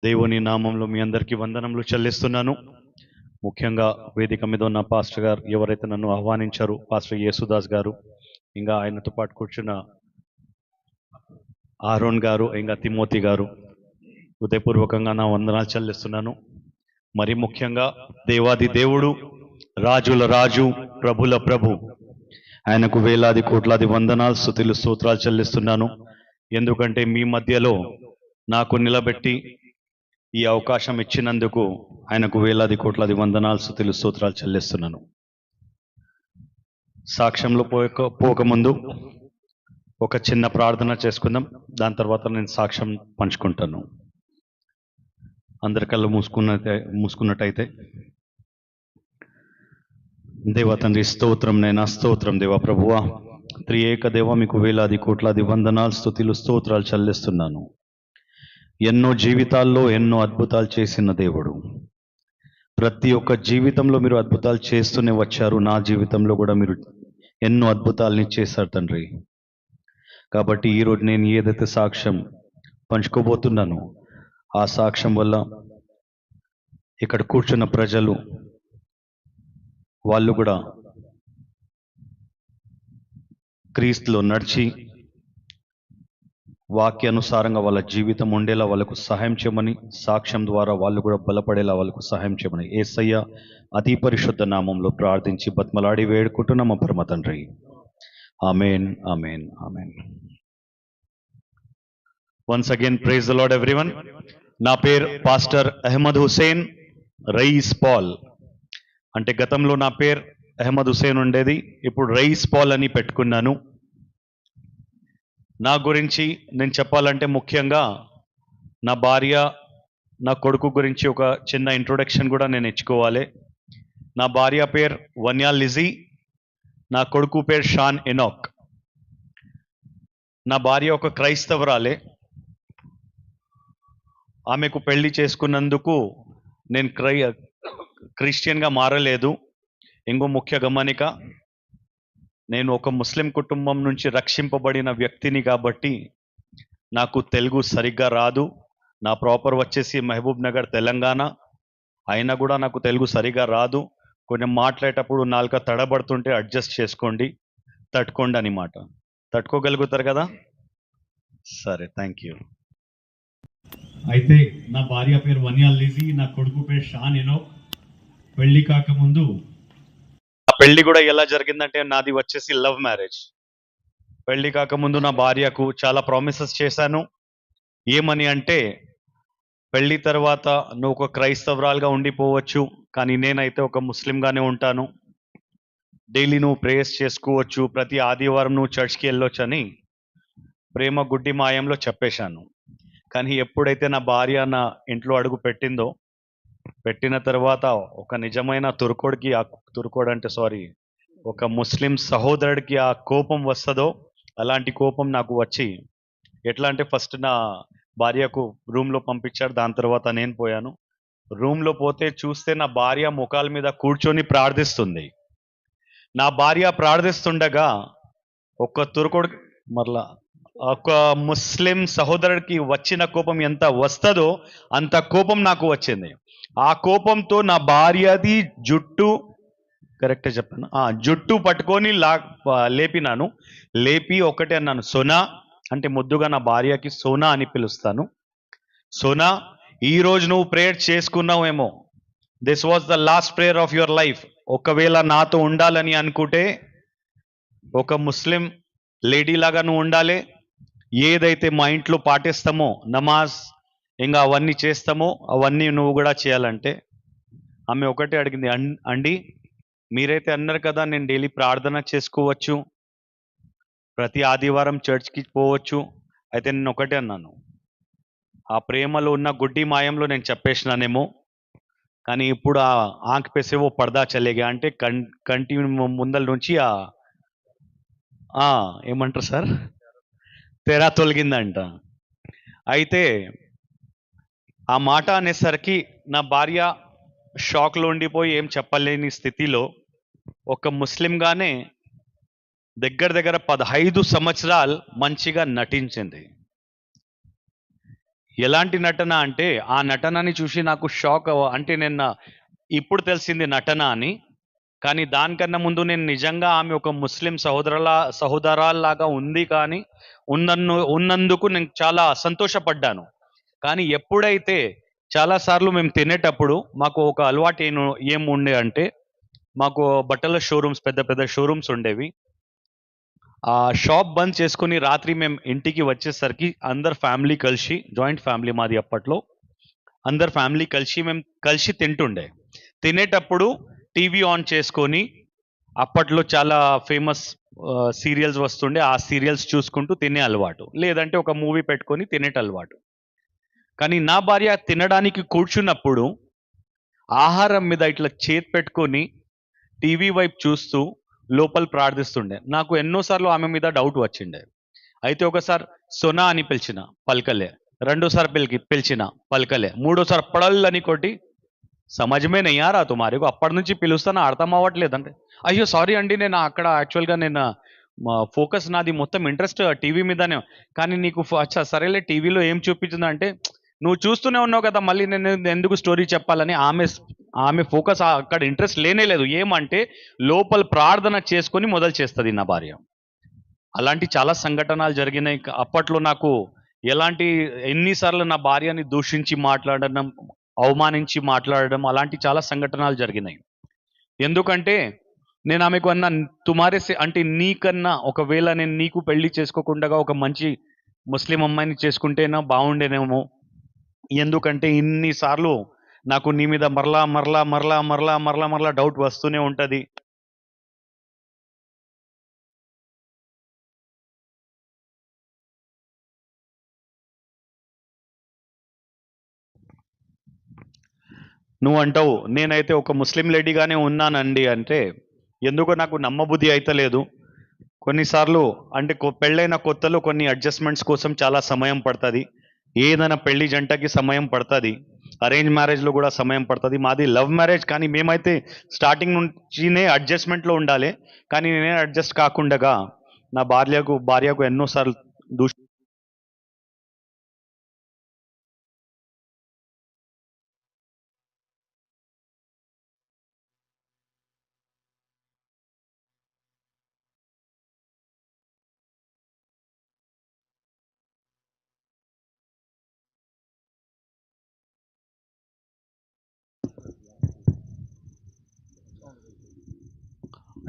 దేవుని నామంలో మీ అందరికీ వందనములు చెల్లిస్తున్నాను. ముఖ్యంగా వేదిక మీద ఉన్న పాస్టర్ గారు ఎవరైతే నన్ను ఆహ్వానించారు, పాస్టర్ యేసుదాస్ గారు, ఇంకా ఆయనతో పాటు కూర్చున్న ఆరోన్ గారు, ఇంకా తిమోతి గారు, హృదయపూర్వకంగా నా వందనాలు చెల్లిస్తున్నాను. మరి ముఖ్యంగా దేవాది దేవుడు, రాజుల రాజు, ప్రభుల ప్రభు, ఆయనకు వేలాది కోట్లాది వందనాలు, స్తుతులు, స్తోత్రాలు చెల్లిస్తున్నాను. ఎందుకంటే మీ మధ్యలో నాకు నిలబెట్టి ఈ అవకాశం ఇచ్చినందుకు ఆయనకు వేలాది కోట్లాది వందనాలు, స్తుతులు, స్తోత్రాలు చెల్లిస్తున్నాను. సాక్ష్యంలో పోకముందు ఒక చిన్న ప్రార్థన చేసుకుందాం. దాని తర్వాత నేను సాక్ష్యం పంచుకుంటాను. అందరి కళ్ళు మూసుకున్నట్టయితే దేవ తండ్రి స్తోత్రం, నైనా స్తోత్రం దేవ ప్రభువా, త్రియేక దేవ మీకు వేలాది కోట్లాది వందనాలు, స్తుతులు, స్తోత్రాలు చెల్లిస్తున్నాను. ఎన్నో జీవితాల్లో ఎన్నో అద్భుతాలు చేసిన దేవుడు, ప్రతి ఒక్క జీవితంలో మీరు అద్భుతాలు చేస్తూనే వచ్చారు. నా జీవితంలో కూడా మీరు ఎన్నో అద్భుతాలని చేశారు తండ్రి. కాబట్టి ఈరోజు నేను ఏదైతే సాక్ష్యం పంచుకోబోతున్నానో ఆ సాక్ష్యం వల్ల ఇక్కడ కూర్చున్న ప్రజలు వాళ్ళు కూడా క్రీస్తులో నడిచి వాక్యానుసారంగా వాళ్ళ జీవితం ఉండేలా వాళ్ళకు సహాయం చేయమని, సాక్ష్యం ద్వారా వాళ్ళు కూడా బలపడేలా వాళ్ళకు సహాయం చేయమని యేసయ్య అతి పరిశుద్ధ నామంలో ప్రార్థించి బతిమలాడి వేడుకుంటున్నాం పరమ తండ్రి. Amen, amen, amen. Once again praise the lord everyone. నా పేరు పాస్టర్ అహ్మద్ హుసేన్ రయీస్ పాల్. అంటే గతంలో నా పేరు అహ్మద్ హుసేన్ ఉండేది, ఇప్పుడు రయీస్ పాల్ అని పెట్టుకున్నాను. నా గురించి నేను చెప్పాలంటే ముఖ్యంగా నా భార్య, నా కొడుకు గురించి ఒక చిన్న ఇంట్రొడక్షన్ కూడా నేను ఇచ్చుకోవాలి. నా భార్య పేరు వన్యా లిజీ, నా కొడుకు పేరు షాన్ ఎనోక్. నా భార్య ఒక క్రైస్తవరాలే. ఆమెకు పెళ్లి చేసుకున్నందుకు నేను క్రిస్టియన్గా మారలేదు. ఇంకో ముఖ్య గమనిక, నేను ఒక ముస్లిం కుటుంబం నుంచి రక్షింపబడిన వ్యక్తిని కాబట్టి నాకు తెలుగు సరిగ్గా రాదు. నా ప్రాపర్ వచ్చేసి మహబూబ్ నగర్ తెలంగాణ, అయినా కూడా నాకు తెలుగు సరిగ్గా రాదు. కొంచెం మాట్లాడేటప్పుడు నాలుక తడబడుతుంటే అడ్జస్ట్ చేసుకోండి, తట్టుకోండి అని మాట. తట్టుకోగలుగుతారు కదా? సరే, థ్యాంక్ యూ. అయితే నా భార్య పేరు వన్యా లిజీ, నా కొడుకు పేరు షాన్ ఎనోక్. పెళ్లి కాకముందు పెళ్లి కూడా ఎలా జరిగిందంటే నాది వచ్చేసి లవ్ మ్యారేజ్. పెళ్లి కాకముందు నా భార్యకు చాలా ప్రామిసెస్ చేశాను. ఏమని అంటే, పెళ్లి తర్వాత నువ్వు ఒక క్రైస్తవరాలుగా ఉండిపోవచ్చు, కానీ నేనైతే ఒక ముస్లింగానే ఉంటాను. డైలీ నువ్వు ప్రేయర్స్ చేసుకోవచ్చు, ప్రతి ఆదివారం నువ్వు చర్చ్కి వెళ్ళొచ్చు అని ప్రేమ గుడ్డి మాయంలో చెప్పేశాను. కానీ ఎప్పుడైతే నా భార్య నా ఇంట్లో అడుగు పెట్టిన తర్వాత ఒక నిజమైన ఒక ముస్లిం సహోదరుడికి ఆ కోపం వస్తుందో అలాంటి కోపం నాకు వచ్చి, ఎట్లా అంటే ఫస్ట్ నా భార్యకు రూమ్లో పంపించాడు, దాని తర్వాత నేను పోయాను. రూమ్లో పోతే చూస్తే నా భార్య ముఖాల మీద కూర్చొని ప్రార్థిస్తుంది. నా భార్య ప్రార్థిస్తుండగా ఒక ముస్లిం సహోదరుడికి వచ్చిన కోపం ఎంత వస్తుందో అంత కోపం నాకు వచ్చింది. ఆ కోపంతో నా భార్యది జుట్టు, కరెక్టే చెప్పాను, జుట్టు పట్టుకొని లేపినాను. లేపి ఒకటే అన్నాను, సోనా, అంటే ముద్దుగా నా భార్యకి సోనా అని పిలుస్తాను. సోనా, ఈరోజు నువ్వు ప్రేయర్ చేసుకున్నావేమో, this was the last prayer of your life. ఒకవేళ నాతో ఉండాలని అనుకుంటే ఒక ముస్లిం లేడీ లాగా నువ్వు ఉండాలి. ఏదైతే మా ఇంట్లో పాటిస్తామో, నమాజ్ ఇంకా అవన్నీ చేస్తామో అవన్నీ నువ్వు కూడా చేయాలంటే. ఆమె ఒకటే అడిగింది, అండి మీరైతే అన్నారు కదా నేను డైలీ ప్రార్థన చేసుకోవచ్చు, ప్రతి ఆదివారం చర్చ్కి పోవచ్చు. అయితే నేను ఒకటే అన్నాను, ఆ ప్రేమలో ఉన్న గుడ్డి మాయంలో నేను చెప్పేసినానేమో, కానీ ఇప్పుడు ఆ ఆంక్ పేసేవో పర్దా చలేగా, అంటే కంటి ముందల నుంచి ఏమంటారు సార్, తెరా తొలగిందంట. అయితే ఆ మాట అనేసరికి నా భార్య షాక్లో ఉండిపోయి ఏం చెప్పలేని స్థితిలో ఒక ముస్లింగానే దగ్గర 15 సంవత్సరాలు మంచిగా నటించింది. ఎలాంటి నటన అంటే ఆ నటనని చూసి నాకు షాక్ అంటే నేను ఇప్పుడు తెలిసింది నటన అని. కానీ దానికన్నా ముందు నేను నిజంగా ఆమె ఒక ముస్లిం సహోదరాల్లాగా ఉంది కానీ ఉన్నందుకు నేను చాలా సంతోషపడ్డాను. కానీ ఎప్పుడైతే చాలా సార్లు మేము తినేటప్పుడు మాకు ఒక అలవాటు ఏముండే అంటే మాకు బట్టల షోరూమ్స్ పెద్ద పెద్ద షోరూమ్స్ ఉండేవి. ఆ షాప్ బంద్ చేసుకొని రాత్రి మేము ఇంటికి వచ్చేసరికి అందరు ఫ్యామిలీ కలిసి, జాయింట్ ఫ్యామిలీ మాది అప్పట్లో, అందరు ఫ్యామిలీ కలిసి మేము కలిసి తింటుండే. తినేటప్పుడు టీవీ ఆన్ చేసుకొని అప్పట్లో చాలా ఫేమస్ సీరియల్స్ వస్తుండే, ఆ సీరియల్స్ చూసుకుంటూ తినే అలవాటు, లేదంటే ఒక మూవీ పెట్టుకొని తినేట అలవాటు. కానీ నా భార్య తినడానికి కూర్చున్నప్పుడు ఆహారం మీద ఇట్లా చేతి పెట్టుకొని టీవీ వైపు చూస్తూ లోపల ప్రార్థిస్తుండే. నాకు ఎన్నోసార్లు ఆమె మీద డౌట్ వచ్చిండే. అయితే ఒకసారి సొనా అని పిలిచిన, పలకలే. రెండోసారి పిలిచిన, పలకలే. మూడోసారి పడల్ అని కొట్టి సమజమే నయ్యారా తుమారికు, అప్పటి నుంచి పిలుస్తాను అర్థం అవ్వట్లేదంటే, అయ్యో సారీ అండి, నేను అక్కడ యాక్చువల్గా నేను ఫోకస్ నాది మొత్తం ఇంట్రెస్ట్ టీవీ మీదనే. కానీ నీకు అచ్చా సరేలే, టీవీలో ఏం చూపించిందంటే, నువ్వు చూస్తూనే ఉన్నావు కదా, మళ్ళీ నేను ఎందుకు స్టోరీ చెప్పాలని ఆమె ఫోకస్ అక్కడ ఇంట్రెస్ట్ లేనే లేదు. ఏమంటే లోపల ప్రార్థన చేసుకొని మొదలు చేస్తుంది నా భార్య. అలాంటి చాలా సంఘటనలు జరిగినాయి. అప్పట్లో నాకు ఎన్నిసార్లు నా భార్యని దూషించి మాట్లాడడం, అవమానించి మాట్లాడడం, అలాంటి చాలా సంఘటనలు జరిగినాయి. ఎందుకంటే నేను ఆమెకు అన్న, తుమారేసే అంటే నీకన్నా ఒకవేళ నేను నీకు పెళ్లి చేసుకోకుండా ఒక మంచి ముస్లిం అమ్మాయిని చేసుకుంటేనా బాగుండేనేమో. ఎందుకంటే ఇన్నిసార్లు నాకు నీ మీద మరలా మరలా మరలా మరలా మరలా మరలా డౌట్ వస్తూనే ఉంటుంది. నువ్వు అంటావు నేనైతే ఒక ముస్లిం లేడీగానే ఉన్నానండి అంటే, ఎందుకో నాకు నమ్మబుద్ధి అయితే లేదు. కొన్నిసార్లు అంటే పెళ్ళైన కొత్తలో కొన్ని అడ్జస్ట్మెంట్స్ కోసం చాలా సమయం పడుతుంది. ఏదైనా పెళ్లి జంటకి సమయం పడుతుంది. అరేంజ్ మ్యారేజ్లో కూడా సమయం పడుతుంది. మాది లవ్ మ్యారేజ్, కానీ మేమైతే స్టార్టింగ్ నుంచినే అడ్జస్ట్మెంట్లో ఉండాలి. కానీ నేనే అడ్జస్ట్ కాకుండా నా భార్యకు ఎన్నోసార్లు దూషి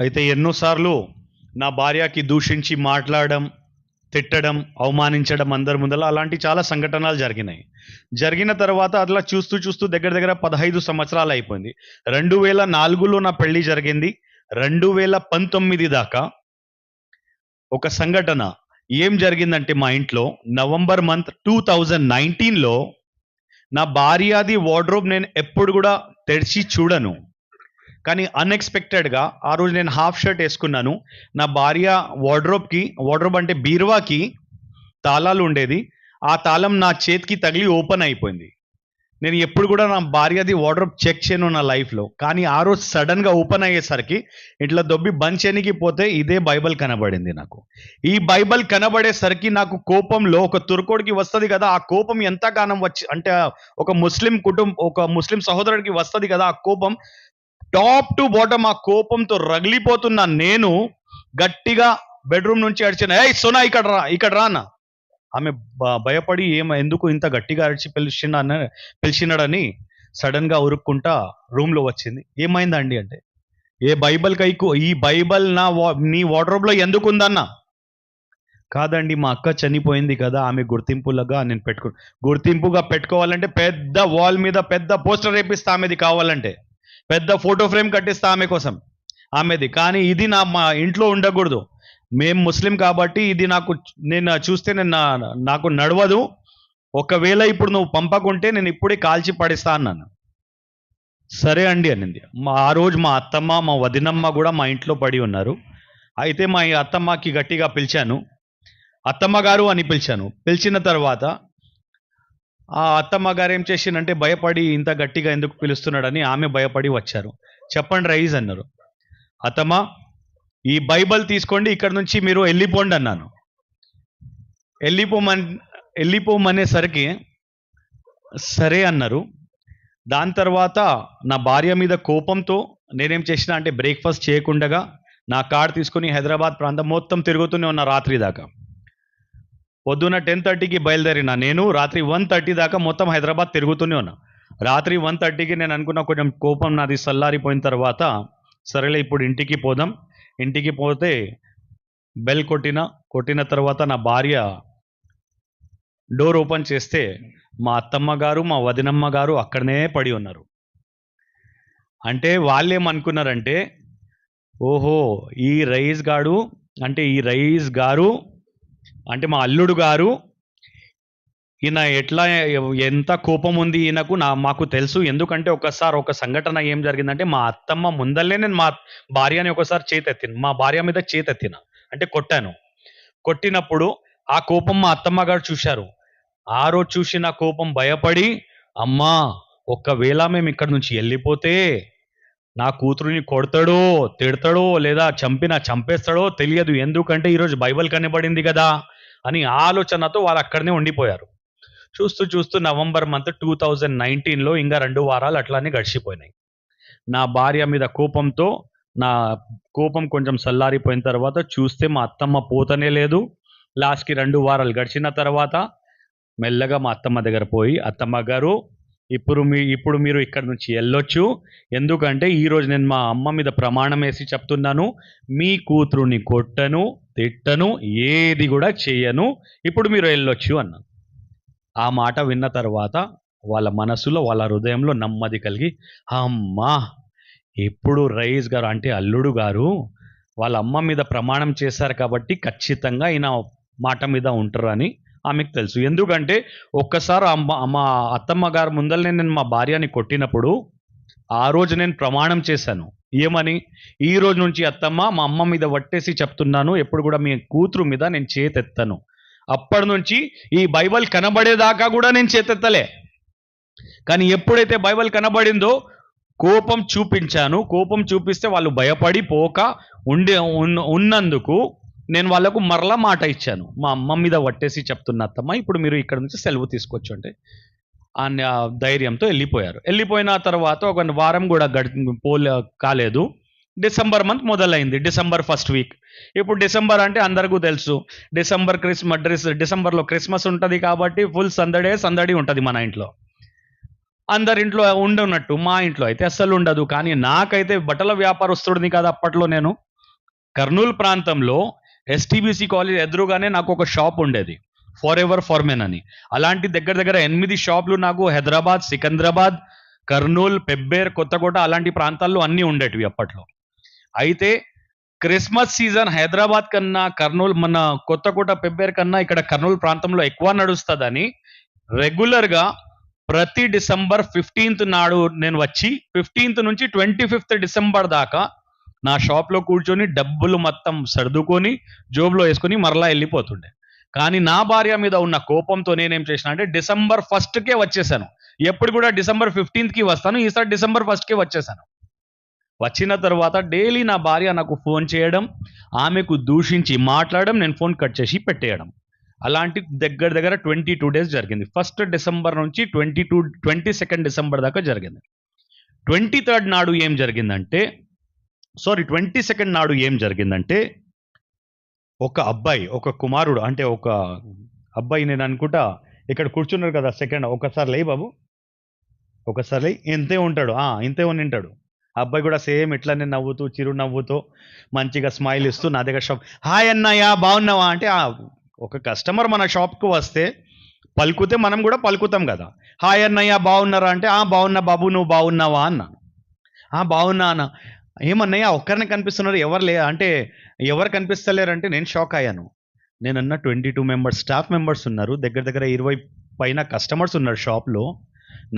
అయితే ఎన్నోసార్లు నా భార్యకి దూషించి మాట్లాడడం, తిట్టడం, అవమానించడం అందరి ముందర, అలాంటి చాలా సంఘటనలు జరిగినాయి. జరిగిన తర్వాత అట్లా చూస్తూ చూస్తూ దగ్గర దగ్గర 15 సంవత్సరాలు అయిపోయింది. 2004లో నా పెళ్లి జరిగింది. 2019 దాకా ఒక సంఘటన ఏం జరిగిందంటే, మా ఇంట్లో నవంబర్ మంత్ 2019లో నా భార్యది వార్డ్రోబ్ నేను ఎప్పుడు కూడా తెరిచి చూడను. కానీ అన్ఎక్స్పెక్టెడ్గా ఆ రోజు నేను హాఫ్ షర్ట్ వేసుకున్నాను. నా భార్య వార్డ్రోబ్ అంటే బీరువాకి తాళాలు ఉండేది. ఆ తాళం నా చేతికి తగిలి ఓపెన్ అయిపోయింది. నేను ఎప్పుడు కూడా నా భార్యది వార్డ్రోబ్ చెక్ చేయను నా లైఫ్లో. కానీ ఆ రోజు సడన్గా ఓపెన్ అయ్యేసరికి ఇట్లా దొబ్బి బంద్ చేయనికి పోతే ఇదే బైబిల్ కనబడింది నాకు. ఈ బైబిల్ కనబడేసరికి నాకు కోపంలో, ఒక తుర్కోడికి వస్తుంది కదా ఆ కోపం, ఎంతగానం వచ్చి అంటే ఒక ముస్లిం సహోదరుడికి వస్తుంది కదా ఆ కోపం, టాప్ టు బాటమ్ ఆ కోపంతో రగిలిపోతున్నా నేను గట్టిగా బెడ్రూమ్ నుంచి అడిచాను, ఏయ్ సోనా ఇక్కడ రా అన్న. ఆమె భయపడి ఎందుకు ఇంత గట్టిగా అరిచి పిలిచినాడని సడన్ గా ఉరుక్కుంటా రూమ్ లో వచ్చింది. ఏమైందండి అంటే, ఏ బైబిల్ కైకు ఈ బైబిల్ నీ వార్డ్రోబ్ లో ఎందుకు ఉందన్న. కాదండి, మా అక్క చనిపోయింది కదా, ఆమె గుర్తింపులుగా నేను గుర్తింపుగా పెట్టుకోవాలంటే పెద్ద వాల్ మీద పెద్ద పోస్టర్ వేపిస్తా, ఆమెది కావాలంటే పెద్ద ఫోటో ఫ్రేమ్ కట్టిస్తా ఆమె కోసం, ఆమెది. కానీ ఇది మా ఇంట్లో ఉండకూడదు. మేము ముస్లిం కాబట్టి ఇది నేను చూస్తే నాకు నడవదు. ఒకవేళ ఇప్పుడు నువ్వు పంపకుంటే నేను ఇప్పుడే కాల్చి పడిస్తా అన్నాను. సరే అండి అనింది. ఆ రోజు మా అత్తమ్మ, మా వదినమ్మ కూడా మా ఇంట్లో పడి ఉన్నారు. అయితే మా అత్తమ్మకి గట్టిగా పిలిచాను, అత్తమ్మ గారు అని పిలిచాను. పిలిచిన తర్వాత ఆ అత్తమ్మ గారు ఏం చేసిందంటే, భయపడి ఇంత గట్టిగా ఎందుకు పిలుస్తున్నాడని ఆమె భయపడి వచ్చారు. చెప్పండి రైజ్ అన్నారు. అత్తమ్మ, ఈ బైబిల్ తీసుకోండి, ఇక్కడ నుంచి మీరు వెళ్ళిపోండి అన్నాను. వెళ్ళిపోమనేసరికి సరే అన్నారు. దాని తర్వాత నా భార్య మీద కోపంతో నేనేం చేసినా అంటే బ్రేక్‌ఫాస్ట్ చేయకుండగా నా కార్ తీసుకొని హైదరాబాద్ ప్రాంతం మొత్తం తిరుగుతూనే ఉన్నా రాత్రి దాకా. పొద్దున్న 10:30కి బయలుదేరిన నేను రాత్రి 1:30 దాకా మొత్తం హైదరాబాద్ తిరుగుతూనే ఉన్నా. రాత్రి 1:30కి నేను అనుకున్న కొంచెం కోపం నాది చల్లారిపోయిన తర్వాత సరేలే ఇప్పుడు ఇంటికి పోదాం. ఇంటికి పోతే బెల్ కొట్టిన తర్వాత నా భార్య డోర్ ఓపెన్ చేస్తే మా అత్తమ్మ గారు, మా వదినమ్మ గారు అక్కడనే పడి ఉన్నారు. అంటే వాళ్ళేమనుకున్నారంటే, ఓహో! ఈ రయీస్ గాడు ఈ రయీస్ గారు అంటే మా అల్లుడు గారు ఈయన ఎట్లా ఎంత కోపం ఉంది ఈయనకు మాకు తెలుసు. ఎందుకంటే ఒకసారి ఒక సంఘటన ఏం జరిగిందంటే మా అత్తమ్మ ముందలే నేను మా భార్యని ఒకసారి మా భార్య మీద చేతెత్తిన. అంటే కొట్టాను. కొట్టినప్పుడు ఆ కోపం మా అత్తమ్మ గారు చూశారు. ఆ రోజు చూసి నా కోపం భయపడి, అమ్మా ఒకవేళ మేము ఇక్కడి నుంచి వెళ్ళిపోతే నా కూతురుని కొడతాడో, తిడతాడో లేదా చంపేస్తాడో తెలియదు. ఎందుకంటే ఈరోజు బైబిల్ కనబడింది కదా అని ఆలోచనతో వాళ్ళు అక్కడనే ఉండిపోయారు. చూస్తూ చూస్తూ నవంబర్ మంత్ 2019లో ఇంకా 2 వారాలు అట్లానే గడిచిపోయినాయి. నా భార్య మీద కోపంతో నా కోపం కొంచెం చల్లారిపోయిన తర్వాత చూస్తే మా అత్తమ్మ పోతనే లేదు. లాస్ట్‌కి 2 వారాలు గడిచిన తర్వాత మెల్లగా మా అత్తమ్మ దగ్గర పోయి, అత్తమ్మ గారు ఇప్పుడు మీరు ఇక్కడి నుంచి వెళ్ళొచ్చు. ఎందుకంటే ఈరోజు నేను మా అమ్మ మీద ప్రమాణం వేసి చెప్తున్నాను. మీ కూతురుని కొట్టను, తిట్టను, ఏది కూడా చెయ్యను. ఇప్పుడు మీరు వెళ్ళొచ్చు అన్నాను. ఆ మాట విన్న తర్వాత వాళ్ళ మనసులో, వాళ్ళ హృదయంలో నెమ్మది కలిగి, అమ్మా ఇప్పుడు రయీస్ గారు అంటే అల్లుడు గారు వాళ్ళ అమ్మ మీద ప్రమాణం చేశారు కాబట్టి ఖచ్చితంగా ఈయన మాట మీద ఉంటారని ఆమెకు తెలుసు. ఎందుకంటే ఒక్కసారి మా అత్తమ్మ గారు ముందరనే నేను మా భార్యని కొట్టినప్పుడు ఆ రోజు నేను ప్రమాణం చేశాను. ఏమని? ఈ రోజు నుంచి అత్తమ్మ మా అమ్మ మీద వట్టేసి చెప్తున్నాను, ఎప్పుడు కూడా మీ కూతురు మీద నేను చేతెత్తను. అప్పటి నుంచి ఈ బైబిల్ కనబడేదాకా కూడా నేను చేతెత్తలే. కానీ ఎప్పుడైతే బైబిల్ కనబడిందో కోపం చూపించాను. కోపం చూపిస్తే వాళ్ళు భయపడి పోక ఉన్నందుకు నేను వాళ్ళకు మరలా మాట ఇచ్చాను. మా అమ్మ మీద వట్టేసి చెప్తున్న అత్తమ్మ ఇప్పుడు మీరు ఇక్కడ నుంచి సెలవు తీసుకోవచ్చు అంటే ఆ ధైర్యంతో వెళ్ళిపోయారు. వెళ్ళిపోయిన తర్వాత ఒక వారం కూడా కాలేదు. డిసెంబర్ మంత్ మొదలైంది. December first week. ఇప్పుడు డిసెంబర్ అంటే అందరికీ తెలుసు. డిసెంబర్లో క్రిస్మస్ ఉంటుంది కాబట్టి ఫుల్ సందడి ఉంటుంది మన ఇంట్లో. అందరింట్లో ఉండనట్టు మా ఇంట్లో అయితే అస్సలు ఉండదు. కానీ నాకైతే బట్టల వ్యాపారస్తుడిని కదా అప్పట్లో నేను. కర్నూలు ప్రాంతంలో ఎస్టీబీసీ కాలేజ్ ఎదురుగానే నాకు ఒక షాప్ ఉండేది, ఫర్ ఎవర్ ఫర్ మెన్ అని. అలాంటి దగ్గర 8 షాపులు నాకు హైదరాబాద్, సికింద్రాబాద్, కర్నూలు, పెబ్బేర్, కొత్తకోట అలాంటి ప్రాంతాల్లో అన్నీ ఉండేటివి అప్పట్లో. అయితే క్రిస్మస్ సీజన్ హైదరాబాద్ కన్నా కర్నూలు, మన కొత్తకోట, పెబ్బేర్ కన్నా ఇక్కడ కర్నూలు ప్రాంతంలో ఎక్కువ నడుస్తుందని రెగ్యులర్గా ప్రతి డిసెంబర్ 15th నాడు నేను వచ్చి 15th నుంచి 25th డిసెంబర్ దాకా నా షాప్లో కూర్చొని డబ్బులు మొత్తం సర్దుకొని జోబులో వేసుకొని మరలా వెళ్ళిపోతుండే. కానీ నా భార్య మీద ఉన్న కోపంతో నేనేం చేసిన అంటే డిసెంబర్ 1కే వచ్చేసాను. ఎప్పుడు కూడా డిసెంబర్ 15కి వస్తాను, ఈసారి డిసెంబర్ 1కే వచ్చేసాను. వచ్చిన తర్వాత డైలీ నా భార్య నాకు ఫోన్ చేయడం, ఆమెకు దూషించి మాట్లాడడం, నేను ఫోన్ కట్ చేసి పెట్టేయడం. అలాంటి దగ్గర 22 డేస్ జరిగింది. 1 డిసెంబర్ నుంచి 22nd డిసెంబర్ దాకా జరిగింది. 23rd నాడు ఏం జరిగిందంటే 22nd నాడు ఏం జరిగిందంటే ఒక అబ్బాయి, ఒక కుమారుడు అంటే ఒక అబ్బాయి, నేను అనుకుంటా ఇక్కడ కూర్చున్నారు కదా సెకండ్, ఒకసారి లే బాబు, ఒకసారి లే, ఇంతే ఉంటాడు, ఇంతే ఉంటాడు. అబ్బాయి కూడా సేమ్ ఇట్లానే నవ్వుతూ చిరునవ్వుతో మంచిగా స్మైల్ ఇస్తూ నా దగ్గర షాప్, హాయ్ అన్నయ్య బాగున్నావా అంటే, ఒక కస్టమర్ మన షాప్కు వస్తే పలుకుతే మనం కూడా పలుకుతాం కదా. హాయ్ అన్నయ్య బాగున్నారా అంటే, బాగున్నా బాబు, నువ్వు బాగున్నావా అన్నాను. బాగున్నా అన్న. ఏమన్నయ్య ఒక్కరిని కనిపిస్తున్నారు, ఎవరు కనిపిస్తలేరంటే నేను షాక్ అయ్యాను. నేనన్నా 22 మెంబర్స్ స్టాఫ్ మెంబర్స్ ఉన్నారు, దగ్గర 20 పైన కస్టమర్స్ ఉన్నారు షాప్లో,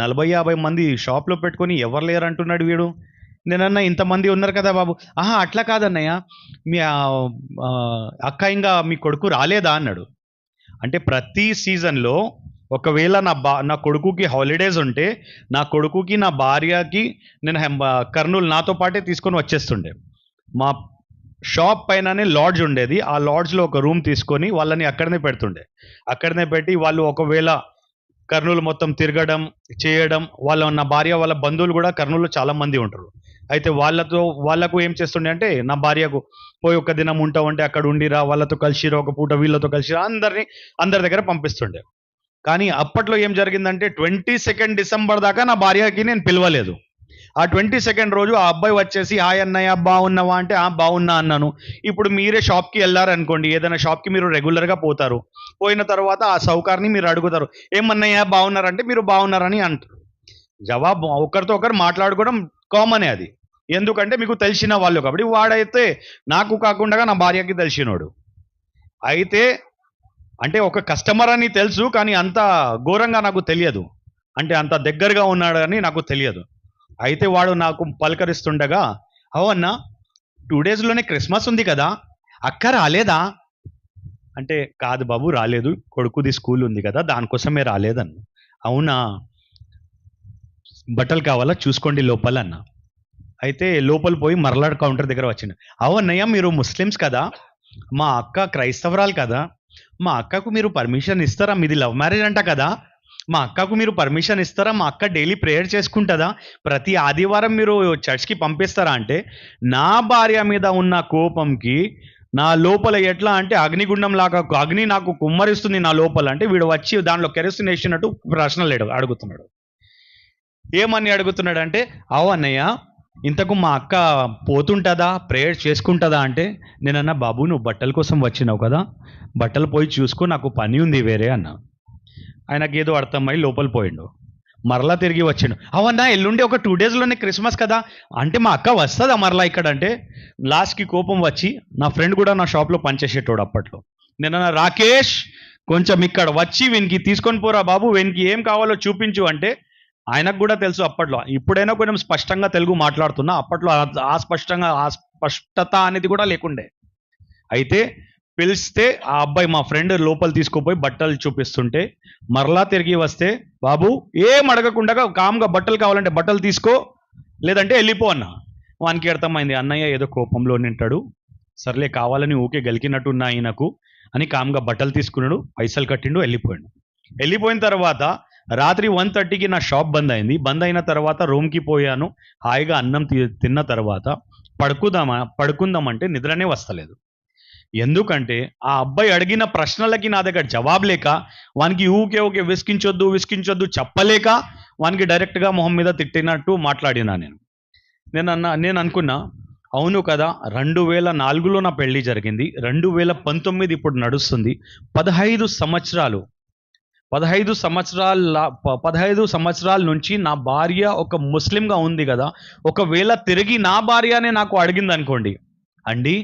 40-50 మంది షాప్లో పెట్టుకొని ఎవరు లేరు అంటున్నాడు వీడు. నేనన్నా ఇంతమంది ఉన్నారు కదా బాబు. అట్లా కాదన్నయ్య, మీ అక్క ఇంకా మీ కొడుకు రాలేదా అన్నాడు. అంటే ప్రతి సీజన్లో ఒకవేళ నా కొడుకుకి హాలిడేస్ ఉంటే నా కొడుకుకి, నా భార్యకి నేను కర్నూలు నాతో పాటే తీసుకొని వచ్చేస్తుండే. మా షాప్ పైననే లాడ్జ్ ఉండేది. ఆ లాడ్జ్లో ఒక రూమ్ తీసుకొని వాళ్ళని అక్కడనే పెడుతుండే. అక్కడనే పెట్టి వాళ్ళు ఒకవేళ కర్నూలు మొత్తం తిరగడం చేయడం. నా భార్య వాళ్ళ బంధువులు కూడా కర్నూలులో చాలా మంది ఉంటారు. అయితే వాళ్ళకు ఏం చేస్తుండే అంటే నా భార్యకు పోయి ఒక దినం ఉంటావంటే అక్కడ ఉండిరా, వాళ్ళతో కలిసిరా, ఒక పూట వీళ్ళతో కలిసిరా, అందరి దగ్గర పంపిస్తుండే. కానీ అప్పట్లో ఏం జరిగిందంటే 22 డిసెంబర్ దాకా నా భార్యకి నేను పిలవలేదు. ఆ 22 రోజు ఆ అబ్బాయి వచ్చేసి హాయ్ అన్నయ్య బాగున్నావా అంటే బాగున్నా అన్నాను. ఇప్పుడు మీరే షాప్కి వెళ్ళారనుకోండి, ఏదైనా షాప్కి మీరు రెగ్యులర్గా పోతారు. పోయిన తర్వాత ఆ సౌకార్ని మీరు అడుగుతారు, ఏమన్నయ్య బాగున్నారంటే మీరు బాగున్నారని అంటారు. జవాబు ఒకరితో ఒకరు మాట్లాడుకోవడం కామనే అది. ఎందుకంటే మీకు తెలిసిన వాళ్ళు కాబట్టి. వాడైతే నాకు కాకుండా నా భార్యకి తెలిసినోడు. అయితే అంటే ఒక కస్టమర్ అని తెలుసు, కానీ అంత ఘోరంగా నాకు తెలియదు. అంటే అంత దగ్గరగా ఉన్నాడని నాకు తెలియదు. అయితే వాడు నాకు పలకరిస్తుండగా, అవునా 2 డేస్లోనే క్రిస్మస్ ఉంది కదా, అక్క రాలేదా అంటే, కాదు బాబు రాలేదు, కొడుకుది స్కూల్ ఉంది కదా దానికోసమే రాలేదన్న. అవునా, బట్టలు కావాలా చూసుకోండి లోపల అన్న. అయితే లోపల పోయి మరలా కౌంటర్ దగ్గర వచ్చింది. అవునయ్య మీరు ముస్లిమ్స్ కదా, మా అక్క క్రైస్తవరాలు కదా, మా అక్కకు మీరు పర్మిషన్ ఇస్తారా, మీది లవ్ మ్యారేజ్ అంట కదా, మా అక్కకు మీరు పర్మిషన్ ఇస్తారా, మా అక్క డైలీ ప్రేయర్ చేసుకుంటుందా, ప్రతి ఆదివారం మీరు చర్చ్కి పంపిస్తారా అంటే, నా భార్య మీద ఉన్న కోపంకి నా లోపల ఎట్లా అంటే అగ్నిగుండం లాగా అగ్ని నాకు కుమ్మరిస్తుంది నా లోపల. అంటే వీడు వచ్చి దానిలో కెరసిన్ వేసినట్టు ప్రశ్నలు అడుగుతున్నాడు. ఏమని అడుగుతున్నాడు అంటే, అన్నయ్య ఇంతకు మా అక్క పోతుంటుందా, ప్రేయర్ చేసుకుంటుందా అంటే, నేనన్నా బాబు నువ్వు బట్టల కోసం వచ్చినావు కదా, బట్టలు పోయి చూసుకో, నాకు పని ఉంది వేరే అన్న. ఆయనకి ఏదో అర్థమై లోపల పోయిండు. మరలా తిరిగి వచ్చిండు. అవన్నా ఎల్లుండి ఒక 2 డేస్లోనే క్రిస్మస్ కదా అంటే, మా అక్క వస్తుందా మరలా ఇక్కడ అంటే, లాస్ట్కి కోపం వచ్చి నా ఫ్రెండ్ కూడా నా షాప్లో పనిచేసేటోడు అప్పట్లో. నేనన్నా రాకేష్ కొంచెం ఇక్కడ వచ్చి వీనికి తీసుకొని పోరా బాబు, వీనికి ఏం కావాలో చూపించు అంటే, ఆయనకు కూడా తెలుసు అప్పట్లో. ఇప్పుడైనా కొంచెం స్పష్టంగా తెలుగు మాట్లాడుతున్నా, అప్పట్లో ఆ స్పష్టత అనేది కూడా లేకుండే. అయితే పిలిస్తే ఆ అబ్బాయి మా ఫ్రెండ్ లోపల తీసుకుపోయి బట్టలు చూపిస్తుంటే, మరలా తిరిగి వస్తే, బాబు ఏం అడగకుండా కామ్గా బట్టలు కావాలంటే బట్టలు తీసుకో, లేదంటే వెళ్ళిపో అన్న. వానికి అర్థమైంది అన్నయ్య ఏదో కోపంలో నింటాడు, సర్లే కావాలని ఊకే గెలికినట్టున్నా ఆయనకు అని కామ్గా బట్టలు తీసుకున్నాడు, పైసలు కట్టిండు, వెళ్ళిపోయాడు. వెళ్ళిపోయిన తర్వాత రాత్రి 1:30కి నా షాప్ బంద్ అయింది. బంద్ అయిన తర్వాత రూమ్కి పోయాను. హాయిగా అన్నం తిన్న తర్వాత పడుకుందామంటే నిద్రనే వస్తలేదు. ఎందుకంటే ఆ అబ్బాయి అడిగిన ప్రశ్నలకి నా దగ్గర జవాబు లేక, వానికి ఊకే విసికించొద్దు చెప్పలేక, వానికి డైరెక్ట్గా మొహం మీద తిట్టినట్టు మాట్లాడినా నేను అనుకున్నా, అవును కదా 2004లో నా పెళ్లి జరిగింది, 2019 ఇప్పుడు నడుస్తుంది, 15 సంవత్సరాల నుంచి నా భార్య ఒక ముస్లింగా ఉంది కదా, ఒకవేళ తిరిగి నా భార్యనే నాకు అడిగింది అనుకోండి, అండి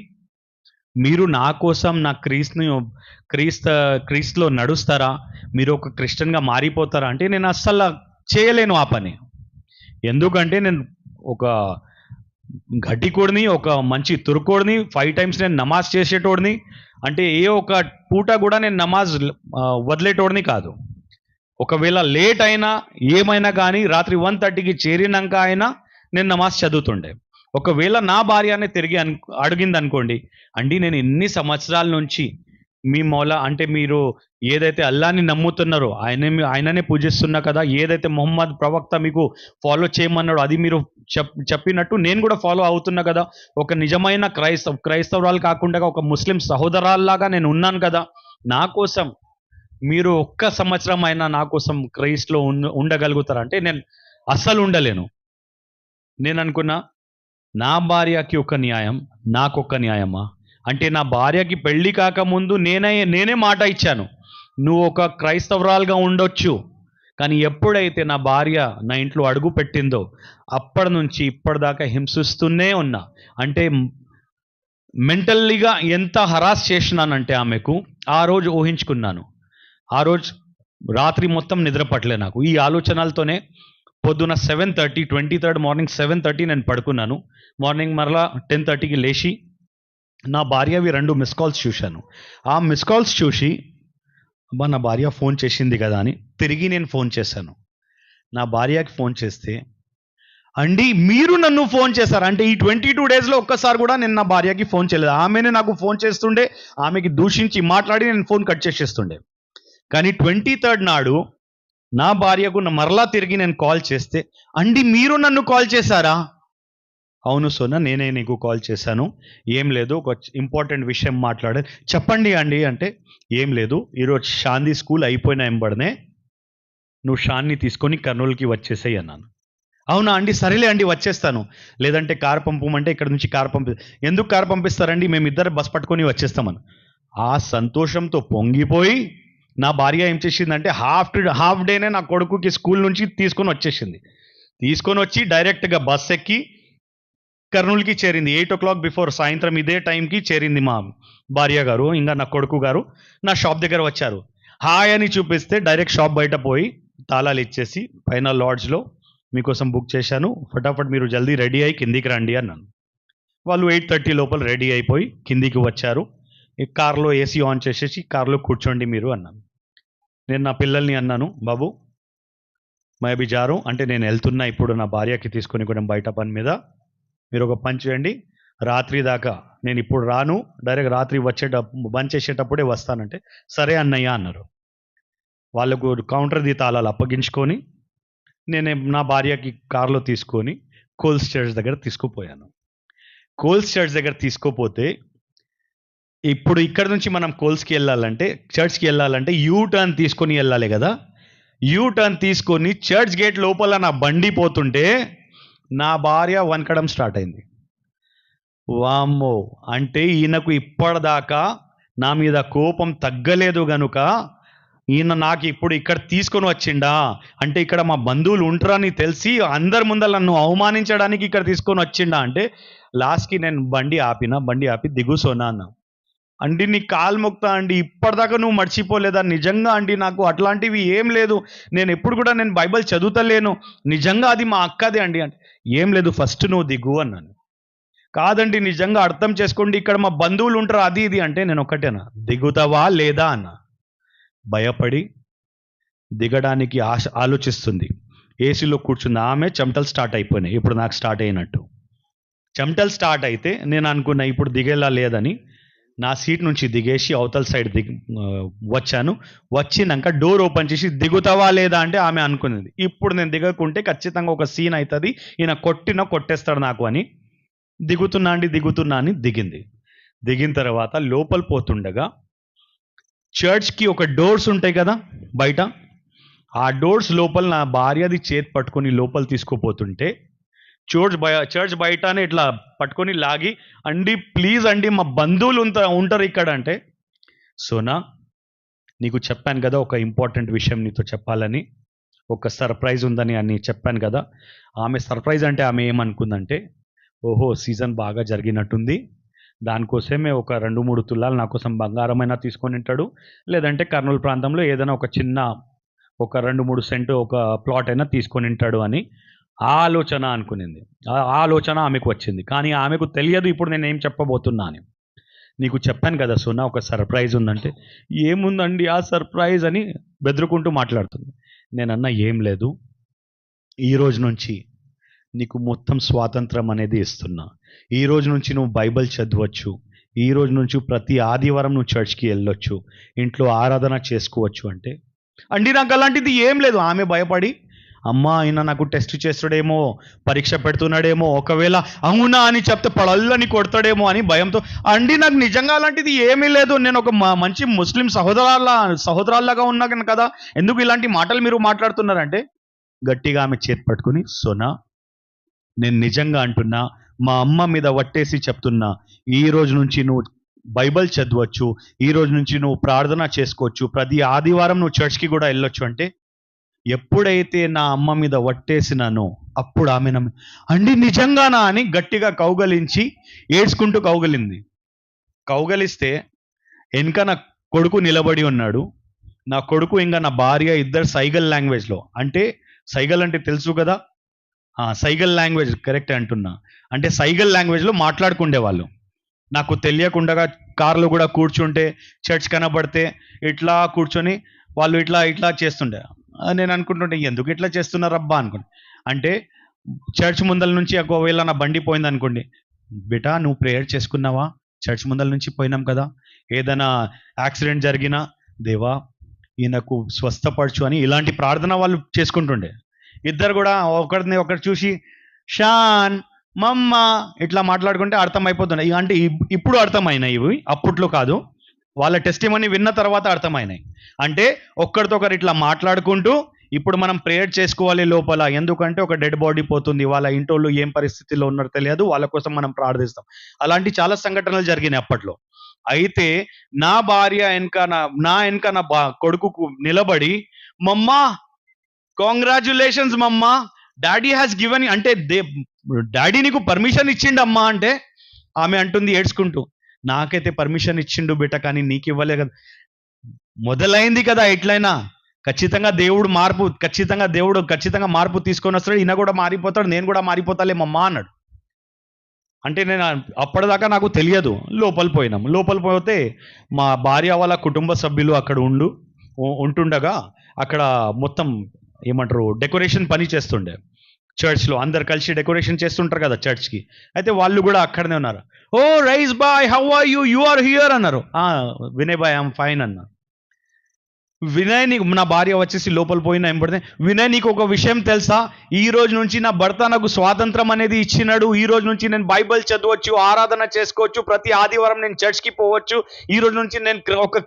మీరు నా కోసం నా క్రీస్తులో నడుస్తారా, మీరు ఒక క్రిస్టియన్గా మారిపోతారా అంటే, నేను అస్సలు చేయలేను ఆ పని. ఎందుకంటే నేను ఒక ఘటికోడిని, ఒక మంచి తురుకోడిని, 5 times నేను నమాజ్ చేసేటోడిని, అంటే ఏ ఒక పూట కూడా నేను నమాజ్ వదిలేటోడిని కాదు. ఒకవేళ లేట్ అయినా ఏమైనా కానీ రాత్రి 1:30కి చేరినాక అయినా నేను నమాజ్ చదువుతుండే. ఒకవేళ నా భార్యనే తిరిగి అడిగింది అనుకోండి, అండి నేను ఎన్ని సంవత్సరాల నుంచి మీ మౌలా అంటే మీరు ఏదైతే అల్లాని నమ్ముతున్నారో ఆయననే పూజిస్తున్నా కదా, ఏదైతే మొహమ్మద్ ప్రవక్త మీకు ఫాలో చేయమన్నాడో అది మీరు చెప్పినట్టు నేను కూడా ఫాలో అవుతున్నా కదా, ఒక నిజమైన క్రైస్తవురాలు కాకుండా ఒక ముస్లిం సహోదరాల్లాగా నేను ఉన్నాను కదా, నా కోసం మీరు ఒక్క సంవత్సరం అయినా నా కోసం క్రైస్ట్లో ఉండగలుగుతారా అంటే, నేను అస్సలు ఉండలేను. నేను అనుకున్నా, నా భార్యకి ఒక న్యాయం, నాకొక న్యాయమా అంటే, నా భార్యకి పెళ్లి కాకముందు నేనే మాట ఇచ్చాను, నువ్వు ఒక క్రైస్తవురాలుగా ఉండొచ్చు, కానీ ఎప్పుడైతే నా భార్య నా ఇంట్లో అడుగు పెట్టిందో అప్పటి నుంచి ఇప్పటిదాకా హింసిస్తూనే ఉన్నా. అంటే మెంటల్లీగా ఎంత హరాస్ చేసినానంటే ఆమెకు, ఆ రోజు ఊహించుకున్నాను. ఆ రోజు రాత్రి మొత్తం నిద్ర పట్టలే నాకు. ఈ ఆలోచనలతోనే పొద్దున 7:30 23rd మార్నింగ్ 7:30 నేను పడుకున్నాను. మార్నింగ్ మరలా 10:30కి లేచి నా భార్యవి 2 మిస్ కాల్స్ చూశాను. ఆ మిస్ కాల్స్ చూసి అబ్బా నా భార్య ఫోన్ చేసింది కదా అని తిరిగి నేను ఫోన్ చేశాను. నా భార్యకి ఫోన్ చేస్తే, అండి మీరు నన్ను ఫోన్ చేశారు అంటే, ఈ 22 డేస్లో ఒక్కసారి కూడా నేను నా భార్యకి ఫోన్ చేయలేదు. ఆమెనే నాకు ఫోన్ చేస్తుండే, ఆమెకి దూషించి మాట్లాడి నేను ఫోన్ కట్ చేసేస్తుండే. కానీ 23rd నాడు నా భార్యకు మరలా తిరిగి నేను కాల్ చేస్తే, అండి మీరు నన్ను కాల్ చేశారా? అవును సోనా, నేనే నీకు కాల్ చేశాను. ఏం లేదు, ఒక ఇంపార్టెంట్ విషయం మాట్లాడే. చెప్పండి అండి అంటే, ఏం లేదు, ఈరోజు షాన్ది స్కూల్ అయిపోయిన ఎంబడనే నువ్వు షాన్ని తీసుకొని కర్నూలుకి వచ్చేసేయి అన్నాను. అవునా అండి, సరేలే అండి వచ్చేస్తాను. లేదంటే కారు పంపమంటే ఇక్కడ నుంచి కారు ఎందుకు కారు పంపిస్తారండి, మేమిద్దరు బస్ పట్టుకొని వచ్చేస్తామని. ఆ సంతోషంతో పొంగిపోయి నా భార్య ఏం చేసిందంటే హాఫ్ డేనే నా కొడుకుకి స్కూల్ నుంచి తీసుకొని వచ్చేసింది. తీసుకొని వచ్చి డైరెక్ట్గా బస్ ఎక్కి కర్నూలుకి చేరింది. 8 o'clock బిఫోర్, సాయంత్రం ఇదే టైంకి చేరింది మా భార్య గారు. ఇంకా నా కొడుకు గారు నా షాప్ దగ్గర వచ్చారు. హాయ్ అని చూపిస్తే డైరెక్ట్ షాప్ బయట పోయి తాళాలు ఇచ్చేసి, పైన లాడ్జ్లో మీకోసం బుక్ చేశాను, ఫటాఫట్ మీరు జల్దీ రెడీ అయ్యి కిందికి రండి అన్నాను. వాళ్ళు 8:30 లోపల రెడీ అయిపోయి కిందికి వచ్చారు. ఈ కార్లో ఏసీ ఆన్ చేసేసి కార్లో కూర్చోండి మీరు అన్నాను. నేను నా పిల్లల్ని అన్నాను, బాబు మై అభి జారు అంటే నేను వెళ్తున్నా ఇప్పుడు నా భార్యకి తీసుకొని కూడా బయట పని మీద, మీరు ఒక పని చేయండి, రాత్రి దాకా నేను ఇప్పుడు రాను, డైరెక్ట్ రాత్రి బంద్ చేసేటప్పుడే వస్తానంటే సరే అన్నయ్య అన్నారు. వాళ్ళకు కౌంటర్ది తాళాలు అప్పగించుకొని నేను నా భార్యకి కార్లో తీసుకొని కోల్స్ చర్చ్ దగ్గర తీసుకుపోయాను. కోల్స్ చర్చ్ దగ్గర తీసుకోపోతే, ఇప్పుడు ఇక్కడ నుంచి మనం కోల్స్కి వెళ్ళాలంటే, చర్చ్కి వెళ్ళాలంటే యూ టర్న్ తీసుకొని వెళ్ళాలి కదా. యూ టర్న్ తీసుకొని చర్చ్ గేట్ లోపల నా బండి పోతుంటే నా భార్య వనకడం స్టార్ట్ అయింది. వామ్మో, అంటే ఈయనకు ఇప్పటిదాకా నా మీద కోపం తగ్గలేదు గనుక ఈయన నాకు ఇప్పుడు ఇక్కడ తీసుకొని వచ్చిండా, అంటే ఇక్కడ మా బంధువులు ఉంటారని తెలిసి అందరి ముందర నన్ను అవమానించడానికి ఇక్కడ తీసుకొని వచ్చిండా అంటే, లాస్ట్కి నేను బండి ఆపి దిగు సోనా అన్నా. అండి నీ కాలు మొక్తా అండి, ఇప్పటిదాకా నువ్వు మర్చిపోలేదా? నిజంగా అండి, నాకు అట్లాంటివి ఏం లేదు, నేను ఎప్పుడు కూడా నేను బైబిల్ చదువుతలేను, నిజంగా అది మా అక్కదే అండి అంటే, ఏం లేదు ఫస్ట్ నువ్వు దిగు అన్నాను. కాదండి నిజంగా అర్థం చేసుకోండి, ఇక్కడ మా బంధువులు ఉంటారు అది ఇది అంటే, నేను ఒకటేనా, దిగుతావా లేదా అన్న. భయపడి దిగడానికి ఆలోచిస్తుంది. ఏసీలో కూర్చుంది ఆమె, చెమటలు స్టార్ట్ అయిపోయినాయి. ఇప్పుడు నాకు స్టార్ట్ అయినట్టు చెమటలు స్టార్ట్ అయితే నేను అనుకున్నా ఇప్పుడు దిగేలా లేదని నా సీట్ నుంచి దిగేసి అవతల సైడ్ వచ్చాను. వచ్చినాక డోర్ ఓపెన్ చేసి దిగుతావా లేదా అంటే ఆమె అనుకున్నది, ఇప్పుడు నేను దిగకుంటే ఖచ్చితంగా ఒక సీన్ అవుతుంది, ఈయన కొట్టేస్తాడు నాకు అని. దిగుతున్నా అని దిగింది. దిగిన తర్వాత లోపల పోతుండగా చర్చ్కి ఒక డోర్స్ ఉంటాయి కదా బయట, ఆ డోర్స్ లోపల నా భార్యది చేతి పట్టుకొని లోపల తీసుకుపోతుంటే, చర్చ్ బయటనే ఇట్లా పట్టుకొని లాగి, అండి ప్లీజ్ అండి మా బంధువులు ఉంటారు ఇక్కడ అంటే, సోనా నీకు చెప్పాను కదా ఒక ఇంపార్టెంట్ విషయం నీతో చెప్పాలని, ఒక సర్ప్రైజ్ ఉందని అని చెప్పాను కదా. ఆమె సర్ప్రైజ్ అంటే ఆమె ఏమనుకుందంటే, ఓహో సీజన్ బాగా జరిగినట్టుంది, దానికోసమే ఒక 2-3 తులాలు నా కోసం బంగారమైనా తీసుకొని ఉంటాడు, లేదంటే కర్నూలు ప్రాంతంలో ఏదైనా ఒక చిన్న ఒక 2-3 సెంటు ఒక ప్లాట్ అయినా తీసుకొని ఉంటాడు అని ఆలోచన అనుకునింది. ఆ ఆలోచన ఆమెకు వచ్చింది, కానీ ఆమెకు తెలియదు ఇప్పుడు నేను ఏం చెప్పబోతున్నా అని. నీకు చెప్పాను కదా సోనా ఒక సర్ప్రైజ్ ఉందంటే, ఏముందండి ఆ సర్ప్రైజ్ అని బెదురుకుంటూ మాట్లాడుతుంది. నేనన్నా ఏం లేదు, ఈరోజు నుంచి నీకు మొత్తం స్వాతంత్రం అనేది ఇస్తున్నా, ఈ రోజు నుంచి నువ్వు బైబిల్ చదవచ్చు, ఈ రోజు నుంచి ప్రతి ఆదివారం నువ్వు చర్చ్కి వెళ్ళొచ్చు, ఇంట్లో ఆరాధన చేసుకోవచ్చు అంటే, అండి నాకు అలాంటిది ఏం లేదు. ఆమె భయపడి, అమ్మా ఆయన నాకు టెస్ట్ చేస్తాడేమో, పరీక్ష పెడుతున్నాడేమో, ఒకవేళ అవునా అని చెప్తే పడల్లని కొడతాడేమో అని భయంతో, అండి నాకు నిజంగా అలాంటిది ఏమీ లేదు, నేను ఒక మంచి ముస్లిం సహోదరాల్లాగా ఉన్నాను కదా, ఎందుకు ఇలాంటి మాటలు మీరు మాట్లాడుతున్నారంటే, గట్టిగా ఆమె చేతి పట్టుకుని, సోనా నేను నిజంగా అంటున్నా, మా అమ్మ మీద వట్టేసి చెప్తున్నా, ఈ రోజు నుంచి నువ్వు బైబిల్ చదవచ్చు, ఈ రోజు నుంచి నువ్వు ప్రార్థన చేసుకోవచ్చు, ప్రతి ఆదివారం నువ్వు చర్చ్కి కూడా వెళ్ళొచ్చు అంటే, ఎప్పుడైతే నా అమ్మ మీద వట్టేసినానో అప్పుడు ఆమె అండి నిజంగానా అని గట్టిగా కౌగలించి ఏడ్చుకుంటూ కౌగలిస్తే వెనుక నా కొడుకు నిలబడి ఉన్నాడు. నా కొడుకు ఇంకా నా భార్య ఇద్దరు సైగల్ లాంగ్వేజ్లో, అంటే సైగల్ అంటే తెలుసు కదా, సైగల్ లాంగ్వేజ్ కరెక్ట్ అంటున్నా, అంటే సైగల్ లాంగ్వేజ్లో మాట్లాడుకుండేవాళ్ళు. నాకు తెలియకుండా కార్లో కూడా కూర్చుంటే చర్చ్ కనబడితే ఇట్లా కూర్చొని వాళ్ళు ఇట్లా చేస్తుండే. నేను అనుకుంటుంటే ఎందుకు ఇట్లా చేస్తున్నారబ్బా అనుకోండి. అంటే చర్చ్ ముందల నుంచి ఒకవేళ నా బండి పోయింది అనుకోండి, బేటా నువ్వు ప్రేయర్ చేసుకున్నావా, చర్చ్ ముందల నుంచి పోయినాం కదా, ఏదైనా యాక్సిడెంట్ జరిగినా, దేవా ఈయనకు స్వస్థపరచు అని ఇలాంటి ప్రార్థన వాళ్ళు చేసుకుంటుండే. ఇద్దరు కూడా ఒకరిని ఒకరు చూసి షాన్ మమ్మ ఇట్లా మాట్లాడుకుంటే అర్థమైపోతుండే. అంటే ఇప్పుడు అర్థమైనాయి ఇవి, అప్పట్లో కాదు. వాళ్ళ టెస్టిమనీ విన్న తర్వాత అర్థమైనాయి. అంటే ఒక్కరితో ఒకరు ఇట్లా మాట్లాడుకుంటూ ఇప్పుడు మనం ప్రేయర్ చేసుకోవాలి లోపల. ఎందుకంటే ఒక డెడ్ బాడీ పోతుంది, వాళ్ళ ఇంటోళ్ళు ఏం పరిస్థితిలో ఉన్నారో తెలియదు, వాళ్ళ కోసం మనం ప్రార్థిస్తాం. అలాంటి చాలా సంఘటనలు జరిగినాయి అప్పట్లో. అయితే నా భార్య నా వెనక నా కొడుకుకు నిలబడి మమ్మా కాంగ్రాచులేషన్స్ మమ్మా, డాడీ హ్యాస్ గివెన్, అంటే డాడీ నీకు పర్మిషన్ ఇచ్చిండమ్మా అంటే ఆమె అంటుంది ఏడ్చుకుంటూ, నాకైతే పర్మిషన్ ఇచ్చిండు బిడ్డ, కానీ నీకు ఇవ్వలే కదా. మొదలైంది కదా ఎట్లయినా. ఖచ్చితంగా దేవుడు ఖచ్చితంగా మార్పు తీసుకొని వస్తాడు. ఈయన కూడా మారిపోతాడు, నేను కూడా మారిపోతాలే మమ్మా అన్నాడు. అంటే నేను అప్పటిదాకా నాకు తెలియదు. లోపల పోతే మా భార్య వాళ్ళ కుటుంబ సభ్యులు అక్కడ ఉంటుండగా అక్కడ మొత్తం ఏమంటారు డెకరేషన్ పని చేస్తుండే. చర్చ్లో అందరు కలిసి డెకరేషన్ చేస్తుంటారు కదా చర్చ్కి. అయితే వాళ్ళు కూడా అక్కడనే ఉన్నారు. Oh Rais bhai, how are you are here అన్నారు. వినయ్ బాయ్ ఐఎమ్ ఫైన్ అన్నా. వినయ్ నీకు, నా భార్య వచ్చేసి లోపల పోయినా ఏం పడితే, వినయ్ నీకు ఒక విషయం తెలుసా, ఈ రోజు నుంచి నా భర్త నాకు స్వాతంత్రం అనేది ఇచ్చినాడు. ఈ రోజు నుంచి నేను బైబిల్ చదవచ్చు, ఆరాధన చేసుకోవచ్చు, ప్రతి ఆదివారం నేను చర్చ్కి పోవచ్చు, ఈ రోజు నుంచి నేను ఒక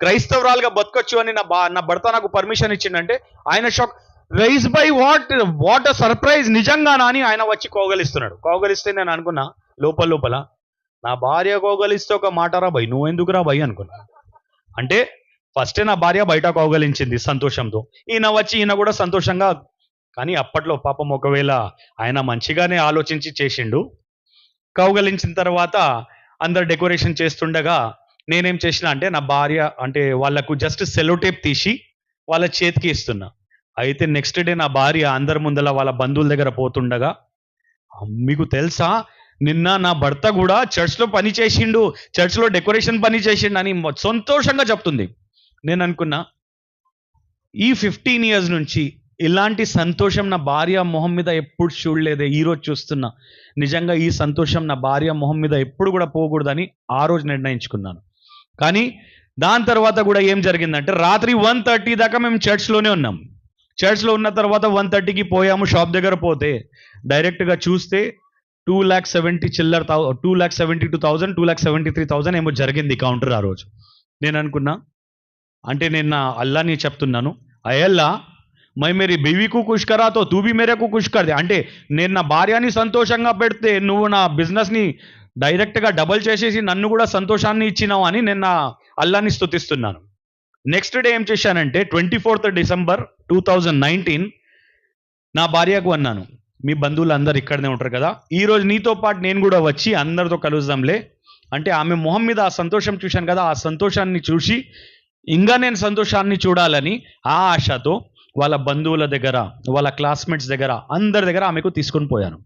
క్రైస్తవురాలుగా బతకొచ్చు అని నా భర్త నాకు పర్మిషన్ ఇచ్చిండంటే ఆయన shock. Rice by what a surprise, నిజంగానా అని ఆయన వచ్చి కోగలిస్తున్నాడు. కోగలిస్తే నేను అనుకున్నా లోపల నా భార్య కోగలిస్తే ఒక మాట రా భయ్, నువ్వెందుకురా భయ్ అనుకున్నా. అంటే ఫస్టే నా భార్య బయట కౌగలించింది సంతోషంతో, ఈయన కూడా సంతోషంగా. కానీ అప్పట్లో పాపం ఒకవేళ ఆయన మంచిగానే ఆలోచించి చేసిండు. కౌగలించిన తర్వాత అందరు డెకరేషన్ చేస్తుండగా నేనేం చేసిన అంటే నా భార్య అంటే వాళ్ళకు జస్ట్ సెలో టేప్ తీసి వాళ్ళ చేతికి ఇస్తున్నా. అయితే నెక్స్ట్ డే నా భార్య అందరి ముందల వాళ్ళ బంధువుల దగ్గర పోతుండగా, మీకు తెలుసా నిన్న నా భర్త కూడా చర్చ్లో పని చేసిండు, చర్చ్లో డెకరేషన్ పని చేసిండు అని సంతోషంగా చెప్తుంది. నేను అనుకున్నా ఈ 15 years నుంచి ఇలాంటి సంతోషం నా భార్య మొహం మీద ఎప్పుడు చూడలేదే, ఈరోజు చూస్తున్నా. నిజంగా ఈ సంతోషం నా భార్య మొహం మీద ఎప్పుడు కూడా పోకూడదని ఆ రోజు నిర్ణయించుకున్నాను. కానీ దాని తర్వాత కూడా ఏం జరిగిందంటే రాత్రి 1:30 దాకా మేము చర్చ్లోనే ఉన్నాం. చర్చ్లో ఉన్న తర్వాత 1:30కి పోయాము. షాప్ దగ్గర పోతే డైరెక్ట్గా చూస్తే 2,70,000 2,72,000 2,73,000 ఏమో జరిగింది కౌంటర్ ఆ రోజు. నేను అనుకున్నా, అంటే నేను నా అల్లాని చెప్తున్నాను, అయ్యల్లా మై మేరీ బీవీకు ఖుష్ కరా తో తూ భీ మేరకు ఖుష్ కర్ దే. అంటే నేను నా భార్యని సంతోషంగా పెడితే నువ్వు నా బిజినెస్ని డైరెక్ట్గా డబల్ చేసేసి నన్ను కూడా సంతోషాన్ని ఇచ్చినావు అని నేను నా అల్లాని స్తుతిస్తున్నాను. నెక్స్ట్ డే ఏం చేశానంటే 24th December 2019 నా భార్యకు అన్నాను, మీ బంధువులు అందరు ఇక్కడనే ఉంటారు కదా, ఈరోజు నీతో పాటు నేను కూడా వచ్చి అందరితో కలుద్దాంలే. అంటే ఆమె మొహం మీద ఆ సంతోషం చూశాను కదా, ఆ సంతోషాన్ని చూసి ఇంకా నేను సంతోషాన్ని చూడాలని ఆ ఆశతో వాళ్ళ బంధువుల దగ్గర, వాళ్ళ క్లాస్మేట్స్ దగ్గర, అందరి దగ్గర ఆమెకు తీసుకొని పోయాను.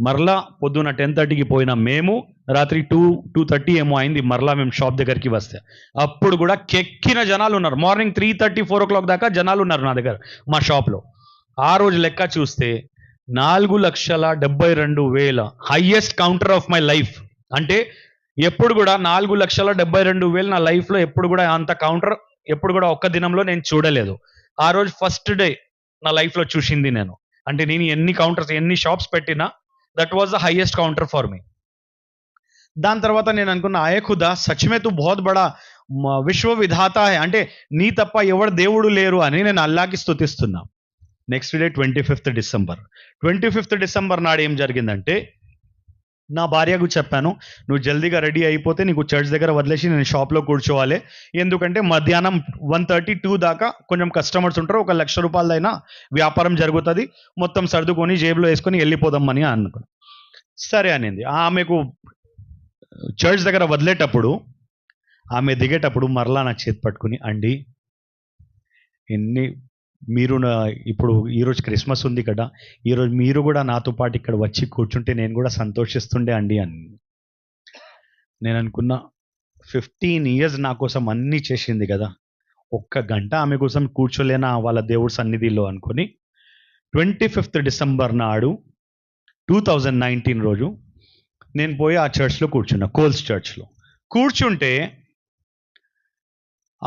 మరలా పొద్దున్న 10:30కి పోయిన మేము రాత్రి 2:30 ఏమో అయింది మరలా మేము షాప్ దగ్గరికి వస్తే. అప్పుడు కూడా కెక్కిన జనాలు ఉన్నారు. మార్నింగ్ 3:30 4 o'clock దాకా జనాలు ఉన్నారు నా దగ్గర మా షాప్లో. ఆ రోజు లెక్క చూస్తే 4,72,000 highest counter of my life. అంటే ఎప్పుడు కూడా 4,72,000 నా లైఫ్లో ఎప్పుడు కూడా అంత కౌంటర్ ఎప్పుడు కూడా ఒక్క దినంలో నేను చూడలేదు. ఆ రోజు ఫస్ట్ డే నా లైఫ్లో చూసింది నేను. అంటే నేను ఎన్ని కౌంటర్స్ ఎన్ని షాప్స్ పెట్టినా that was the highest counter for me. దాని తర్వాత నేను అనుకున్నా, ఆయే ఖుదా సచ్మే తు బహుత్ బడా విశ్వ విధాత హై, అంటే నీ తప్ప ఎవరు దేవుడు లేరు అని నేను అల్లాకి స్తుతిస్తున్నా. నెక్స్ట్ డే 25th December నాడు ఏం జరిగిందంటే నా భార్యకు చెప్పాను, నువ్వు జల్దీగా రెడీ అయిపోతే నీకు చర్చ్ దగ్గర వదిలేసి నేను షాప్లో కూర్చోవాలి, ఎందుకంటే మధ్యాహ్నం 1:32 దాకా కొంచెం కస్టమర్స్ ఉంటారు, 1,00,000 రూపాయలదైనా వ్యాపారం జరుగుతుంది, మొత్తం సర్దుకొని జేబులో వేసుకొని వెళ్ళిపోదామని అనుకున్నాను. సరే అనింది. ఆమెకు చర్చ్ దగ్గర వదిలేటప్పుడు ఆమె దిగేటప్పుడు మరలా నా చేతి పట్టుకుని, అండి మీరు ఇప్పుడు ఈరోజు క్రిస్మస్ ఉంది కదా, ఈరోజు మీరు కూడా నాతో పాటు ఇక్కడ వచ్చి కూర్చుంటే నేను కూడా సంతోషిస్తుండే అండి అని. నేను అనుకున్నా 15 years నా కోసం అన్నీ చేసింది కదా, ఒక్క గంట ఆమె కోసం కూర్చోలేనా వాళ్ళ దేవుడి సన్నిధిలో అనుకొని 25th December నాడు 2019 రోజు నేను పోయి ఆ చర్చ్లో కూర్చున్నా, కోల్స్ చర్చ్లో. కూర్చుంటే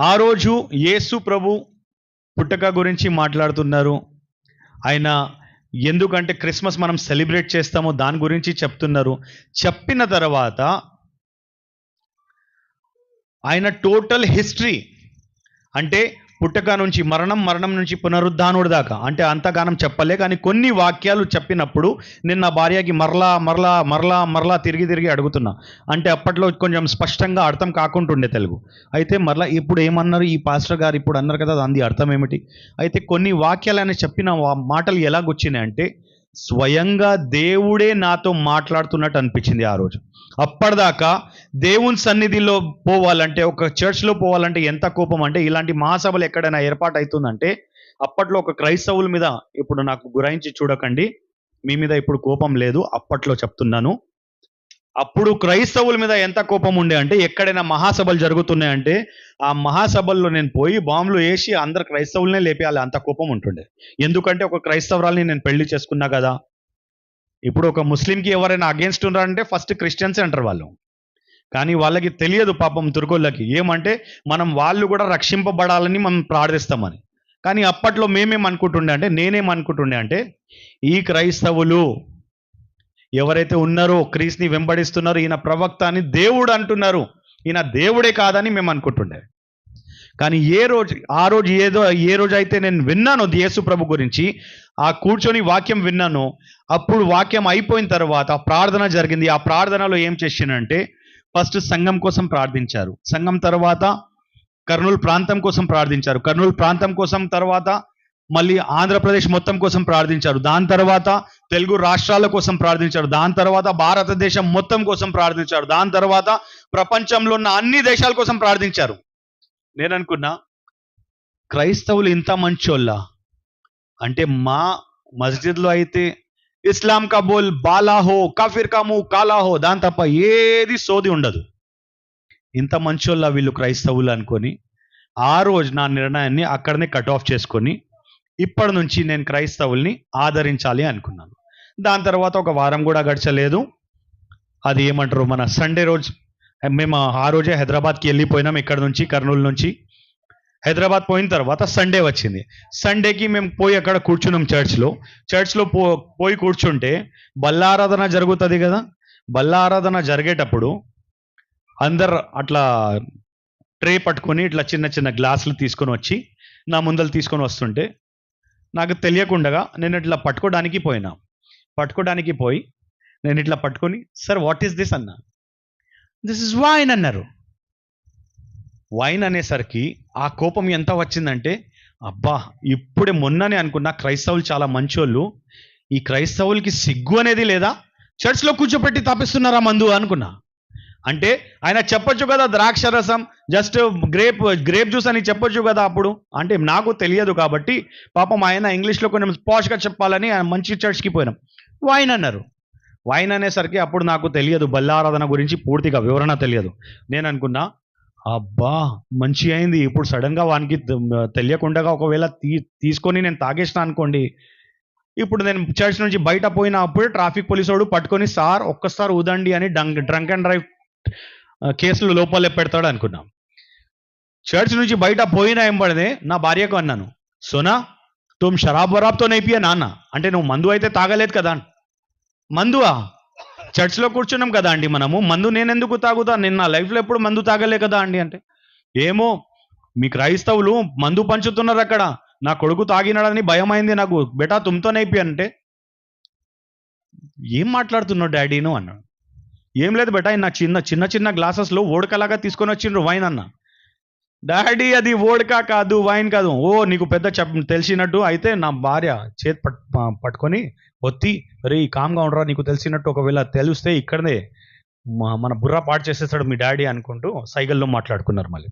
ఆ రోజు యేసు ప్రభు పుట్టక గురించి మాట్లాడుతున్నారు. ఆయన ఎందుకంటే క్రిస్మస్ మనం సెలబ్రేట్ చేస్తామో దాని గురించి చెప్తున్నారు. చెప్పిన తర్వాత ఆయన టోటల్ హిస్టరీ అంటే పుట్టక నుంచి మరణం, మరణం నుంచి పునరుద్ధానుడు దాకా అంటే అంతగానం చెప్పలే, కానీ కొన్ని వాక్యాలు చెప్పినప్పుడు నేను నా భార్యకి మరలా మరలా మరలా మరలా తిరిగి తిరిగి అడుగుతున్నా. అంటే అప్పట్లో కొంచెం స్పష్టంగా అర్థం కాకుంటుండే తెలుగు. అయితే మరలా ఇప్పుడు ఏమన్నారు ఈ పాస్టర్ గారు ఇప్పుడు అన్నారు కదా, దాని అర్థం ఏమిటి? అయితే కొన్ని వాక్యాలు ఆయన చెప్పిన మాటలు ఎలాగొచ్చినాయి అంటే స్వయంగా దేవుడే నాతో మాట్లాడుతున్నట్టు అనిపించింది ఆ రోజు. అప్పటిదాకా దేవుని సన్నిధిలో పోవాలంటే, ఒక చర్చ్లో పోవాలంటే ఎంత కోపం అంటే, ఇలాంటి మహాసభలు ఎక్కడైనా ఏర్పాటు అవుతుందంటే అప్పట్లో ఒక క్రైస్తవుల మీద, ఇప్పుడు నాకు గురాయించి చూడకండి, మీ మీద ఇప్పుడు కోపం లేదు, అప్పట్లో చెప్తున్నాను. అప్పుడు క్రైస్తవుల మీద ఎంత కోపం ఉండే అంటే, ఎక్కడైనా మహాసభలు జరుగుతున్నాయంటే ఆ మహాసభల్లో నేను పోయి బాంబులు వేసి అందరు క్రైస్తవులనే లేపేయాలి, అంత కోపం ఉంటుండే. ఎందుకంటే ఒక క్రైస్తవురాల్ని నేను పెళ్లి చేసుకున్నా కదా. ఇప్పుడు ఒక ముస్లింకి ఎవరైనా అగేన్స్ట్ ఉన్నారంటే ఫస్ట్ క్రిస్టియన్స్ అంటారు వాళ్ళు. కానీ వాళ్ళకి తెలియదు పాపం తుర్కోళ్ళకి ఏమంటే మనం వాళ్ళు కూడా రక్షింపబడాలని మనం ప్రార్థిస్తామని. కానీ అప్పట్లో మేమేమనుకుంటుండే అంటే, నేనేమనుకుంటుండే అంటే, ఈ క్రైస్తవులు ఎవరైతే ఉన్నారో క్రీస్తుని వెంబడిస్తున్నారో ఈయన ప్రవక్త అని దేవుడు అంటున్నారు, ఈయన దేవుడే కాదని మేము అనుకుంటుండే. కానీ ఆ రోజు ఏ రోజు అయితే నేను విన్నానో యేసు ప్రభు గురించి, ఆ కూర్చొని వాక్యం విన్నాను, అప్పుడు వాక్యం అయిపోయిన తర్వాత ప్రార్థన జరిగింది. ఆ ప్రార్థనలో ఏం చేసినంటే, ఫస్ట్ సంఘం కోసం ప్రార్థించారు, సంఘం తర్వాత కర్నూలు ప్రాంతం కోసం ప్రార్థించారు, కర్నూలు ప్రాంతం కోసం తర్వాత మళ్ళీ ఆంధ్రప్రదేశ్ మొత్తం కోసం ప్రార్థించారు, దాని తర్వాత తెలుగు రాష్ట్రాల కోసం ప్రార్థించారు, దాని తర్వాత భారతదేశం మొత్తం కోసం ప్రార్థించారు, దాని తర్వాత ప్రపంచంలో ఉన్న అన్ని దేశాల కోసం ప్రార్థించారు. నేను అనుకున్నా క్రైస్తవులు ఇంత మంచోళ్ళ అంటే, మా మస్జిద్లో అయితే ఇస్లాం కా బోల్ బాలా హో, కాఫిర్ కా ముహ్ కాలా హో, దాని తప్ప ఏది సోది ఉండదు. ఇంత మంచోళ్ళ వీళ్ళు క్రైస్తవులు అనుకొని ఆ రోజు నా నిర్ణయాన్ని అక్కడనే కట్ ఆఫ్ చేసుకొని ఇప్పటి నుంచి నేను క్రైస్తవుల్ని ఆదరించాలి అనుకున్నాను. దాని తర్వాత ఒక వారం కూడా గడచలేదు, అది ఏమంటారు మన సండే రోజు మేము ఆ రోజే హైదరాబాద్కి వెళ్ళిపోయినాం. ఇక్కడ నుంచి కర్నూలు నుంచి హైదరాబాద్ పోయిన తర్వాత సండే వచ్చింది. సండేకి మేము పోయి అక్కడ కూర్చున్నాం చర్చ్లో పోయి కూర్చుంటే బల్లారాధన జరుగుతుంది కదా. బల్లారాధన జరిగేటప్పుడు అందరు అట్లా ట్రే పట్టుకొని ఇట్లా చిన్న చిన్న గ్లాసులు తీసుకొని వచ్చి నా ముందలు తీసుకొని వస్తుంటే నాకు తెలియకుండా నేను ఇట్లా పట్టుకోవడానికి పోయి నేను ఇట్లా పట్టుకొని, సార్ వాట్ ఈస్ దిస్ అన్నా. దిస్ ఇస్ వైన్ అన్నారు. వైన్ అనేసరికి ఆ కోపం ఎంత వచ్చిందంటే, అబ్బా ఇప్పుడే మొన్ననే అనుకున్నా క్రైస్తవులు చాలా మంచోళ్ళు, ఈ క్రైస్తవులకి సిగ్గు అనేది లేదా, చర్చ్లో కూర్చోపెట్టి తాపిస్తున్నారా మందు అనుకున్నా. అంటే ఆయన చెప్పొచ్చు కదా ద్రాక్ష రసం, జస్ట్ గ్రేప్ జ్యూస్ అని చెప్పొచ్చు కదా అప్పుడు. అంటే నాకు తెలియదు కాబట్టి పాపం ఆయన ఇంగ్లీష్లో కొంచెం పాష్గా చెప్పాలని మంచి చర్చ్కి పోయినాం. వైన్ అన్నారు. వైన్ అనేసరికి అప్పుడు నాకు తెలియదు, బల్లారాధన గురించి పూర్తిగా వివరణ తెలియదు. నేను అనుకున్నా అబ్బా మంచి అయింది, ఇప్పుడు సడన్గా వానికి తెలియకుండా ఒకవేళ తీసుకొని నేను తాగేసిన అనుకోండి, ఇప్పుడు నేను చర్చ్ నుంచి బయట పోయినప్పుడు ట్రాఫిక్ పోలీసు వాడు పట్టుకొని సార్ ఒక్కసారి ఊదండి అని డ్రంక్ అండ్ డ్రైవ్ కేసులు లోపలే పెడతాడు అనుకున్నాం. చర్చ్ నుంచి బయట పోయినా ఏంబడిదే నా భార్యకు అన్నాను, సోనా తుమ్ షరాబ్ వరాబ్తో నైపియా నాన్న, అంటే నువ్వు మందు అయితే తాగలేదు కదా. మందువా? చర్చ్లో కూర్చున్నాం కదా అండి మనము, మందు నేను ఎందుకు తాగుతా, నేను నా లైఫ్లో ఎప్పుడు మందు తాగలే కదా అండి. అంటే ఏమో మీ క్రైస్తవులు మందు పంచుతున్నారు అక్కడ, నా కొడుకు తాగినాడని భయం అయింది నాకు, బేటా తుమ్తో నైపి అంటే. ఏం మాట్లాడుతున్నావు డాడీను అన్నాడు. ఏం లేదు బేటా, నా చిన్న గ్లాసెస్లో ఓడకలాగా తీసుకొని వచ్చిండ్రు వైన్ అన్న. డాడీ అది ఓడకా కాదు, వైన్ కాదు. ఓ నీకు పెద్ద తెలిసినట్టు అయితే నా భార్య చేతి పట్టుకొని ఒత్తి, రే కామ్గా ఉండరా, నీకు తెలిసినట్టు ఒకవేళ తెలిస్తే ఇక్కడనే మన బుర్ర పాటు చేసేస్తాడు మీ డాడీ అనుకుంటూ సైగల్లో మాట్లాడుకున్నారు మళ్ళీ.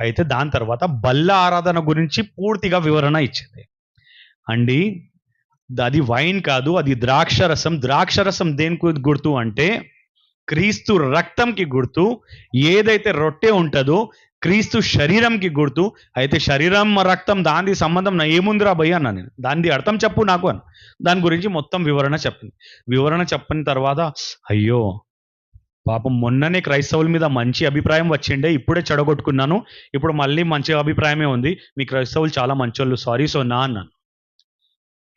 అయితే దాని తర్వాత బల్ల ఆరాధన గురించి పూర్తిగా వివరణ ఇచ్చింది అండి. అది వైన్ కాదు, అది ద్రాక్షరసం. ద్రాక్షరసం దేనికి గుర్తు అంటే క్రీస్తు రక్తంకి గుర్తు. ఏదైతే రొట్టె ఉంటుందో క్రీస్తు శరీరంకి గుర్తు. అయితే శరీరం రక్తం దాని సంబంధం ఏముందిరా భయ్య అన్నా నేను. దాని అర్థం చెప్పు నాకు అని. దాని గురించి మొత్తం వివరణ చెప్పిన తర్వాత అయ్యో పాపం మొన్ననే క్రైస్తవుల మీద మంచి అభిప్రాయం వచ్చిండే, ఇప్పుడే చెడగొట్టుకున్నాను. ఇప్పుడు మళ్ళీ మంచి అభిప్రాయమే ఉంది. మీ క్రైస్తవులు చాలా మంచోళ్ళు, సారీ సోనా అన్నాను.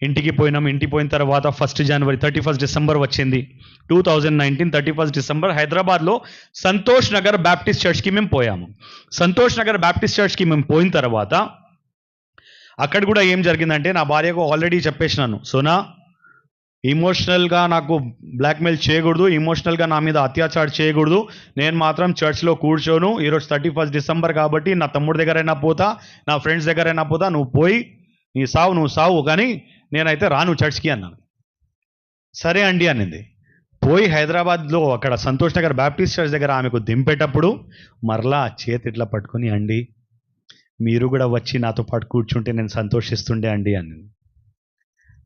ఇంటికి పోయినాం. ఇంటికి పోయిన తర్వాత 1 జనవరి 31 డిసెంబర్ వచ్చింది. 2019 31 డిసెంబర్ హైదరాబాద్లో సంతోష్ నగర్ బ్యాప్టిస్ట్ చర్చ్కి మేము పోయాము. సంతోష్ నగర్ బ్యాప్టిస్ట్ చర్చ్కి మేము పోయిన తర్వాత అక్కడ కూడా ఏం జరిగిందంటే, నా భార్యకు ఆల్రెడీ చెప్పేసినాను, సోనా ఇమోషనల్గా నాకు బ్లాక్మెయిల్ చేయకూడదు, ఇమోషనల్గా నా మీద అత్యాచారం చేయకూడదు. నేను మాత్రం చర్చ్లో కూర్చోను. ఈరోజు 31 డిసెంబర్ కాబట్టి నా తమ్ముడి దగ్గరైనా పోతా, నా ఫ్రెండ్స్ దగ్గరైనా పోతా, నువ్వు పోయి నువ్వు సావు కానీ నేనైతే రాను చర్చ్కి అన్నాను. సరే అండి అనింది. పోయి హైదరాబాద్లో అక్కడ సంతోష్ నగర్ బ్యాప్టిస్ట్ చర్చ్ దగ్గర ఆమెకు దింపేటప్పుడు మరలా చేతి ఇట్లా పట్టుకొని, అండి మీరు కూడా వచ్చి నాతో పాటు కూర్చుంటే నేను సంతోషిస్తుండే అండి అని.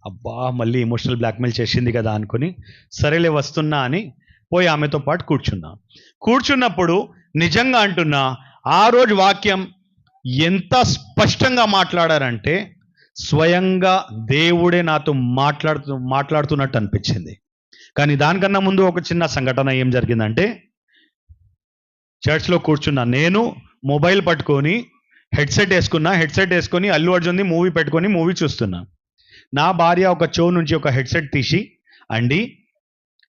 అబ్బా, మళ్ళీ ఎమోషనల్ బ్లాక్మెయిల్ చేసింది కదా అనుకుని సరేలే వస్తున్నా అని పోయి ఆమెతో పాటు కూర్చున్నప్పుడు నిజంగా అంటున్నా, ఆ రోజు వాక్యం ఎంత స్పష్టంగా మాట్లాడారంటే స్వయంగా దేవుడే నాతో మాట్లాడుతున్నట్టు అనిపించింది. కానీ దానికన్నా ముందు ఒక చిన్న సంఘటన ఏం జరిగిందంటే, చర్చ్లో కూర్చున్నా నేను, మొబైల్ పట్టుకొని హెడ్సెట్ వేసుకొని అల్లు అర్జున్ది మూవీ పెట్టుకొని మూవీ చూస్తున్నా. నా భార్య ఒక చెవు నుంచి ఒక హెడ్సెట్ తీసి, అండి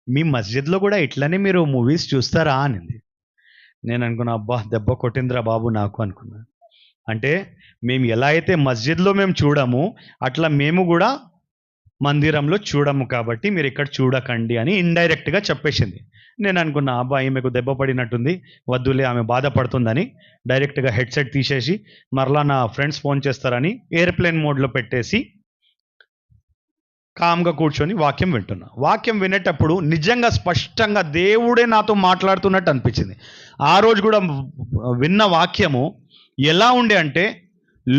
మీ మస్జిద్లో కూడా ఇట్లనే మీరు మూవీస్ చూస్తారా అనింది. నేను అనుకున్నా, అబ్బా దెబ్బ కొట్టిందిరా బాబు నాకు అనుకున్నా. అంటే మేము ఎలా అయితే మస్జిద్లో మేము చూడము అట్లా మేము కూడా మందిరంలో చూడము, కాబట్టి మీరు ఇక్కడ చూడకండి అని ఇండైరెక్ట్గా చెప్పేసింది. నేను అనుకున్నా, అబ్బా ఈమెకు దెబ్బ పడినట్టుంది, వద్దులే ఆమె బాధపడుతుందని డైరెక్ట్గా హెడ్సెట్ తీసేసి మరలా నా ఫ్రెండ్స్ ఫోన్ చేస్తారని ఎయిర్ప్లేన్ మోడ్లో పెట్టేసి కామ్గా కూర్చొని వాక్యం వింటున్నా. వాక్యం వినేటప్పుడు నిజంగా స్పష్టంగా దేవుడే నాతో మాట్లాడుతున్నట్టు అనిపించింది. ఆ రోజు కూడా విన్న వాక్యము ఎలా ఉండే అంటే,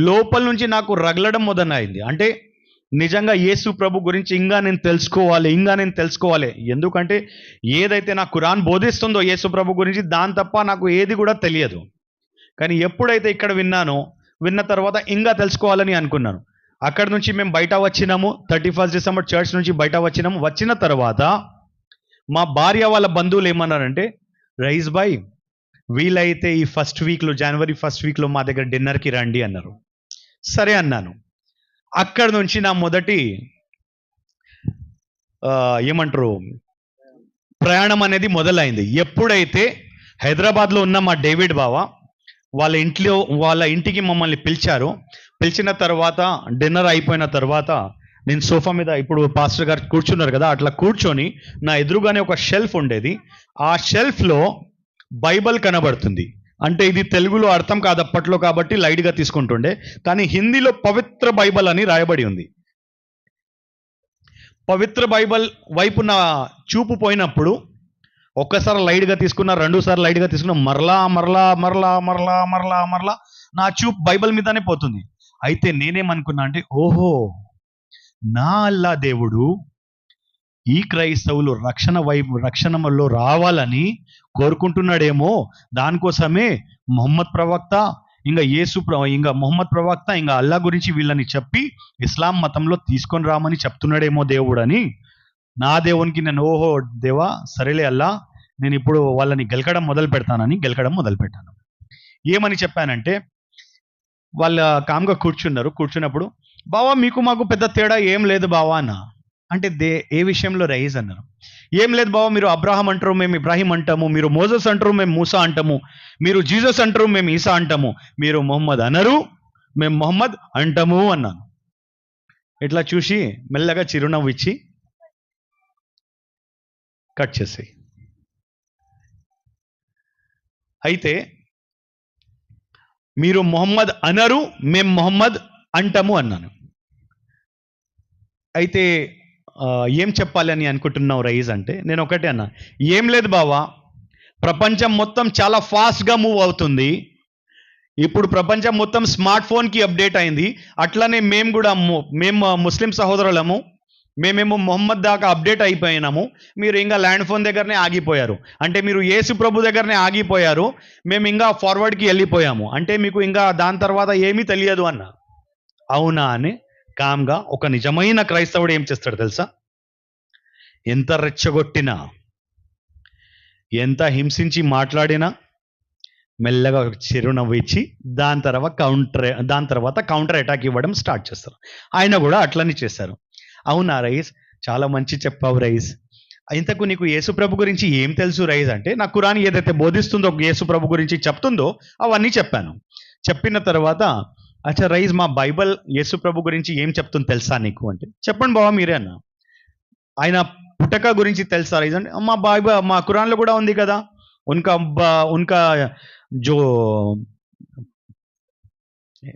లోపల నుంచి నాకు రగలడం మొదలైంది. అంటే నిజంగా యేసు ప్రభు గురించి ఇంకా నేను తెలుసుకోవాలి. ఎందుకంటే ఏదైతే నా ఖురాన్ బోధిస్తుందో యేసు ప్రభు గురించి, దాని తప్ప నాకు ఏది కూడా తెలియదు. కానీ ఎప్పుడైతే ఇక్కడ విన్న తర్వాత ఇంకా తెలుసుకోవాలని అనుకున్నాను. అక్కడ నుంచి మేము బయట వచ్చినాము. 31 డిసెంబర్ చర్చ్ నుంచి బయట వచ్చినాము. వచ్చిన తర్వాత మా భార్య వాళ్ళ బంధువులు ఏమన్నారంటే, రైస్ బాయ్ వీలైతే ఈ జనవరి ఫస్ట్ వీక్లో మా దగ్గర డిన్నర్కి రండి అన్నారు. సరే అన్నాను. అక్కడ నుంచి నా మొదటి ప్రయాణం అనేది మొదలైంది. ఎప్పుడైతే హైదరాబాద్లో ఉన్న మా డేవిడ్ బావ వాళ్ళ ఇంటికి మమ్మల్ని పిలిచిన తర్వాత డిన్నర్ అయిపోయిన తర్వాత నేను సోఫా మీద, ఇప్పుడు పాస్టర్ గారు కూర్చున్నారు కదా, అట్లా కూర్చొని నా ఎదురుగానే ఒక షెల్ఫ్ ఉండేది. ఆ షెల్ఫ్లో బైబిల్ కనబడుతుంది. అంటే ఇది తెలుగులో అర్థం కాదు అప్పట్లో కాబట్టి లైట్గా తీసుకుంటుండే, కానీ హిందీలో పవిత్ర బైబిల్ అని రాయబడి ఉంది. పవిత్ర బైబిల్ వైపు నా చూపు పోయినప్పుడు ఒక్కసారి లైట్గా తీసుకున్నా, 2 సార్లు లైట్గా తీసుకున్నా, మరలా నా చూపు బైబిల్ మీదనే పోతుంది. అయితే నేనేమనుకున్నా అంటే, ఓహో నా అల్లా దేవుడు ఈ క్రైస్తవులు రక్షణలో రావాలని కోరుకుంటున్నాడేమో, దానికోసమే మొహమ్మద్ ప్రవక్త ఇంకా మొహమ్మద్ ప్రవక్త ఇంకా అల్లా గురించి వీళ్ళని చెప్పి ఇస్లాం మతంలో తీసుకొని రామని చెప్తున్నాడేమో దేవుడు అని నా దేవునికి నేను, ఓహో దేవా సరేలే అల్లా, నేను ఇప్పుడు వాళ్ళని గెలకడం మొదలు పెట్టాను. ఏమని చెప్పానంటే, వాళ్ళ కామ్గా కూర్చున్నప్పుడు, బావా మీకు మాకు పెద్ద తేడా ఏం లేదు బావా అన్న. అంటే ఏ విషయంలో రైజ్ అన్నారు. ఏం లేదు బావా, మీరు అబ్రాహం అంటారు, మేము ఇబ్రాహీం అంటాము, మీరు మోజస్ అంటారు, మేము మూసా అంటాము, మీరు జీసస్ అంటారు, మేము ఈసా అంటాము, మీరు మొహమ్మద్ అనరు, మేము మొహమ్మద్ అంటాము అన్నాను. ఇట్లా చూసి మెల్లగా చిరునవ్వు ఇచ్చి కట్ చేసి, అయితే మీరు మొహమ్మద్ అనరు, మేము మొహమ్మద్ అంటాము అన్నాను. అయితే ఏం చెప్పాలని అనుకుంటున్నావు రైజ్ అంటే, నేను ఒకటే అన్నా, ఏం లేదు బావా, ప్రపంచం మొత్తం చాలా ఫాస్ట్గా మూవ్ అవుతుంది. ఇప్పుడు ప్రపంచం మొత్తం స్మార్ట్ ఫోన్కి అప్డేట్ అయింది. అట్లనే మేము ముస్లిం సహోదరులము, మేమేమో మొహమ్మద్ దాకా అప్డేట్ అయిపోయినాము. మీరు ఇంకా ల్యాండ్ ఫోన్ దగ్గరనే ఆగిపోయారు. అంటే మీరు యేసు ప్రభు దగ్గరనే ఆగిపోయారు, మేము ఇంకా ఫార్వర్డ్కి వెళ్ళిపోయాము. అంటే మీకు ఇంకా దాని తర్వాత ఏమీ తెలియదు అన్న. అవునా అని కామ్గా, ఒక నిజమైన క్రైస్తవుడు ఏం చేస్తాడు తెలుసా? ఎంత రెచ్చగొట్టినా, ఎంత హింసించి మాట్లాడినా మెల్లగా ఒక చిరునవ్వు ఇచ్చి దాని తర్వాత కౌంటర్ అటాక్ ఇవ్వడం స్టార్ట్ చేస్తారు. ఆయన కూడా అట్లనే చేశారు. అవునా రైస్, చాలా మంచి చెప్పావు రైస్. ఇంతకు నీకు యేసుప్రభు గురించి ఏం తెలుసు రైస్ అంటే, నా ఖురాన్ ఏదైతే బోధిస్తుందో యేసుప్రభు గురించి చెప్తుందో అవన్నీ చెప్పాను. చెప్పిన తర్వాత అచ్చా రైస్, మా బైబిల్ యేసుప్రభు గురించి ఏం చెప్తుంది తెలుసా నీకు అంటే, చెప్పండి బాబా మీరే అన్న. ఆయన పుట్టక గురించి తెలుసా రైస్ అంటే, మా బైబిల్ మా ఖురాన్లో కూడా ఉంది కదా, ఉన్కా జో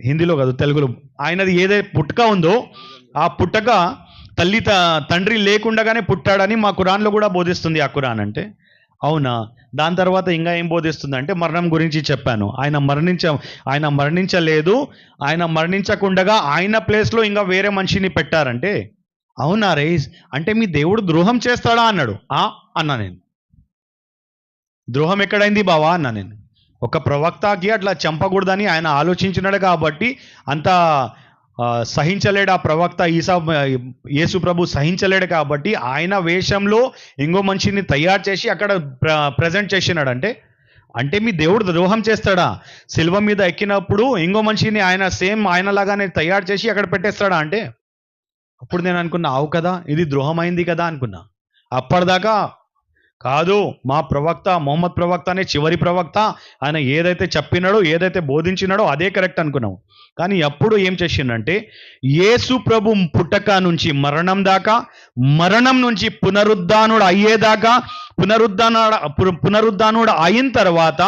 హిందీలో కాదు తెలుగులో, ఆయనది ఏదైతే పుట్టక ఉందో ఆ పుట్టక తండ్రి లేకుండానే పుట్టాడని మా ఖురాన్లో కూడా బోధిస్తుంది ఆ ఖురాన్ అంటే. అవునా, దాని తర్వాత ఇంకా ఏం బోధిస్తుంది అంటే మరణం గురించి చెప్పాను. ఆయన మరణించలేదు, ఆయన మరణించకుండగా ఆయన ప్లేస్లో ఇంకా వేరే మనిషిని పెట్టారంటే. అవునా రేస్ అంటే మీ దేవుడు ద్రోహం చేస్తాడా అన్నాడు. అన్నా నేను, ద్రోహం ఎక్కడైంది బావా అన్నా నేను. ఒక ప్రవక్తకి అట్లా చంపకూడదని ఆయన ఆలోచించినాడు కాబట్టి అంత సహించలేడు ఆ ప్రవక్త యేసు ప్రభు సహించలేడు కాబట్టి ఆయన వేషంలో ఇంకో మనిషిని తయారు చేసి అక్కడ ప్రజెంట్ చేసినాడు అంటే మీ దేవుడు ద్రోహం చేస్తాడా? శిల్వ మీద ఎక్కినప్పుడు ఇంకో మనిషిని ఆయన సేమ్ ఆయనలాగానే తయారు చేసి అక్కడ పెట్టేస్తాడా అంటే. అప్పుడు నేను అనుకున్నా, అవు కదా, ఇది ద్రోహం అయింది కదా అనుకున్నా. అప్పటిదాకా కాదు, మా ప్రవక్త మొహమ్మద్ ప్రవక్తనే చివరి ప్రవక్త, ఆయన ఏదైతే చెప్పినాడో ఏదైతే బోధించినాడో అదే కరెక్ట్ అనుకున్నాం. కానీ అప్పుడు ఏం చేసిండంటే, యేసు ప్రభు పుట్టక నుంచి మరణం దాకా, మరణం నుంచి పునరుద్ధానుడు అయ్యేదాకా, పునరుద్ధానుడు అయిన తర్వాత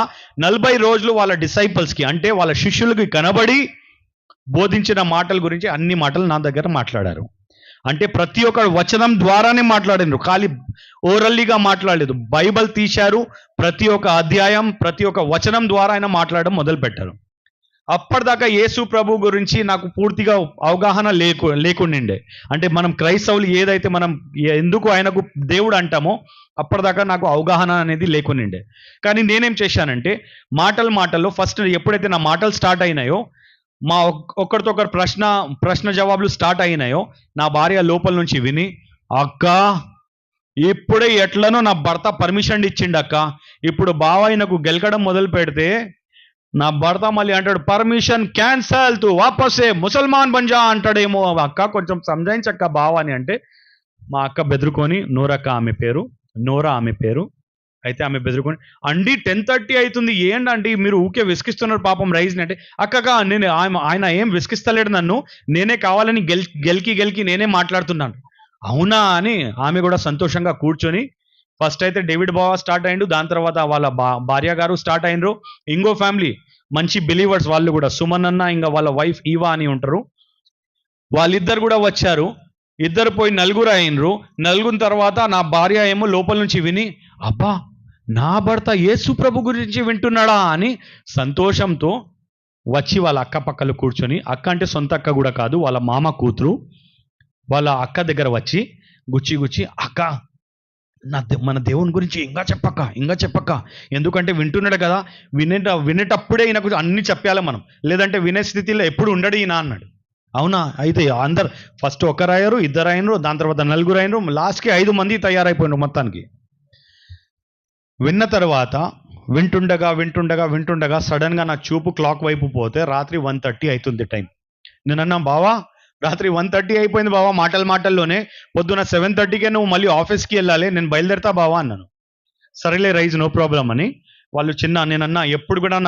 40 రోజులు వాళ్ళ డిసైపుల్స్కి అంటే వాళ్ళ శిష్యులకి కనబడి బోధించిన మాటల గురించి అన్ని మాటలు నా దగ్గర మాట్లాడారు. అంటే ప్రతి ఒక్క వచనం ద్వారానే మాట్లాడారు, ఖాళీ ఓరల్లీగా మాట్లాడలేదు. బైబిల్ తీశారు, ప్రతి ఒక్క అధ్యాయం ప్రతి ఒక్క వచనం ద్వారా ఆయన మాట్లాడడం మొదలు పెట్టారు. అప్పటిదాకా యేసు ప్రభు గురించి నాకు పూర్తిగా అవగాహన లేకుండిండే. అంటే మనం క్రైస్తవులు ఏదైతే మనం ఎందుకు ఆయనకు దేవుడు అంటామో అప్పటిదాకా నాకు అవగాహన అనేది లేకుండిండే. కానీ నేనేం చేశానంటే మాటల్లో ఫస్ట్ ఎప్పుడైతే నా మాటలు స్టార్ట్ అయినాయో, మా ఒకరితో ఒకరు ప్రశ్న జవాబులు స్టార్ట్ అయినాయో, నా భార్య లోపల నుంచి విని, అక్క ఇప్పుడే ఎట్లనో నా భర్త పర్మిషన్ ఇచ్చిండు అక్క, ఇప్పుడు బావ ఆయనకు గెలకడం మొదలు పెడితే నా భర్త మళ్ళీ అంటాడు పర్మిషన్ క్యాన్సల్, తూ వాపసే ముసల్మాన్ బంజా అంటాడేమో. అక్క కొంచెం సంజాయించక్క బావ అని అంటే, మా అక్క బెదురుకొని, నోరక్క ఆమె పేరు, నోరా ఆమె పేరు, అయితే ఆమె బెదురుకొని, అండి 10:30 అవుతుంది ఏంటండి మీరు ఊకే విసిగిస్తున్నారు పాపం రైజ్ని అంటే, అక్కగా నేను ఆయన ఏం విసిగిస్తలేడు నన్ను, నేనే కావాలని గెలికి నేనే మాట్లాడుతున్నాను. అవునా అని ఆమె కూడా సంతోషంగా కూర్చొని, ఫస్ట్ అయితే డేవిడ్ బావ స్టార్ట్ అయ్యిండు, దాని తర్వాత వాళ్ళ భార్య గారు స్టార్ట్ అయినరు. ఇంకో ఫ్యామిలీ మంచి బిలీవర్స్ వాళ్ళు కూడా, సుమన్ అన్న ఇంకా వాళ్ళ వైఫ్ ఈవా అని ఉంటారు, వాళ్ళిద్దరు కూడా వచ్చారు. ఇద్దరు పోయి 4 అయినరు. 4 తర్వాత నా భార్య ఏమో లోపల నుంచి విని, అబ్బా నా భర్త యేసు ప్రభు గురించి వింటున్నాడా అని సంతోషంతో వచ్చి వాళ్ళ అక్క పక్కలు కూర్చొని, అక్క అంటే సొంత అక్క కూడా కాదు, వాళ్ళ మామ కూతురు, వాళ్ళ అక్క దగ్గర వచ్చి గుచ్చి అక్క మన దేవుని గురించి ఇంకా చెప్పక్క, ఎందుకంటే వింటున్నాడు కదా, వినేటప్పుడే ఈయనకు అన్ని చెప్పాలి మనం, లేదంటే వినే స్థితిలో ఎప్పుడు ఉండడు ఈయన అన్నాడు. అవునా, అయితే అందరు ఫస్ట్ 1 అయ్యారు, 2 అయినరు, దాని తర్వాత 4 అయినరు, లాస్ట్కి 5 మంది తయారైపోయినారు మొత్తానికి. విన్న తర్వాత వింటుండగా సడన్గా నా చూపు క్లాక్ వైపు పోతే రాత్రి 1:30 అవుతుంది టైం. నేను అన్నా, బావా రాత్రి 1:30 అయిపోయింది బావా, మాటల్లోనే పొద్దున 7:30కే నువ్వు మళ్ళీ ఆఫీస్కి వెళ్ళాలి, నేను బయలుదేరుతా బావా అన్నాను. సరేలే రైజ్, నో ప్రాబ్లం అని వాళ్ళు నేనన్నా ఎప్పుడు కూడా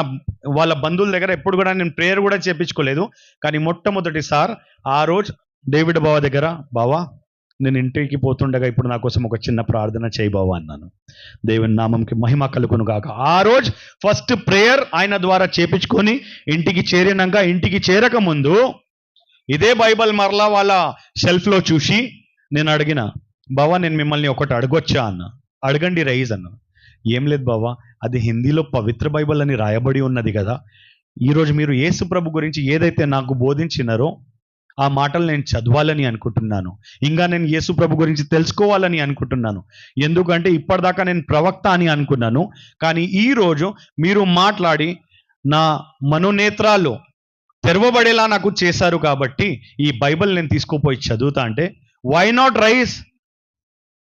వాళ్ళ బంధువుల దగ్గర ఎప్పుడు కూడా నేను ప్రేయర్ కూడా చేయించుకోలేదు. కానీ మొట్టమొదటిసారి ఆ రోజు డేవిడ్ బావ దగ్గర, బావా నేను ఇంటికి పోతుండగా ఇప్పుడు నా కోసం ఒక చిన్న ప్రార్థన చేయి బావా అన్నాను. దేవుని నామంకి మహిమ కలుగును గాక. ఆ రోజు ఫస్ట్ ప్రేయర్ ఆయన ద్వారా చేపించుకొని ఇంటికి చేరక ముందు ఇదే బైబిల్ మరలా వాళ్ళ షెల్ఫ్లో చూసి నేను అడిగిన, బావా నేను మిమ్మల్ని ఒకటి అడగొచ్చా అన్న. అడగండి రైజ్ అన్న. ఏం లేదు బావా, అది హిందీలో పవిత్ర బైబిల్ అని రాయబడి ఉన్నది కదా, ఈరోజు మీరు యేసు ప్రభు గురించి ఏదైతే నాకు బోధించినారో ఆ మాటలు నేను చదవాలని అనుకుంటున్నాను, ఇంకా నేను యేసు ప్రభు గురించి తెలుసుకోవాలని అనుకుంటున్నాను. ఎందుకంటే ఇప్పటిదాకా నేను ప్రవక్త అని అనుకున్నాను, కానీ ఈరోజు మీరు మాట్లాడి నా మనోనేత్రాలు తెరవబడేలా నాకు చేశారు కాబట్టి ఈ బైబిల్ నేను తీసుకుపోయి చదువుతా అంటే, వై నాట్ రైస్,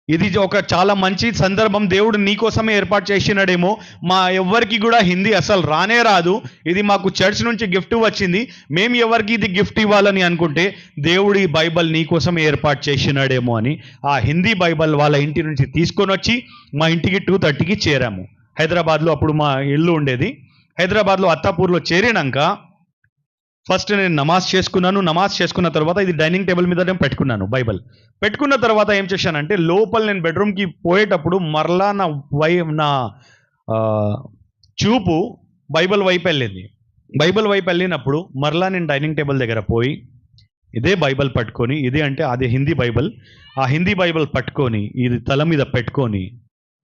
ఇది ఒక చాలా మంచి సందర్భం, దేవుడు నీకోసమే ఏర్పాటు చేసినాడేమో. మా ఎవ్వరికి కూడా హిందీ అసలు రానే రాదు, ఇది మాకు చర్చ్ నుంచి గిఫ్ట్ వచ్చింది, మేము ఎవరికి ఇది గిఫ్ట్ ఇవ్వాలని అనుకుంటే దేవుడు ఈ బైబిల్ నీకోసమే ఏర్పాటు చేసినాడేమో అని ఆ హిందీ బైబిల్ వాళ్ళ ఇంటి నుంచి తీసుకొని వచ్చి మా ఇంటికి 2:30కి చేరాము. హైదరాబాద్లో అప్పుడు మా ఇల్లు ఉండేది. హైదరాబాద్లో అత్తాపూర్లో చేరినాక ఫస్ట్ నేను నమాజ్ చేసుకున్న తర్వాత ఇది డైనింగ్ టేబుల్ మీద నేను పెట్టుకున్నాను. బైబిల్ పెట్టుకున్న తర్వాత ఏం చేశానంటే లోపల నేను బెడ్రూమ్కి పోయేటప్పుడు మరలా నా చూపు బైబిల్ వైపు వెళ్ళింది. బైబిల్ వైపు వెళ్ళినప్పుడు మరలా నేను డైనింగ్ టేబుల్ దగ్గర పోయి ఇదే బైబిల్ పట్టుకొని, ఇది అంటే అది హిందీ బైబిల్, ఆ హిందీ బైబిల్ పట్టుకొని ఇది తల మీద పెట్టుకొని,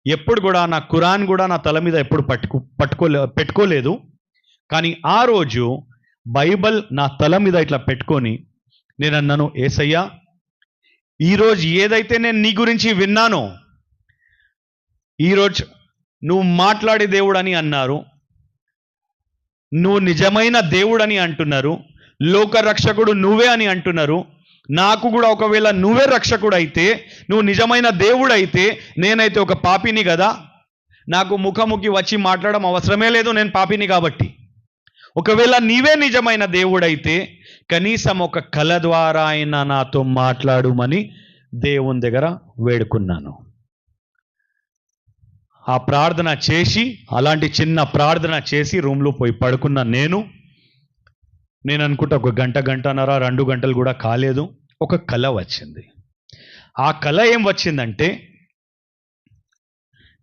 ఎప్పుడు కూడా నా ఖురాన్ కూడా నా తల మీద ఎప్పుడు పెట్టుకోలేదు. కానీ ఆ రోజు బైబిల్ నా తల మీద ఇట్లా పెట్టుకొని నేను అన్నాను, యేసయ్యా ఈరోజు ఏదైతే నేను నీ గురించి విన్నానో, ఈరోజు నువ్వు మాట్లాడే దేవుడని అన్నారు, నువ్వు నిజమైన దేవుడని అంటున్నారు, లోక రక్షకుడు నువ్వే అని అంటున్నారు. నాకు కూడా ఒకవేళ నువ్వే రక్షకుడు అయితే, నువ్వు నిజమైన దేవుడు అయితే, నేనైతే ఒక పాపిని కదా, నాకు ముఖాముఖి వచ్చి మాట్లాడడం అవసరమే లేదు, నేను పాపిని కాబట్టి. ఒకవేళ నీవే నిజమైన దేవుడైతే కనీసం ఒక కళ ద్వారా అయినా నాతో మాట్లాడుమని దేవుని దగ్గర వేడుకున్నాను. ఆ ప్రార్థన చేసి, అలాంటి చిన్న ప్రార్థన చేసి రూమ్లో పోయి పడుకున్న నేను అనుకుంటా ఒక గంటన్నర 2 గంటలు కూడా కాలేదు, ఒక కళ వచ్చింది. ఆ కళ ఏం వచ్చిందంటే,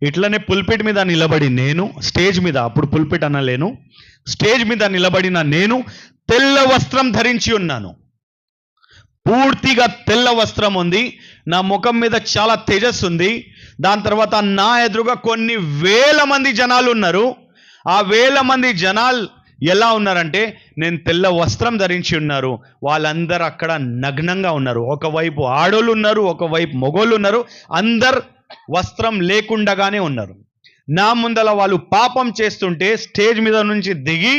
ఇట్లనే పుల్పిట్ మీద నిలబడి నేను స్టేజ్ మీద, అప్పుడు పుల్పిట్ అనలేను, స్టేజ్ మీద నిలబడిన నేను తెల్ల వస్త్రం ధరించి ఉన్నాను. పూర్తిగా తెల్ల వస్త్రం ఉంది, నా ముఖం మీద చాలా తేజస్సు ఉంది. దాని తర్వాత నా ఎదురుగా కొన్ని వేల మంది జనాలు ఉన్నారు. ఆ వేల మంది జనాలు ఎలా ఉన్నారంటే, నేను తెల్ల వస్త్రం ధరించి ఉన్నారు, వాళ్ళందరూ అక్కడ నగ్నంగా ఉన్నారు. ఒకవైపు ఆడోళ్ళు ఉన్నారు, ఒకవైపు మొగోళ్ళు ఉన్నారు, అందరు వస్త్రం లేకుండానే ఉన్నారు. నా ముందల వాళ్ళు పాపం చేస్తుంటే స్టేజ్ మీద నుంచి దిగి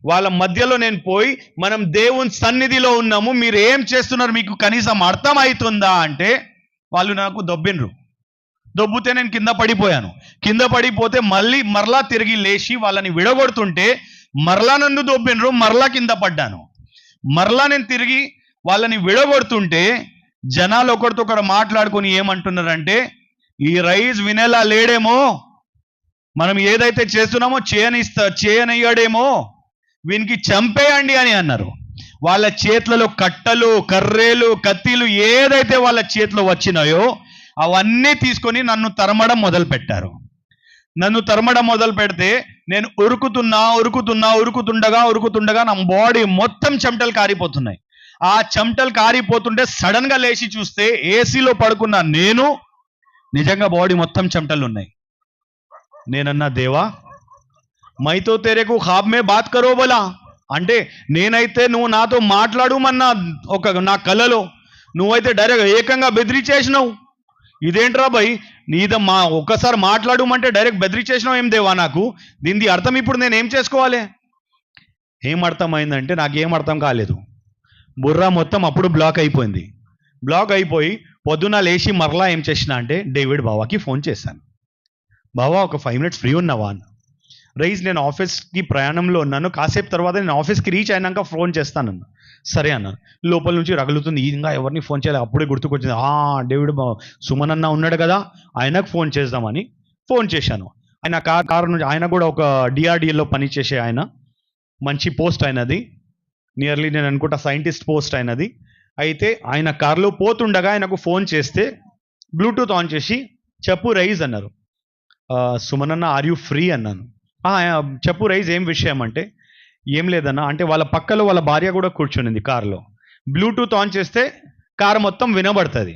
వాళ్ళ మధ్యలో నేను పోయి, మనం దేవుని సన్నిధిలో ఉన్నాము, మీరు ఏం చేస్తున్నారు, మీకు కనీసం అర్థం అవుతుందా అంటే వాళ్ళు నాకు దొబ్బితే నేను కింద పడిపోయాను. కింద పడిపోతే మరలా తిరిగి లేచి వాళ్ళని విడగొడుతుంటే మరలా నన్ను దొబ్బిండ్రు, మరలా కింద పడ్డాను. మరలా నేను తిరిగి వాళ్ళని విడగొడుతుంటే జనాలు ఒకరితో ఒకరు మాట్లాడుకొని ఏమంటున్నారంటే, ఈ రైజ్ వినేలా లేడేమో, మనం ఏదైతే చేస్తున్నామో చేయనయ్యాడేమో, వీనికి చంపేయండి అని అన్నారు. వాళ్ళ చేతులలో కట్టలు, కర్రేలు, కత్తిలు ఏదైతే వాళ్ళ చేతిలో వచ్చినాయో అవన్నీ తీసుకొని నన్ను తరమడం మొదలుపెట్టారు. నన్ను తరమడం మొదలు పెడితే నేను ఉరుకుతుండగా నా బాడీ మొత్తం చెమటలు కారిపోతున్నాయి. ఆ చెమటలు కారిపోతుంటే సడన్ గా లేచి చూస్తే ఏసీలో పడుకున్న నేను నిజంగా బాడీ మొత్తం చెమటలు ఉన్నాయి. నేనన్నా, దేవా మైతో తెరేకు ఖాబ్ మే బాత్ కరో బోలా, అంటే నేనైతే నువ్వు నాతో మాట్లాడుమన్నా నా కలలో, నువ్వైతే డైరెక్ట్ ఏకంగా బెదిరించేసినావు. ఇదేంట్రా భయ్, ఒక్కసారి మాట్లాడమంటే డైరెక్ట్ బెదిరించేసినావు ఏం దేవా నాకు, దీని అర్థం ఇప్పుడు నేను ఏం చేసుకోవాలి? ఏం అర్థమైందంటే నాకేం అర్థం కాలేదు. బుర్రా మొత్తం అప్పుడు బ్లాక్ అయిపోయి పొద్దున లేచి మరలా ఏం చేసిన అంటే డేవిడ్ బావాకి ఫోన్ చేశాను. బావా ఒక 5 minutes ఫ్రీ ఉన్నావా అన్న. రైజ్ నేను ఆఫీస్కి ప్రయాణంలో ఉన్నాను, కాసేపు తర్వాత నేను ఆఫీస్కి రీచ్ అయినాక ఫోన్ చేస్తానన్న. సరే అన్నాను. లోపల నుంచి రగులుతుంది, ఇంకా ఎవరిని ఫోన్ చేయాలి, అప్పుడే గుర్తుకొచ్చింది, డేవిడ్ సుమన్ అన్న ఉన్నాడు కదా, ఆయనకు ఫోన్ చేద్దామని ఫోన్ చేశాను. ఆయన కారు నుంచి, ఆయన కూడా ఒక డిఆర్డిఏలో పనిచేసే ఆయన, మంచి పోస్ట్ అయినది, నియర్లీ నేను అనుకుంటా సైంటిస్ట్ పోస్ట్ అయినది. అయితే ఆయన కారులో పోతుండగా ఆయనకు ఫోన్ చేస్తే బ్లూటూత్ ఆన్ చేసి, చెప్పు రైజ్ అన్నారు. సుమన్ అన్న ఆర్ యూ ఫ్రీ అన్నాను. చెప్పు రైజ్, ఏం విషయం అంటే, ఏం లేదన్నా అంటే వాళ్ళ పక్కలో వాళ్ళ భార్య కూడా కూర్చునింది కారులో. బ్లూటూత్ ఆన్ చేస్తే కారు మొత్తం వినబడుతుంది.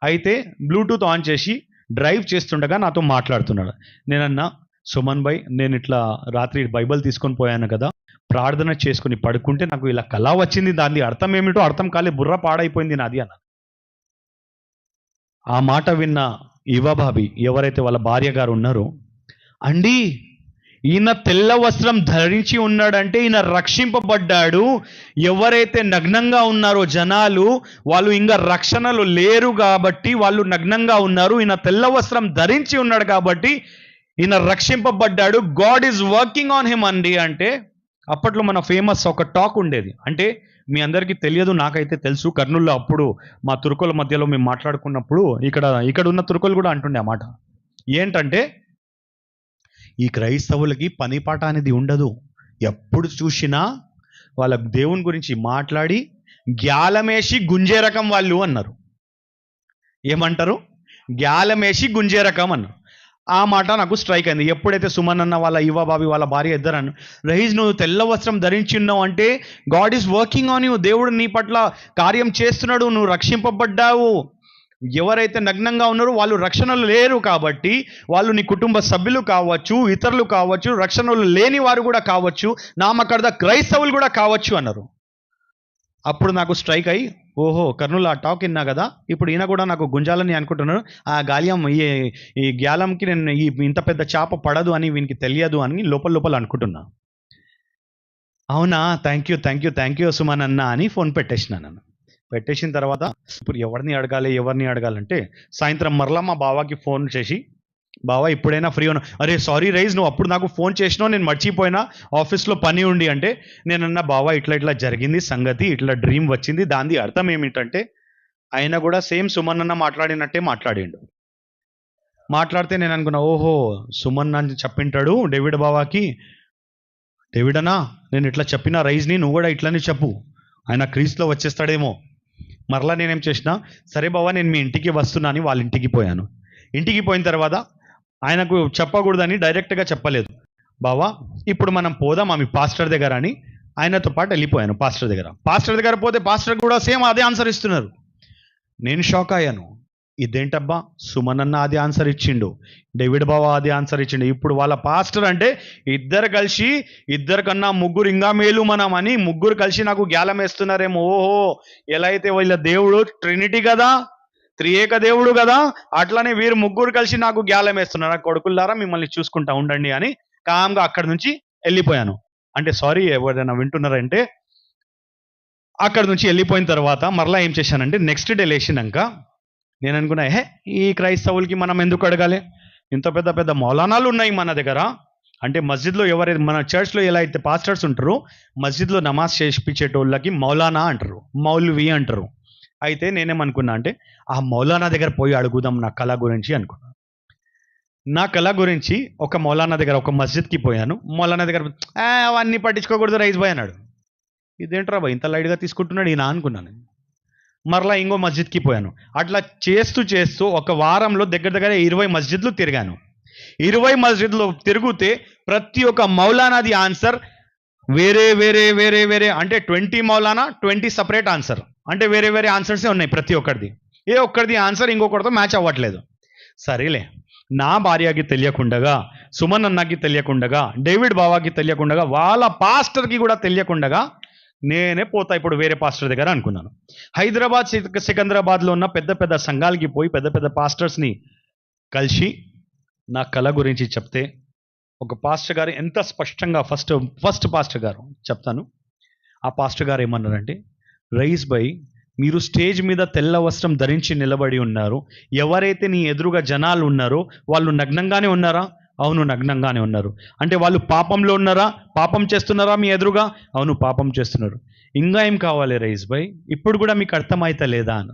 అయితే బ్లూటూత్ ఆన్ చేసి డ్రైవ్ చేస్తుండగా నాతో మాట్లాడుతున్నాడు. నేనన్నా, సుమన్ భాయ్ నేను ఇట్లా రాత్రి బైబిల్ తీసుకొని పోయాను కదా, ప్రార్థన చేసుకుని పడుకుంటే నాకు ఇలా కళ వచ్చింది, దాని అర్థం ఏమిటో అర్థం కాలే, బుర్ర పాడైపోయింది నాది అన్న. ఆ మాట విన్న యువబాబి ఎవరైతే వాళ్ళ భార్య గారు ఉన్నారో, అండి ఈయన తెల్ల వస్త్రం ధరించి ఉన్నాడంటే ఈయన రక్షింపబడ్డాడు. ఎవరైతే నగ్నంగా ఉన్నారో జనాలు, వాళ్ళు ఇంకా రక్షణలు లేరు కాబట్టి వాళ్ళు నగ్నంగా ఉన్నారు. ఈయన తెల్ల వస్త్రం ధరించి ఉన్నాడు కాబట్టి ఈయన రక్షింపబడ్డాడు. God is working on him అండి. అంటే అప్పట్లో మన ఫేమస్ ఒక టాక్ ఉండేది. అంటే మీ అందరికీ తెలియదు, నాకైతే తెలుసు. కర్నూలులో అప్పుడు మా తుర్కోల మధ్యలో మేము మాట్లాడుకున్నప్పుడు ఇక్కడ ఉన్న తుర్కోలు కూడా అంటుండే ఆ మాట. ఏంటంటే, ఈ క్రైస్తవులకి పని పాట అనేది ఉండదు. ఎప్పుడు చూసినా వాళ్ళ దేవుని గురించి మాట్లాడి గ్యాలమేసి గుంజే రకం వాళ్ళు అన్నారు. ఏమంటారు? గ్యాలమేసి గుంజే రకం అన్నారు. ఆ మాట నాకు స్ట్రైక్ అయింది. ఎప్పుడైతే సుమన్ అన్న వాళ్ళ ఇవ్వ బాబి వాళ్ళ భార్య ఇద్దరను, రహీజ్ నువ్వు తెల్ల వస్త్రం ధరించి ఉన్నావు అంటే God is working on you, దేవుడు నీ పట్ల కార్యం చేస్తున్నాడు, నువ్వు రక్షింపబడ్డావు. ఎవరైతే నగ్నంగా ఉన్నారో వాళ్ళు రక్షణలు లేరు కాబట్టి, వాళ్ళు నీ కుటుంబ సభ్యులు కావచ్చు, ఇతరులు కావచ్చు, రక్షణలు లేని వారు కూడా కావచ్చు, నామకర్ద క్రైస్తవులు కూడా కావచ్చు అన్నారు. అప్పుడు నాకు స్ట్రైక్ అయ్యి, ఓహో కర్నూలు ఆ టాక్ విన్నా కదా, ఇప్పుడు ఈయన కూడా నాకు గుంజాలని అనుకుంటున్నాను. ఆ గాల్యం ఈ గ్యాలంకి నేను ఇంత పెద్ద చేప పడదు అని వీనికి తెలియదు అని లోపల అనుకుంటున్నా. అవునా, థ్యాంక్ యూ సుమన్ అన్న అని ఫోన్ పెట్టేసిన తర్వాత ఇప్పుడు ఎవరిని అడగాలంటే సాయంత్రం మరలా మా బావాకి ఫోన్ చేసి, బావా ఇప్పుడైనా ఫ్రీ ఉన్నా, అరే సారీ రైజ్ నువ్వు అప్పుడు నాకు ఫోన్ చేసినావు, నేను మర్చిపోయినా, ఆఫీస్లో పని ఉండి అంటే. నేనన్నా బావా ఇట్లా జరిగింది సంగతి, ఇట్లా డ్రీమ్ వచ్చింది, దాని అర్థం ఏమిటంటే, ఆయన కూడా సేమ్ సుమన్ అన్న మాట్లాడినట్టే మాట్లాడిండు. మాట్లాడితే నేను అనుకున్నా, ఓహో సుమన్ అని చెప్పింటాడు డేవిడ్ బావాకి. డేవిడ్ అన్నా నేను ఇట్లా చెప్పిన రైజ్ని, నువ్వు కూడా ఇట్లనే చెప్పు, ఆయన క్రీస్తులో వచ్చేస్తాడేమో. మరలా నేనేం చేసిన, సరే బావా నేను మీ ఇంటికి వస్తున్నా అని వాళ్ళ ఇంటికి పోయాను. ఇంటికి పోయిన తర్వాత ఆయనకు చెప్పకూడదని డైరెక్ట్గా చెప్పలేదు. బావా ఇప్పుడు మనం పోదాం ఆమె పాస్టర్ దగ్గర అని ఆయనతో పాటు వెళ్ళిపోయాను పాస్టర్ దగ్గర పోతే పాస్టర్ కూడా సేమ్ అదే ఆన్సర్ ఇస్తున్నారు. నేను షాక్ అయ్యాను, ఇదేంటబ్బా, సుమన్ అన్న అదే ఆన్సర్ ఇచ్చిండు, డేవిడ్ బావా అదే ఆన్సర్ ఇచ్చిండు. ఇప్పుడు వాళ్ళ పాస్టర్ అంటే ఇద్దరు కలిసి, ఇద్దరు కన్నా ముగ్గురు ఇంకా మేలు మనం అని ముగ్గురు కలిసి నాకు గ్యాలం వేస్తున్నారేమో. ఓహో ఎలా అయితే వీళ్ళ దేవుడు ట్రినిటీ కదా, త్రియేక దేవుడు కదా, అట్లనే వీరు ముగ్గురు కలిసి నాకు గ్యాలం వేస్తున్నారు. కొడుకులారా మిమ్మల్ని చూసుకుంటా ఉండండి అని కామ్గా అక్కడి నుంచి వెళ్ళిపోయాను. అంటే సారీ ఎవరైనా వింటున్నారంటే, అక్కడి నుంచి వెళ్ళిపోయిన తర్వాత మరలా ఏం చేశానంటే, నెక్స్ట్ డే లేచినాక నేను అనుకున్నా, ఈ క్రైస్తవులకి మనం ఎందుకు అడగాలి, ఇంత పెద్ద పెద్ద మౌలానాలు ఉన్నాయి మన దగ్గర. అంటే మస్జిద్లో ఎవరైతే మన చర్చ్లో ఎలా అయితే పాస్టర్స్ ఉంటారో, మస్జిద్లో నమాజ్ చేయించేటోళ్ళకి మౌలానా అంటారు, మౌల్వి అంటారు. అయితే నేనేమనుకున్నా అంటే, ఆ మౌలానా దగ్గర పోయి అడుగుదాం నా కళ గురించి అనుకున్నా. నా కళ గురించి ఒక మౌలానా దగ్గర, ఒక మస్జిద్కి పోయాను. మౌలానా దగ్గర అవన్నీ పట్టించుకోకూడదు రైజ్ బాయ్ అన్నాడు. ఇదేంట్రా బాయ్ ఇంత లైట్గా తీసుకుంటున్నాడు ఈయన అనుకున్నాను. మరలా ఇంకో మస్జిద్కి పోయాను. అట్లా చేస్తూ ఒక వారంలో దగ్గర 20 మస్జిద్లు తిరిగాను. 20 మస్జిద్లో తిరిగితే ప్రతి ఒక్క మౌలానాది ఆన్సర్ వేరే అంటే 20 మౌలానా 20 సపరేట్ ఆన్సర్, అంటే వేరే ఆన్సర్సే ఉన్నాయి ప్రతి ఒక్కరిది. ఏ ఒక్కరిది ఆన్సర్ ఇంకొకరితో మ్యాచ్ అవ్వట్లేదు. సరేలే, నా భార్యకి తెలియకుండగా, సుమన్ అన్నకి తెలియకుండగా, డేవిడ్ బావాకి తెలియకుండగా, వాళ్ళ పాస్టర్కి కూడా తెలియకుండగా నేనే పోతా ఇప్పుడు వేరే పాస్టర్ దగ్గర అనుకున్నాను. హైదరాబాద్ సికింద్రాబాద్లో ఉన్న పెద్ద సంఘాలకి పోయి పెద్ద పాస్టర్స్ని కలిసి నా కళ గురించి చెప్తే, ఒక పాస్టర్ గారు ఎంత స్పష్టంగా ఫస్ట్ పాస్టర్ గారు చెప్తాను. ఆ పాస్టర్ గారు ఏమన్నారంటే, రైస్ బై మీరు స్టేజ్ మీద తెల్ల వస్త్రం ధరించి నిలబడి ఉన్నారు, ఎవరైతే నీ ఎదురుగా జనాలు ఉన్నారో వాళ్ళు నగ్నంగానే ఉన్నారా? అవును నగ్నంగానే ఉన్నారు. అంటే వాళ్ళు పాపంలో ఉన్నారా? పాపం చేస్తున్నారా మీ ఎదురుగా? అవును పాపం చేస్తున్నారు. ఇంకా ఏం కావాలి రైస్ బై, ఇప్పుడు కూడా మీకు అర్థమైతే లేదా అన్న.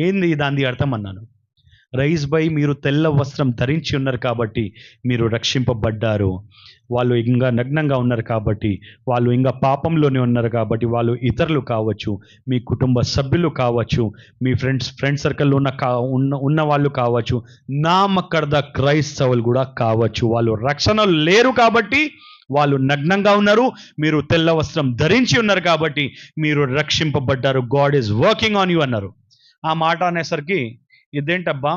ఏంది దాని అర్థం అన్నాను. రైస్ బై మీరు తెల్ల వస్త్రం ధరించి ఉన్నారు కాబట్టి మీరు రక్షింపబడ్డారు. వాళ్ళు ఇంకా నగ్నంగా ఉన్నారు కాబట్టి, వాళ్ళు ఇంకా పాపంలోనే ఉన్నారు కాబట్టి, వాళ్ళు ఇతరులు కావచ్చు, మీ కుటుంబ సభ్యులు కావచ్చు, మీ ఫ్రెండ్ సర్కిల్లో ఉన్న వాళ్ళు కావచ్చు, నామకర్ద క్రైస్తవులు కూడా కావచ్చు, వాళ్ళు రక్షణలు లేరు కాబట్టి వాళ్ళు నగ్నంగా ఉన్నారు. మీరు తెల్ల వస్త్రం ధరించి ఉన్నారు కాబట్టి మీరు రక్షింపబడ్డారు. God is working on you అన్నారు. ఆ మాట అనేసరికి ఇదేంటబ్బా,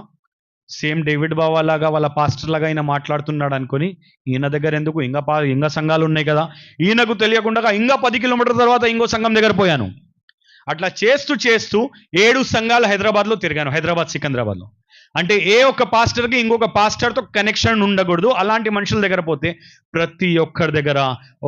సేమ్ డేవిడ్ బావా లాగా వాళ్ళ పాస్టర్ లాగా ఈయన మాట్లాడుతున్నాడు అనుకుని, ఈయన దగ్గర ఎందుకు ఇంకా సంఘాలు ఉన్నాయి కదా, ఈయనకు తెలియకుండా ఇంకా 10 కిలోమీటర్ల తర్వాత ఇంకో సంఘం దగ్గర పోయాను. అట్లా చేస్తూ 7 సంఘాలు హైదరాబాద్లో తిరిగాను, హైదరాబాద్ సికింద్రాబాద్లో. అంటే ఏ ఒక్క పాస్టర్కి ఇంకొక పాస్టర్తో కనెక్షన్ ఉండకూడదు. అలాంటి మనుషుల దగ్గర పోతే ప్రతి ఒక్కరి దగ్గర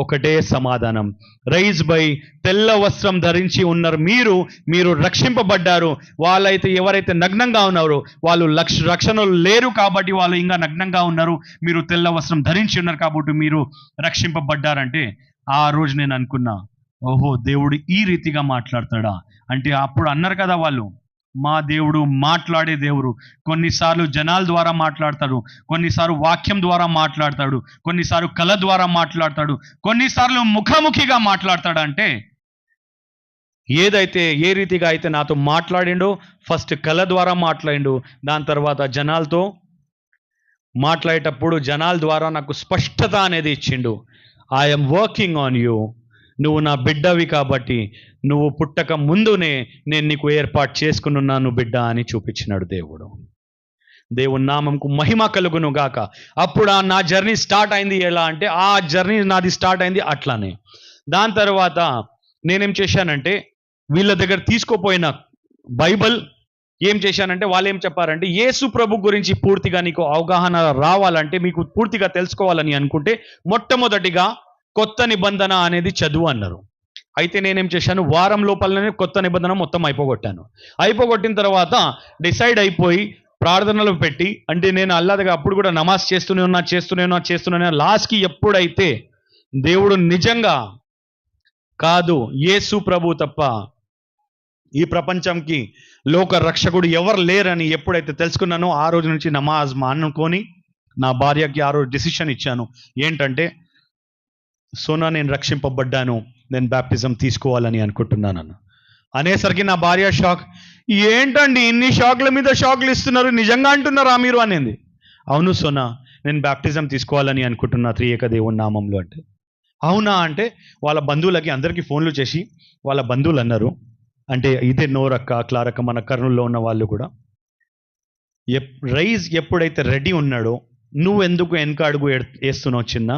ఒకటే సమాధానం, రైజ్ బై, తెల్ల వస్త్రం ధరించి ఉన్నారు మీరు, మీరు రక్షింపబడ్డారు. వాళ్ళైతే ఎవరైతే నగ్నంగా ఉన్నారో వాళ్ళు రక్షణలు లేరు కాబట్టి వాళ్ళు ఇంకా నగ్నంగా ఉన్నారు. మీరు తెల్ల వస్త్రం ధరించి ఉన్నారు కాబట్టి మీరు రక్షింపబడ్డారంటే ఆ రోజు నేను అనుకున్నా, ఓహో దేవుడు ఈ రీతిగా మాట్లాడతాడా అంటే. అప్పుడు అన్నారు కదా వాళ్ళు, మా దేవుడు మాట్లాడే దేవుడు. కొన్నిసార్లు జనాల ద్వారా మాట్లాడతాడు, కొన్నిసార్లు వాక్యం ద్వారా మాట్లాడతాడు, కొన్నిసార్లు కళ ద్వారా మాట్లాడతాడు, కొన్నిసార్లు ముఖాముఖిగా మాట్లాడతాడు. అంటే ఏదైతే ఏ రీతిగా అయితే నాతో మాట్లాడిండో, ఫస్ట్ కళ ద్వారా మాట్లాడిండు, దాని తర్వాత జనాలతో మాట్లాడేటప్పుడు జనాల ద్వారా నాకు స్పష్టత అనేది ఇచ్చిండు. ఐఎమ్ వర్కింగ్ ఆన్ యూ, నువ్వు నా బిడ్డవి కాబట్టి నువ్వు పుట్టక ముందునే నేను నీకు ఏర్పాటు చేసుకుని ఉన్నాను బిడ్డ అని చూపించినాడు దేవుడు. దేవుని నామంకు మహిమ కలుగును గాక. అప్పుడు నా జర్నీ స్టార్ట్ అయింది. ఎలా అంటే ఆ జర్నీ నాది స్టార్ట్ అయింది అట్లానే. దాని తర్వాత నేనేం చేశానంటే, వీళ్ళ దగ్గర తీసుకోపోయిన బైబిల్ ఏం చేశానంటే, వాళ్ళు ఏం చెప్పారంటే, యేసు ప్రభు గురించి పూర్తిగా నీకు అవగాహన రావాలంటే, మీకు పూర్తిగా తెలుసుకోవాలని అనుకుంటే మొట్టమొదటిగా కొత్త నిబంధన అనేది చదువు అన్నారు. అయితే నేనేం చేశాను, వారం లోపలనే కొత్త నిబంధన మొత్తం అయిపోగొట్టిన తర్వాత డిసైడ్ అయిపోయి ప్రార్థనలు పెట్టి, అంటే నేను అల్లాదిగా అప్పుడు కూడా నమాజ్ చేస్తూనే ఉన్నా. లాస్ట్కి ఎప్పుడైతే దేవుడు నిజంగా కాదు, యేసు ప్రభు తప్ప ఈ ప్రపంచంకి లోక రక్షకుడు ఎవరు లేరని ఎప్పుడైతే తెలుసుకున్నానో ఆ రోజు నుంచి నమాజ్ మానుకొని నా భార్యకి ఆ రోజు డిసిషన్ ఇచ్చాను. ఏంటంటే, సోనా నేను రక్షింపబడ్డాను, నేను బ్యాప్టిజం తీసుకోవాలని అనుకుంటున్నాను అనేసరికి నా భార్య షాక్. ఏంటండి ఇన్ని షాక్ల మీద షాక్లు ఇస్తున్నారు, నిజంగా అంటున్నారా మీరు అనేది. అవును సోనా, నేను బ్యాప్టిజం తీసుకోవాలని అనుకుంటున్నా త్రియేక దేవుని నామంలో అంటే. అవునా అంటే వాళ్ళ బంధువులకి అందరికీ ఫోన్లు చేసి వాళ్ళ బంధువులు అన్నారు, అంటే ఇదే నోరక్క క్లారక్క మన కర్నూలులో ఉన్న వాళ్ళు కూడా, రైజ్ ఎప్పుడైతే రెడీ ఉన్నాడో నువ్వు ఎందుకు వెనక అడుగు వేస్తున్నావు చిన్న,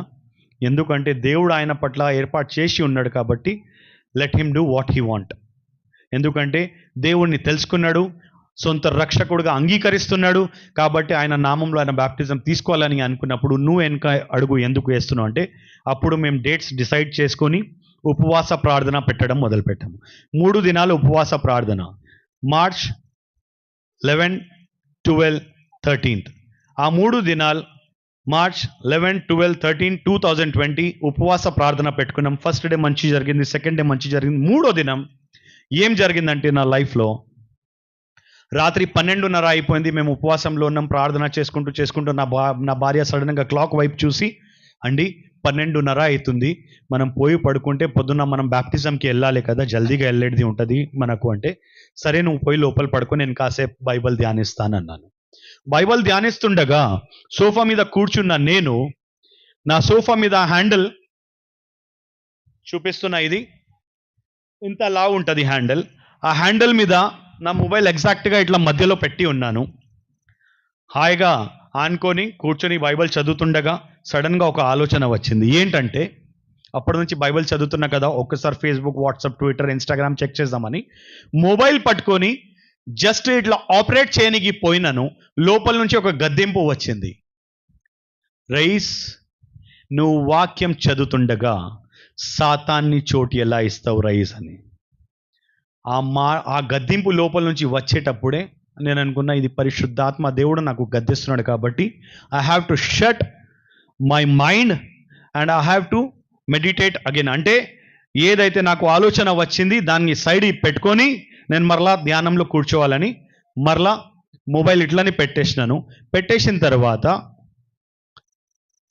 ఎందుకంటే దేవుడు ఆయన పట్ల ఏర్పాటు చేసి ఉన్నాడు కాబట్టి let him do what he want. ఎందుకంటే దేవుణ్ణి తెలుసుకున్నాడు, సొంత రక్షకుడుగా అంగీకరిస్తున్నాడు కాబట్టి ఆయన నామంలో ఆయన బ్యాప్టిజం తీసుకోవాలని అనుకున్నప్పుడు నువ్వు వెనక అడుగు ఎందుకు వేస్తున్నావు అంటే, అప్పుడు మేము డేట్స్ డిసైడ్ చేసుకొని ఉపవాస ప్రార్థన పెట్టడం మొదలుపెట్టాము. 3 దినాలు ఉపవాస ప్రార్థన, మార్చ్ 11, 12, 13. ఆ 3 దినాలు మార్చ్ 11, 12, 13, 2020 ఉపవాస ప్రార్థన పెట్టుకున్నాం. ఫస్ట్ డే మంచి జరిగింది, సెకండ్ డే మంచి జరిగింది. 3వ దినం ఏం జరిగిందంటే, నా లైఫ్లో రాత్రి 12:30 అయిపోయింది. మేము ఉపవాసంలో ఉన్నాం, ప్రార్థన చేసుకుంటూ నా భార్య సడన్గా క్లాక్ వైపు చూసి, అండి 12:30 అవుతుంది, మనం పోయి పడుకుంటే పొద్దున్న మనం బ్యాప్టిజంకి వెళ్ళాలి కదా, జల్దీగా వెళ్ళేది ఉంటుంది మనకు అంటే, సరే నువ్వు పోయి లోపల పడుకొని నేను కాసేపు బైబిల్ ధ్యానిస్తానన్నాను. బైబిల్ ధ్యానిస్తుండగా సోఫా మీద కూర్చున్న నేను, నా సోఫా మీద హ్యాండిల్ చూపిస్తున్నా, ఇది ఇంత లావు ఉంటుంది హ్యాండిల్. ఆ హ్యాండిల్ మీద నా మొబైల్ ఎగ్జాక్ట్గా ఇట్లా మధ్యలో పెట్టి ఉన్నాను. హాయిగా ఆనుకొని కూర్చొని బైబిల్ చదువుతుండగా సడన్గా ఒక ఆలోచన వచ్చింది. ఏంటంటే, అప్పటి నుంచి బైబిల్ చదువుతున్నా కదా, ఒక్కసారి Facebook, WhatsApp, Twitter, Instagram check చేద్దామని మొబైల్ పట్టుకొని జస్ట్ ఇట్లా ఆపరేట్ చేయడానికి పోయినాను. లోపల నుంచి ఒక గద్దెంపు వచ్చింది, రైస్ నువ్వు వాక్యం చదువుతుండగా సాతాన్ని చోటు ఎలా ఇస్తావు రైస్ అని. ఆ గద్దింపు లోపల నుంచి వచ్చేటప్పుడే నేను అనుకున్నా, ఇది పరిశుద్ధాత్మ దేవుడు నాకు గద్దిస్తున్నాడు కాబట్టి I have to shut my mind and I have to meditate again. అంటే ఏదైతే నాకు ఆలోచన వచ్చింది దాన్ని సైడ్ పెట్టుకొని నేను మరలా ధ్యానంలో కూర్చోవాలని మరలా మొబైల్ ఇట్లని పెట్టేసిన తర్వాత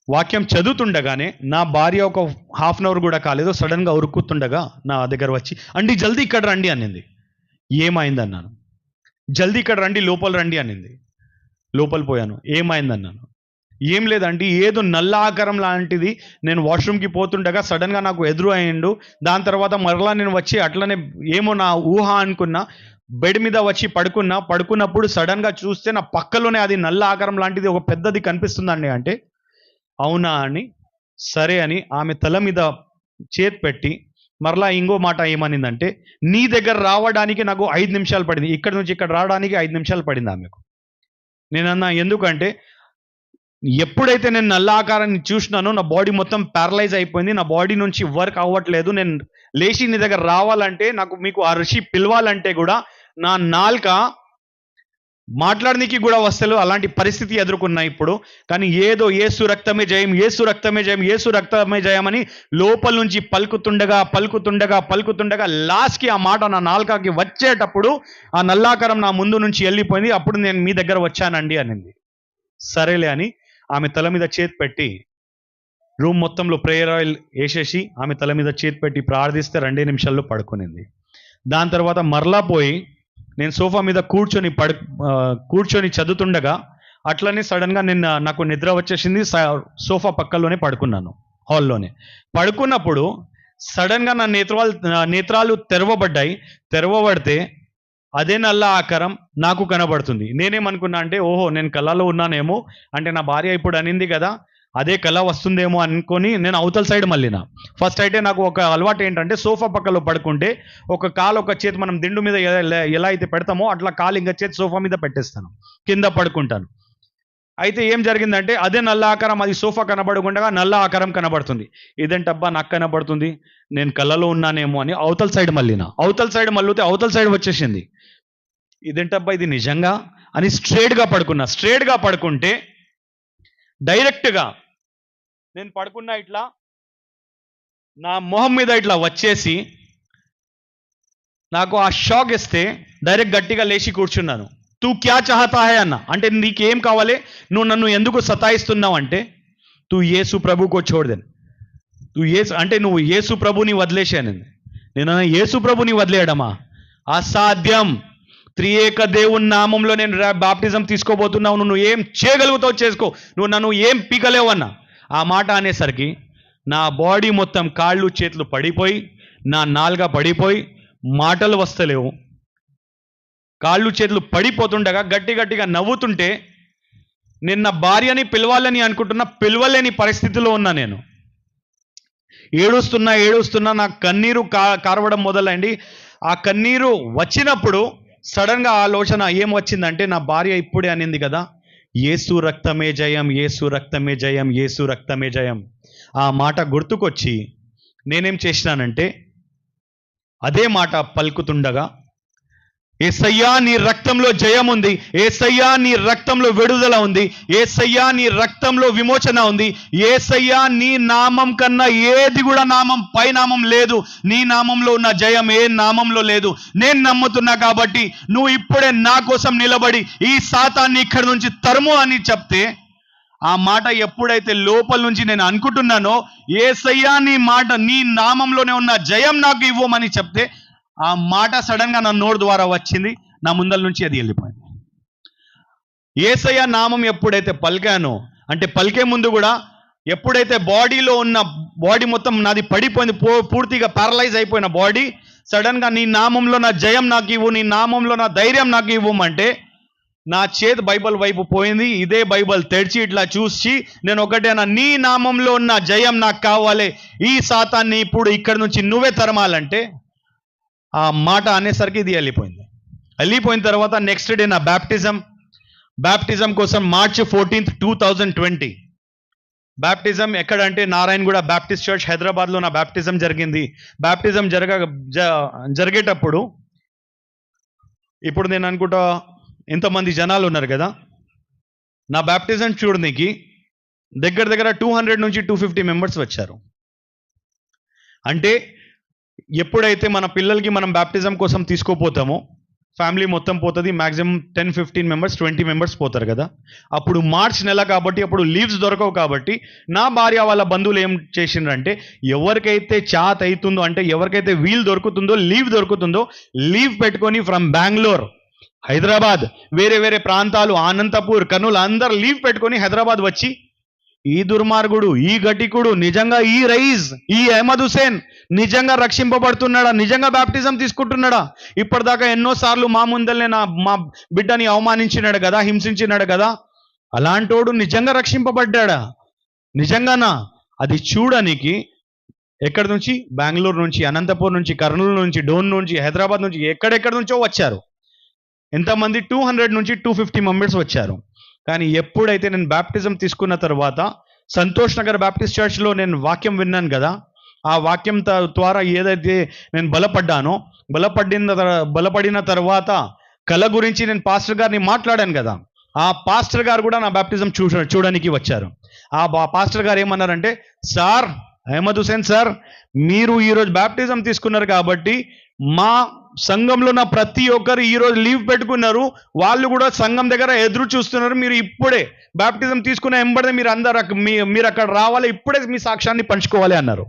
వాక్యం చదువుతుండగానే నా భార్య ఒక హాఫ్ అన్ అవర్ కూడా కాలేదు, సడన్గా ఉరుకుతుండగా నా దగ్గర వచ్చి, అండి జల్దీ ఇక్కడ రండి అనింది. ఏమైందన్నాను. జల్దీ ఇక్కడ రండి, లోపల రండి అనింది. లోపల పోయాను. ఏమైందన్నాను. ఏం లేదండి, ఏదో నల్ల ఆకారం లాంటిది నేను వాష్రూమ్కి పోతుండగా సడన్గా నాకు ఎదురు అయ్యిండు. దాని తర్వాత మరలా నేను వచ్చి అట్లనే ఏమో నా ఊహ అనుకున్నా, బెడ్ మీద వచ్చి పడుకున్నప్పుడు సడన్గా చూస్తే నా పక్కలోనే అది నల్ల ఆకారం లాంటిది ఒక పెద్దది కనిపిస్తుందండి. అంటే అవునా అని సరే అని ఆమె తల మీద చేతి పెట్టి మరలా ఇంకో మాట ఏమనిందంటే, నీ దగ్గర రావడానికి నాకు 5 నిమిషాలు పడింది, ఇక్కడ నుంచి ఇక్కడ రావడానికి 5 నిమిషాలు పడింది ఆమెకు. నేనన్నా ఎందుకంటే ఎప్పుడైతే నేను నల్ల ఆకారాన్ని చూసినానో నా బాడీ మొత్తం ప్యారలైజ్ అయిపోయింది, నా బాడీ నుంచి వర్క్ అవ్వట్లేదు. నేను లేచి నీ దగ్గర రావాలంటే, నాకు మీకు ఆ ఋషి పిలవాలంటే కూడా నా నాలుక మాట్లాడడానికి కూడా వస్తలేదు. అలాంటి పరిస్థితి ఎదుర్కొన్నా ఇప్పుడు. కానీ ఏదో యేసు రక్తమే జయం, యేసు రక్తమే జయం, యేసు రక్తమే జయం అని లోపల నుంచి పలుకుతుండగా లాస్ట్కి ఆ మాట నా నాలుకకి వచ్చేటప్పుడు ఆ నల్లాకారం నా ముందు నుంచి వెళ్ళిపోయింది. అప్పుడు నేను మీ దగ్గర వచ్చానండి అనింది. సరేలే అని ఆమె తల మీద చేతి పెట్టి రూమ్ మొత్తంలో ప్రేయర్ ఆయిల్ వేసేసి ఆమె తల మీద చేతి పెట్టి ప్రార్థిస్తే 2 నిమిషాల్లో పడుకునింది. దాని తర్వాత మరలా పోయి నేను సోఫా మీద కూర్చొని చదువుతుండగా అట్లనే సడన్గా నాకు నిద్ర వచ్చేసింది. సోఫా పక్కలోనే పడుకున్నాను, హాల్లోనే పడుకున్నప్పుడు సడన్గా నా నేత్రాలు తెరవబడితే అదే నల్ల ఆకారం నాకు కనబడుతుంది. నేనేమనుకున్నా అంటే, ఓహో నేను కళలో ఉన్నానేమో, అంటే నా భార్య ఇప్పుడు అనింది కదా అదే కళ వస్తుందేమో అనుకొని నేను అవతల సైడ్ మళ్ళీనా. ఫస్ట్ అయితే నాకు ఒక అలవాటు ఏంటంటే, సోఫా పక్కలో పడుకుంటే ఒక కాలు ఒక చేతి మనం దిండు మీద ఎలా అయితే పెడతామో అట్లా కాలు ఇంకా చేతి సోఫా మీద పెట్టేస్తాను, కింద పడుకుంటాను. అయితే ఏం జరిగిందంటే అదే నల్ల ఆకారం, అది సోఫా కనబడకుండా నల్ల ఆకారం కనబడుతుంది. ఇదేంటబ్బా నాకు కనబడుతుంది, నేను కళ్ళలో ఉన్నానేమో అని అవతల సైడ్ మళ్ళీనా. అవతల సైడ్ మళ్ళీ అవతల సైడ్ వచ్చేసింది. ఇదేంటబ్బా ఇది నిజంగా అని స్ట్రేట్గా పడుకుంటే డైరెక్ట్గా నేను పడుకున్నా ఇట్లా నా మొహం మీద ఇట్లా వచ్చేసి నాకు ఆ షాక్ ఇస్తే డైరెక్ట్ గట్టిగా లేచి కూర్చున్నాను. తూ క్యా చాహతా హై అన్న, అంటే నీకేం కావాలి, నువ్వు నన్ను ఎందుకు సతాయిస్తున్నావు అంటే, తూ యేసు ప్రభుకో చోడదని, నువ్వు యేసు ప్రభుని వదిలేశాను. నేను యేసు ప్రభుని వదిలేయడమా, అసాధ్యం. త్రియేక దేవుని నామంలో నేను బాప్టిజం తీసుకోబోతున్నావు, నువ్వు ఏం చేయగలుగుతావు చేసుకో, నువ్వు నన్ను ఏం పీకలేవు అన్న. ఆ మాట అనేసరికి నా బాడీ మొత్తం కాళ్ళు చేతులు పడిపోయి, నా నాలుక పడిపోయి, మాటలు వస్తలేవు. కాళ్ళు చేతులు పడిపోతుండగా గట్టిగా నవ్వుతుంటే నిన్న భార్యని పిలవాలని అనుకుంటున్నా, పిలవలేని పరిస్థితిలో ఉన్నా. నేను ఏడుస్తున్నా నా కన్నీరు కారవడం మొదలైంది. ఆ కన్నీరు వచ్చినప్పుడు సడన్గా ఆలోచన ఏం వచ్చిందంటే, నా భార్య ఇప్పుడే అనింది కదా, యేసు రక్తమే జయం, యేసు రక్తమే జయం, యేసు రక్తమే జయం. ఆ మాట గుర్తుకొచ్చి నేనేం చేసినానంటే, అదే మాట పలుకుతుండగా, యేసయ్యా నీ రక్తంలో జయం ఉంది, యేసయ్యా నీ రక్తంలో విడుదల ఉంది, యేసయ్యా నీ రక్తంలో విమోచన ఉంది, యేసయ్యా నీ నామం కన్నా ఏది కూడా పై నామం లేదు, నీ నామంలో ఉన్న జయం ఏ నామంలో లేదు. నేను నమ్ముతున్నా కాబట్టి నువ్వు ఇప్పుడే నా కోసం నిలబడి ఈ సాతాన్ని ఇక్కడి నుంచి తరుము అని చెప్తే, ఆ మాట ఎప్పుడైతే లోపల నుంచి నేను అనుకుంటున్నానో, యేసయ్యా నీ నామంలోనే ఉన్న జయం నాకు ఇవ్వమని చెప్తే, ఆ మాట సడన్గా నా నోరు ద్వారా వచ్చింది, నా ముందల నుంచి అది వెళ్ళిపోయింది. యేసయ్య నామం ఎప్పుడైతే పలికానో, అంటే పలికే ముందు కూడా ఎప్పుడైతే బాడీ మొత్తం నాది పడిపోయింది, పూర్తిగా ప్యారలైజ్ అయిపోయిన బాడీ, సడన్గా నీ నామంలో నా జయం నాకు ఇవ్వు, నీ నామంలో నా ధైర్యం నాకు ఇవ్వమంటే నా చేతి బైబిల్ వైపు పోయింది. ఇదే బైబిల్ తెరిచి ఇట్లా చూసి నేను ఒకటేనా, నీ నామంలో ఉన్న జయం నాకు కావాలి, ఈ సాతాన్ని ఇప్పుడు ఇక్కడి నుంచి నువ్వే తరమాలంటే, ఆ మాట అనేసరికి ఇది వెళ్ళిపోయిన తర్వాత నెక్స్ట్ డే నా బ్యాప్టిజం కోసం March 14, 2020 బ్యాప్టిజం ఎక్కడంటే నారాయణగూడ బ్యాప్టిస్ట్ చర్చ్ హైదరాబాద్లో నా బ్యాప్టిజం జరిగింది. బ్యాప్టిజం జరిగేటప్పుడు ఇప్పుడు నేను అనుకుంటా ఎంతమంది జనాలు ఉన్నారు కదా, నా బ్యాప్టిజం చూడడానికి దగ్గర 200 నుంచి 250 మెంబర్స్ వచ్చారు. అంటే ఎప్పుడైతే మన పిల్లలకి మనం బ్యాప్టిజం కోసం తీసుకోపోతామో, ఫ్యామిలీ మొత్తం పోతుంది, మ్యాక్సిమం 10-15 మెంబర్స్ 20 మెంబర్స్ పోతారు కదా. అప్పుడు మార్చ్ నెల కాబట్టి అప్పుడు లీవ్స్ దొరకవు కాబట్టి నా భార్య వాళ్ళ బంధువులు ఏం చేసిండ్రంటే, ఎవరికైతే చాత్ అవుతుందో, అంటే ఎవరికైతే లీవ్ దొరుకుతుందో లీవ్ పెట్టుకొని ఫ్రమ్ బెంగళూరు, హైదరాబాద్, వేరే ప్రాంతాలు, అనంతపూర్, కర్నూలు అందరు లీవ్ పెట్టుకొని హైదరాబాద్ వచ్చి, ఈ దుర్మార్గుడు, ఈ ఘటికుడు, నిజంగా ఈ ఈ అహ్మద్ హుసేన్ నిజంగా రక్షింపబడుతున్నాడా, నిజంగా బ్యాప్టిజం తీసుకుంటున్నాడా, ఇప్పటిదాకా ఎన్నోసార్లు మా ముందల్నే మా బిడ్డని అవమానించినాడు కదా, హింసించినాడు కదా, అలాంటోడు నిజంగా రక్షింపబడ్డా, నిజంగానా అది చూడడానికి ఎక్కడి నుంచి, బెంగళూరు నుంచి, అనంతపూర్ నుంచి, కర్నూలు నుంచి, డోన్ నుంచి, హైదరాబాద్ నుంచి, ఎక్కడెక్కడి నుంచో వచ్చారు. ఎంతమంది 200 నుంచి 250 మెంబర్స్ వచ్చారు. కానీ ఎప్పుడైతే నేను బ్యాప్టిజం తీసుకున్న తర్వాత సంతోష్ నగర్ బ్యాప్టిస్ట్ చర్చ్లో నేను వాక్యం విన్నాను కదా, ఆ వాక్యం ద్వారా ఏదైతే నేను బలపడిన తర్వాత కళ గురించి నేను పాస్టర్ గారిని మాట్లాడాను కదా, ఆ పాస్టర్ గారు కూడా నా బ్యాప్టిజం చూడడానికి వచ్చారు. ఆ పాస్టర్ గారు ఏమన్నారంటే, సార్ అహ్మద్ హుసేన్ సార్, మీరు ఈరోజు బ్యాప్టిజం తీసుకున్నారు కాబట్టి మా సంఘంలో నా ప్రతి ఒక్కరు ఈరోజు లీవ్ పెట్టుకున్నారు, వాళ్ళు కూడా సంఘం దగ్గర ఎదురు చూస్తున్నారు. మీరు ఇప్పుడే బ్యాప్టిజం తీసుకున్న వెంబడే మీరు అందరు మీరు అక్కడ రావాలి, ఇప్పుడే మీ సాక్ష్యాన్ని పంచుకోవాలి అన్నారు.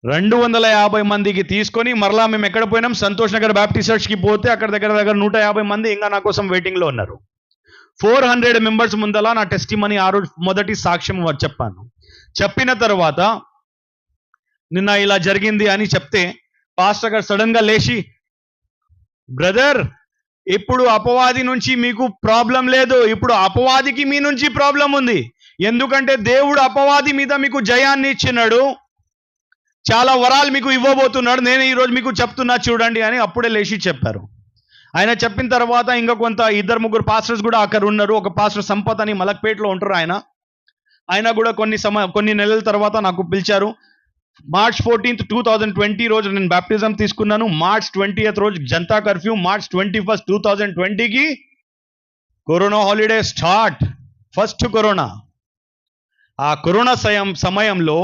250 మందికి తీసుకొని మరలా మేము ఎక్కడ పోయినాం, సంతోష్ నగర్ బ్యాప్టిస్ట్ చర్చ్కి పోతే అక్కడ దగ్గర 150 మంది ఇంకా నా కోసం వెయిటింగ్లో ఉన్నారు. 400 మెంబర్స్ ముందల నా టెస్టిమనీ ఆ రోజు మొదటి సాక్ష్యం చెప్పిన తర్వాత నిన్న ఇలా జరిగింది అని చెప్తే పాస్టర్ గారు సడన్ గా లేచి, బ్రదర్ ఇప్పుడు అపవాది నుంచి మీకు ప్రాబ్లం లేదు, ఇప్పుడు అపవాదికి మీ నుంచి ప్రాబ్లం ఉంది. ఎందుకంటే దేవుడు అపవాది మీద మీకు జయాన్ని ఇచ్చినాడు, చాలా వరాలు మీకు ఇవ్వబోతున్నాడు, నేను ఈరోజు మీకు చెప్తున్నా చూడండి అని అప్పుడే లేచి చెప్పారు. ఆయన చెప్పిన తర్వాత ఇంకా కొంత 2-3 పాస్టర్స్ కూడా అక్కడ ఉన్నారు. ఒక పాస్టర్ సంపత్ అని మలక్పేటలో ఉంటారు, ఆయన కూడా కొన్ని నెలల తర్వాత నాకు పిలిచారు. March 14th 2020 రోజు నేను బ్యాప్టిజం తీసుకున్నాను. March 20th రోజు జనతా కర్ఫ్యూ, March 21st 2020కి corona holiday start. First corona. ఆ కరోనా సమయంలో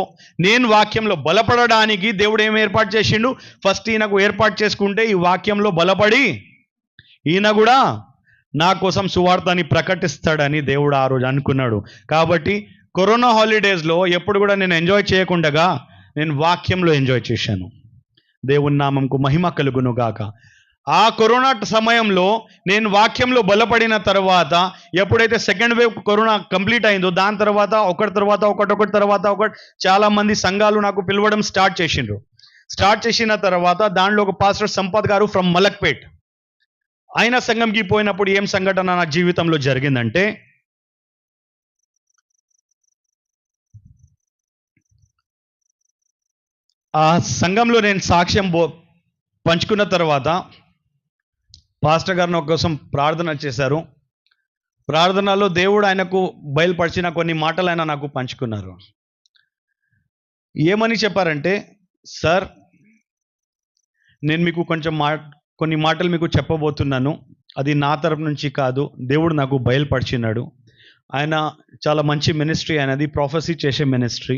నేను వాక్యంలో బలపడడానికి దేవుడు ఏం ఏర్పాటు చేసిండు, ఫస్ట్ ఈయనకు ఏర్పాటు చేసుకుంటే ఈ వాక్యంలో బలపడి ఈయన కూడా నా కోసం సువార్తని ప్రకటిస్తాడని దేవుడు ఆ రోజు అనుకున్నాడు. కాబట్టి కరోనా హాలిడేస్లో ఎప్పుడు కూడా నేను ఎంజాయ్ చేయకుండా నేను వాక్యంలో ఎంజాయ్ చేశాను. దేవుని నామంకు మహిమ కలుగును గాక. ఆ కరోనా సమయంలో నేను వాక్యంలో బలపడిన తర్వాత ఎప్పుడైతే సెకండ్ వేవ్ కరోనా కంప్లీట్ అయిందో దాని తర్వాత ఒకటి తర్వాత ఒకటి చాలా మంది సంఘాలు నాకు పిలవడం స్టార్ట్ చేసిన తర్వాత దానిలో ఒక పాస్టర్ సంపత్ గారు ఫ్రమ్ మలక్పేట్, ఆయన సంఘంకి పోయినప్పుడు ఏం సంఘటన నా జీవితంలో జరిగిందంటే, ఆ సంఘంలో నేను సాక్ష్యం పంచుకున్న తర్వాత పాస్టర్ గారు నా కోసం ప్రార్థన చేశారు. ప్రార్థనలో దేవుడు ఆయనకు బయలుపరిచిన కొన్ని మాటలు ఆయన నాకు పంచుకున్నారు. ఏమని చెప్పారంటే, సార్ నేను మీకు కొన్ని మాటలు మీకు చెప్పబోతున్నాను, అది నా తరపు నుంచి కాదు, దేవుడు నాకు బయలుపరిచినాడు. ఆయన చాలా మంచి మినిస్ట్రీ, ఆయనది ప్రొఫెసీ చేసే మినిస్ట్రీ.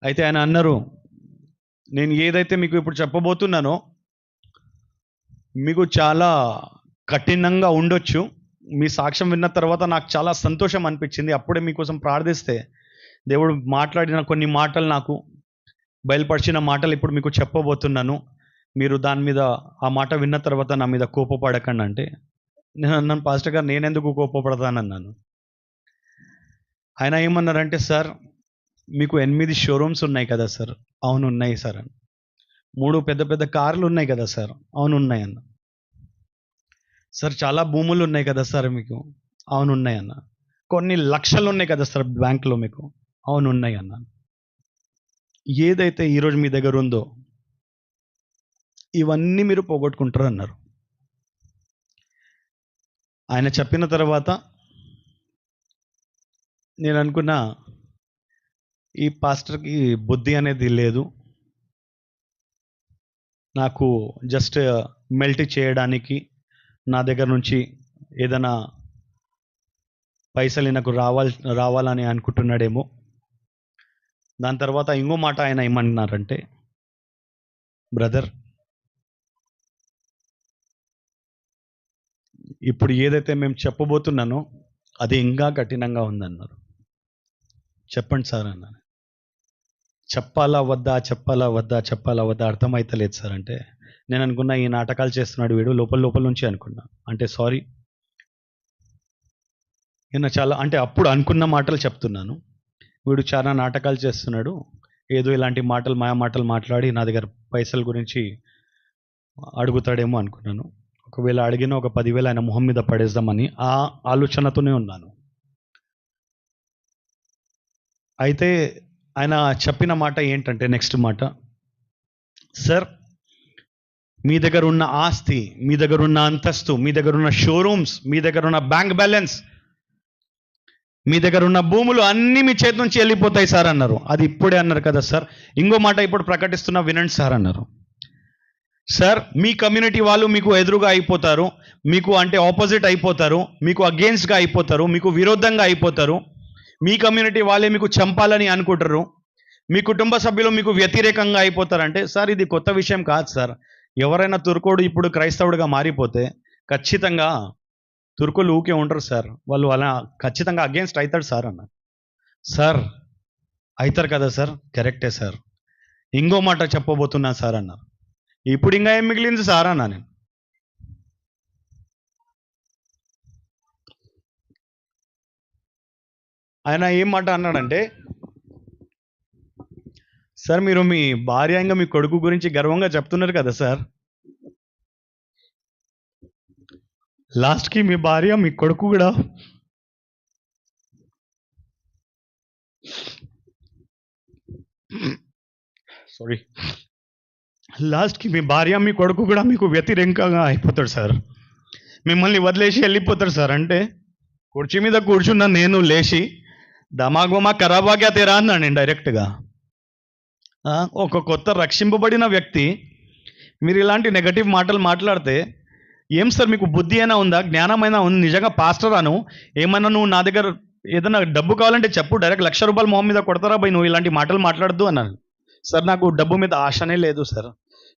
అయితే ఆయన అన్నారు, నేను ఏదైతే మీకు ఇప్పుడు చెప్పబోతున్నానో మీకు చాలా కఠినంగా ఉండొచ్చు, మీ సాక్ష్యం విన్న తర్వాత నాకు చాలా సంతోషం అనిపించింది. అప్పుడే మీకోసం ప్రార్థిస్తే దేవుడు మాట్లాడిన కొన్ని మాటలు, నాకు బయలుపరిచిన మాటలు ఇప్పుడు మీకు చెప్పబోతున్నాను. మీరు దాని మీద ఆ మాట విన్న తర్వాత నా మీద కోపపడకండి అంటే, నేను అన్నాను, పాస్టర్ గారు నేనెందుకు కోపపడతానన్నాను. ఆయన ఏమన్నారంటే, సార్ మీకు 8 షోరూమ్స్ ఉన్నాయి కదా సార్. అవును ఉన్నాయి సార్ అని. 3 పెద్ద కార్లు ఉన్నాయి కదా సార్. అవును ఉన్నాయి అన్న. సార్ చాలా భూములు ఉన్నాయి కదా సార్ మీకు. అవును ఉన్నాయి అన్న. కొన్ని లక్షలు ఉన్నాయి కదా సార్ బ్యాంకులో మీకు. అవును ఉన్నాయి అన్న. ఏదైతే ఈరోజు మీ దగ్గర ఉందో ఇవన్నీ మీరు పోగొట్టుకుంటారు అన్నారు. ఆయన చెప్పిన తర్వాత నేను అనుకున్నా, ఈ పాస్టర్కి బుద్ధి అనేది లేదు, నాకు జస్ట్ మెల్ట్ చేయడానికి నా దగ్గర నుంచి ఏదైనా పైసలు నాకు రావాలని అనుకుంటున్నాడేమో. దాని తర్వాత ఇంకో మాట ఆయన ఏమన్నారంటే, బ్రదర్ ఇప్పుడు ఏదైతే మేము చెప్పబోతున్నానో అది ఇంకా కఠినంగా ఉందన్నారు. చెప్పండి సార్ అన్నారు. చెప్పాలా వద్దా అర్థమైతలేదు సార్ అంటే, నేను అనుకున్నా ఈ నాటకాలు చేస్తున్నాడు వీడు లోపల నుంచి అనుకున్నా. అంటే సారీ, నేను చాలా అప్పుడు అనుకున్న మాటలు చెప్తున్నాను, వీడు చాలా నాటకాలు చేస్తున్నాడు, ఏదో ఇలాంటి మాయ మాటలు మాట్లాడి నా దగ్గర పైసల గురించి అడుగుతాడేమో అనుకున్నాను. ఒకవేళ అడిగిన ఒక 10,000 ఆయన మొహం మీద పడేద్దామని ఆ ఆలోచనతోనే ఉన్నాను. అయితే ఆయన చెప్పిన మాట ఏంటంటే, నెక్స్ట్ మాట, సార్ మీ దగ్గర ఉన్న ఆస్తి, మీ దగ్గర ఉన్న అంతస్తు, మీ దగ్గర ఉన్న షోరూమ్స్, మీ దగ్గర ఉన్న బ్యాంక్ బ్యాలెన్స్, మీ దగ్గర ఉన్న భూములు అన్నీ మీ చేతి నుంచి వెళ్ళిపోతాయి సార్ అన్నారు. అది ఇప్పుడే అన్నారు కదా సార్. ఇంకో మాట ఇప్పుడు ప్రకటిస్తున్నా వినండి సార్ అన్నారు. సార్, మీ కమ్యూనిటీ వాళ్ళు మీకు ఎదురుగా అయిపోతారు, మీకు అంటే ఆపోజిట్ అయిపోతారు, మీకు అగెయిన్స్ట్గా అయిపోతారు, మీకు విరోధంగా అయిపోతారు. మీ కమ్యూనిటీ వాళ్ళే మీకు చంపాలని అనుకుంటారు, మీ కుటుంబ సభ్యులు మీకు వ్యతిరేకంగా అయిపోతారంటే సార్ ఇది కొత్త విషయం కాదు సార్. ఎవరైనా తుర్కోడు ఇప్పుడు క్రైస్తవుడిగా మారిపోతే ఖచ్చితంగా తుర్కులు ఊకే ఉంటారు సార్, వాళ్ళు అలా ఖచ్చితంగా అగేన్స్ట్ అవుతాడు సార్ అన్న. సార్ అవుతారు కదా సార్, కరెక్టే సార్. ఇంకో మాట చెప్పబోతున్నా సార్ అన్న. ఇప్పుడు ఇంకా ఏం మిగిలింది సార్ అన్న నేను. ఆయన ఏం మాట అన్నాడంటే, సార్ మీరు మీ భార్య ఇంకా మీ కొడుకు గురించి గర్వంగా చెప్తున్నారు కదా సార్, లాస్ట్కి మీ భార్య మీ కొడుకు కూడా లాస్ట్కి మీ భార్య మీ కొడుకు కూడా మీకు వ్యతిరేకంగా అయిపోతాడు సార్, మిమ్మల్ని వదిలేసి వెళ్ళిపోతాడు సార్. అంటే కుర్చీ మీద కూర్చున్న నేను లేచి దమాగోమా ఖరాబాగా తేరా అన్నాను నేను డైరెక్ట్గా. ఒక కొత్త రక్షింపబడిన వ్యక్తి మీరు ఇలాంటి నెగటివ్ మాటలు మాట్లాడితే ఏం సార్ మీకు బుద్ధి అయినా ఉందా, జ్ఞానమైనా ఉంది? నిజంగా పాస్టర్ అను ఏమన్నా నువ్వు నా దగ్గర ఏదైనా డబ్బు కావాలంటే చెప్పు, డైరెక్ట్ ₹1,00,000 మొహం మీద కొడతారా భయ్, నువ్వు ఇలాంటి మాటలు మాట్లాడద్దు అన్నాను. సార్ నాకు డబ్బు మీద ఆశనే లేదు సార్,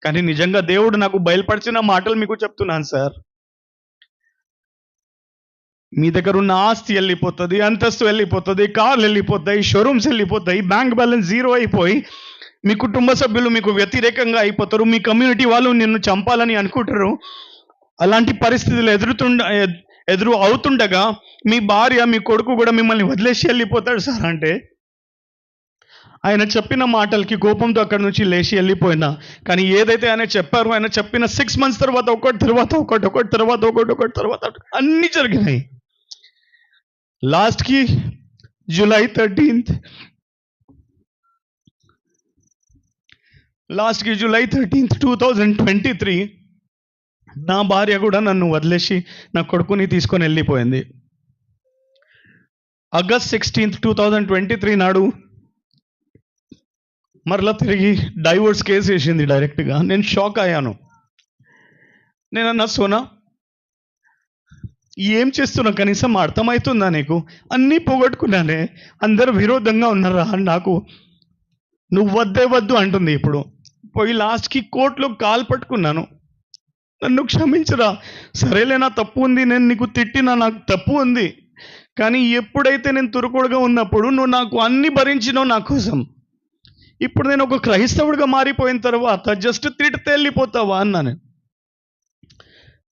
కానీ నిజంగా దేవుడు నాకు బయలుపరిచిన మాటలు మీకు చెప్తున్నాను సార్. మీ దగ్గర ఉన్న ఆస్తి వెళ్ళిపోతుంది, అంతస్తు వెళ్ళిపోతుంది, కార్లు వెళ్ళిపోతాయి, షోరూమ్స్ వెళ్ళిపోతాయి, బ్యాంక్ బ్యాలెన్స్ జీరో అయిపోయి మీ కుటుంబ సభ్యులు మీకు వ్యతిరేకంగా అయిపోతారు, మీ కమ్యూనిటీ వాళ్ళు నిన్ను చంపాలని అనుకుంటారు. అలాంటి పరిస్థితులు ఎదురు అవుతుండగా మీ భార్య మీ కొడుకు కూడా మిమ్మల్ని వదిలేసి వెళ్ళిపోతాడు సార్. అంటే ఆయన చెప్పిన మాటలకి కోపంతో అక్కడి నుంచి లేచి వెళ్ళిపోయినా, కానీ ఏదైతే ఆయన చెప్పారో ఆయన చెప్పిన 6 months తర్వాత ఒకటి తర్వాత అన్నీ జరిగినాయి. లాస్ట్కి July 13th లాస్ట్కి July 13th 2023 నా భార్య కూడా నన్ను వదిలేసి నా కొడుకుని తీసుకొని వెళ్ళిపోయింది. August 16th 2023 నాడు మరలా తిరిగి డైవోర్స్ కేసు వేసింది డైరెక్ట్గా. నేను షాక్ అయ్యాను. నేనన్నా సోనా ఏం చేస్తున్నా, కనీసం అర్థమవుతుందా నీకు? అన్నీ పోగొట్టుకున్నానే, అందరూ విరోధంగా ఉన్నారా నాకు, నువ్వు వద్దే వద్దు అంటుంది. ఇప్పుడు పోయి లాస్ట్కి కోర్టులో కాలు పట్టుకున్నాను, నన్ను క్షమించరా. సరేలే నా తప్పు ఉంది, నేను నీకు తిట్టినా నాకు తప్పు ఉంది, కానీ ఎప్పుడైతే నేను తురుకుడుగా ఉన్నప్పుడు నువ్వు నాకు అన్ని భరించినావు నా కోసం, ఇప్పుడు నేను ఒక క్రైస్తవుడిగా మారిపోయిన తర్వాత జస్ట్ తిడితే వెళ్ళిపోతావా అన్నాను.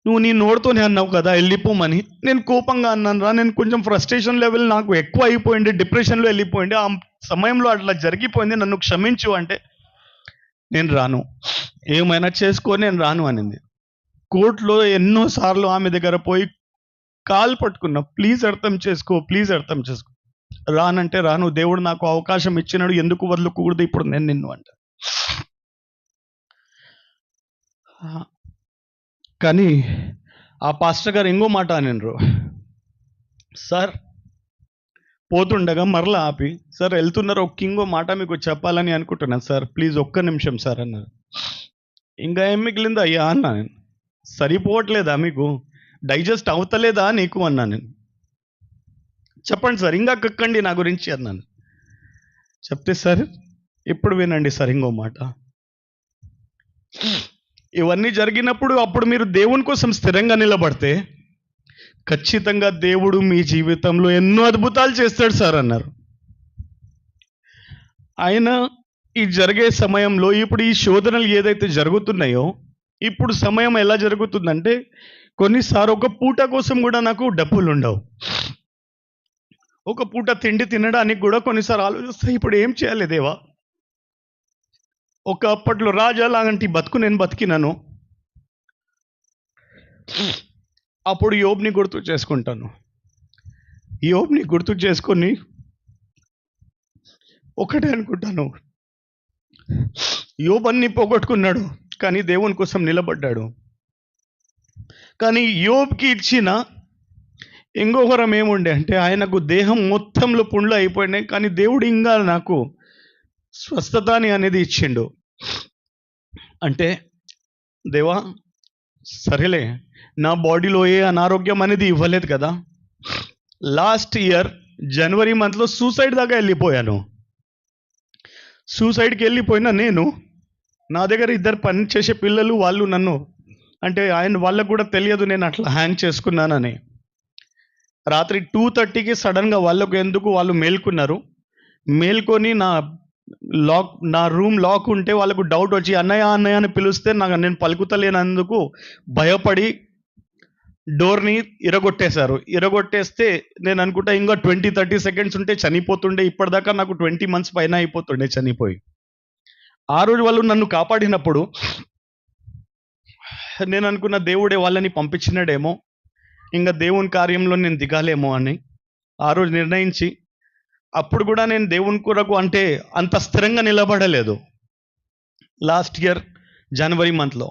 నువ్వు నీ నోడుతోనే అన్నావు కదా వెళ్ళిపోమని. నేను కోపంగా అన్నాను రా, నేను కొంచెం ఫ్రస్ట్రేషన్ లెవెల్ నాకు ఎక్కువ అయిపోయింది, డిప్రెషన్లో వెళ్ళిపోయింది, ఆ సమయంలో అట్లా జరిగిపోయింది, నన్ను క్షమించు అంటే నేను రాను, ఏమైనా చేసుకొని నేను రాను అనింది. కోర్టులో ఎన్నోసార్లు ఆమె దగ్గర పోయి కాలు పట్టుకున్నా, ప్లీజ్ అర్థం చేసుకో, రానంటే రాను, దేవుడు నాకు అవకాశం ఇచ్చినాడు, ఎందుకు వదులుకూడదు ఇప్పుడు నేను నిన్ను అంట. కానీ ఆ పాస్టర్ గారు ఇంకో మాట అనిండ్రు సార్, పోతుండగా మరలా ఆపి, సార్ వెళ్తున్నారు, ఇంకో మాట మీకు చెప్పాలని అనుకుంటున్నాను సార్, ప్లీజ్ ఒక్క నిమిషం సార్ అన్నారు. ఇంకా ఏం మిగిలింది అయ్యా అన్నా నేను. సరిపోవట్లేదా మీకు, డైజెస్ట్ అవుతలేదా నీకు అన్నా నేను. చెప్పండి సార్, ఇంకా కక్కండి నా గురించి అన్నాను. చెప్తే సార్ ఇప్పుడు వినండి సార్ ఇంకో మాట, ఇవన్నీ జరిగినప్పుడు అప్పుడు మీరు దేవుని కోసం స్థిరంగా నిలబడితే ఖచ్చితంగా దేవుడు మీ జీవితంలో ఎన్నో అద్భుతాలు చేస్తాడు సార్ అన్నారు. ఆయన ఈ జరిగే సమయంలో ఇప్పుడు ఈ శోధనలు ఏదైతే జరుగుతున్నాయో, ఇప్పుడు సమయం ఎలా జరుగుతుందంటే కొన్నిసార్లు ఒక పూట కోసం కూడా నాకు డబ్బులు ఉండవు, ఒక పూట తిండి తినడానికి కూడా కొన్నిసార్లు ఆలోచిస్తాయి, ఇప్పుడు ఏం చేయాలి దేవా. ఒక అప్పట్లో రాజా లాంటి బతుకు నేను బతికినాను, అప్పుడు యోబ్ని గుర్తు చేసుకుంటాను. యోబ్ని గుర్తు చేసుకొని ఒకటే అనుకుంటాను, యోబ్ అన్ని పోగొట్టుకున్నాడు, కానీ దేవుని కోసం నిలబడ్డాడు. కానీ యోబ్కి ఇచ్చిన ఇంకో వరం ఏముండే అంటే ఆయనకు దేహం మొత్తంలో పుండ్లు అయిపోయినాయి, కానీ దేవుడు ఇంకా నాకు స్వస్థత అనేది ఇచ్చిండు. అంటే దేవా సరేలే, నా బాడీలో ఏ అనారోగ్యం అనేది ఇవ్వలేదు కదా. లాస్ట్ ఇయర్ జనవరి మంత్లో సూసైడ్ దాకా వెళ్ళిపోయాను. సూసైడ్కి వెళ్ళిపోయినా నేను, నా దగ్గర 2 పని చేసే పిల్లలు, వాళ్ళు నన్ను అంటే వాళ్ళకు కూడా తెలియదు నేను అట్లా హ్యాంగ్ చేసుకున్నానని. రాత్రి 2:30కి సడన్గా వాళ్ళు మేల్కొన్నారు. మేల్కొని నా రూమ్ లాక్ ఉంటే వాళ్ళకు డౌట్ వచ్చి అన్నయ్య అన్నయ్య అని పిలిస్తే నేను పలుకుతలేనందుకు భయపడి డోర్ని ఇరగొట్టేస్తే నేను అనుకుంటా ఇంకా 20-30 సెకండ్స్ ఉంటే చనిపోతుండే. ఇప్పటిదాకా నాకు 20 months పైన అయిపోతుండే చనిపోయి. ఆ రోజు వాళ్ళు నన్ను కాపాడినప్పుడు నేను అనుకున్న దేవుడే వాళ్ళని పంపించినాడేమో, ఇంకా దేవుని కార్యంలో నేను దిగాలేమో అని ఆ రోజు నిర్ణయించి, అప్పుడు కూడా నేను దేవుని కొరకు అంటే అంత స్థిరంగా నిలబడలేదు లాస్ట్ ఇయర్ జనవరి మంత్లో.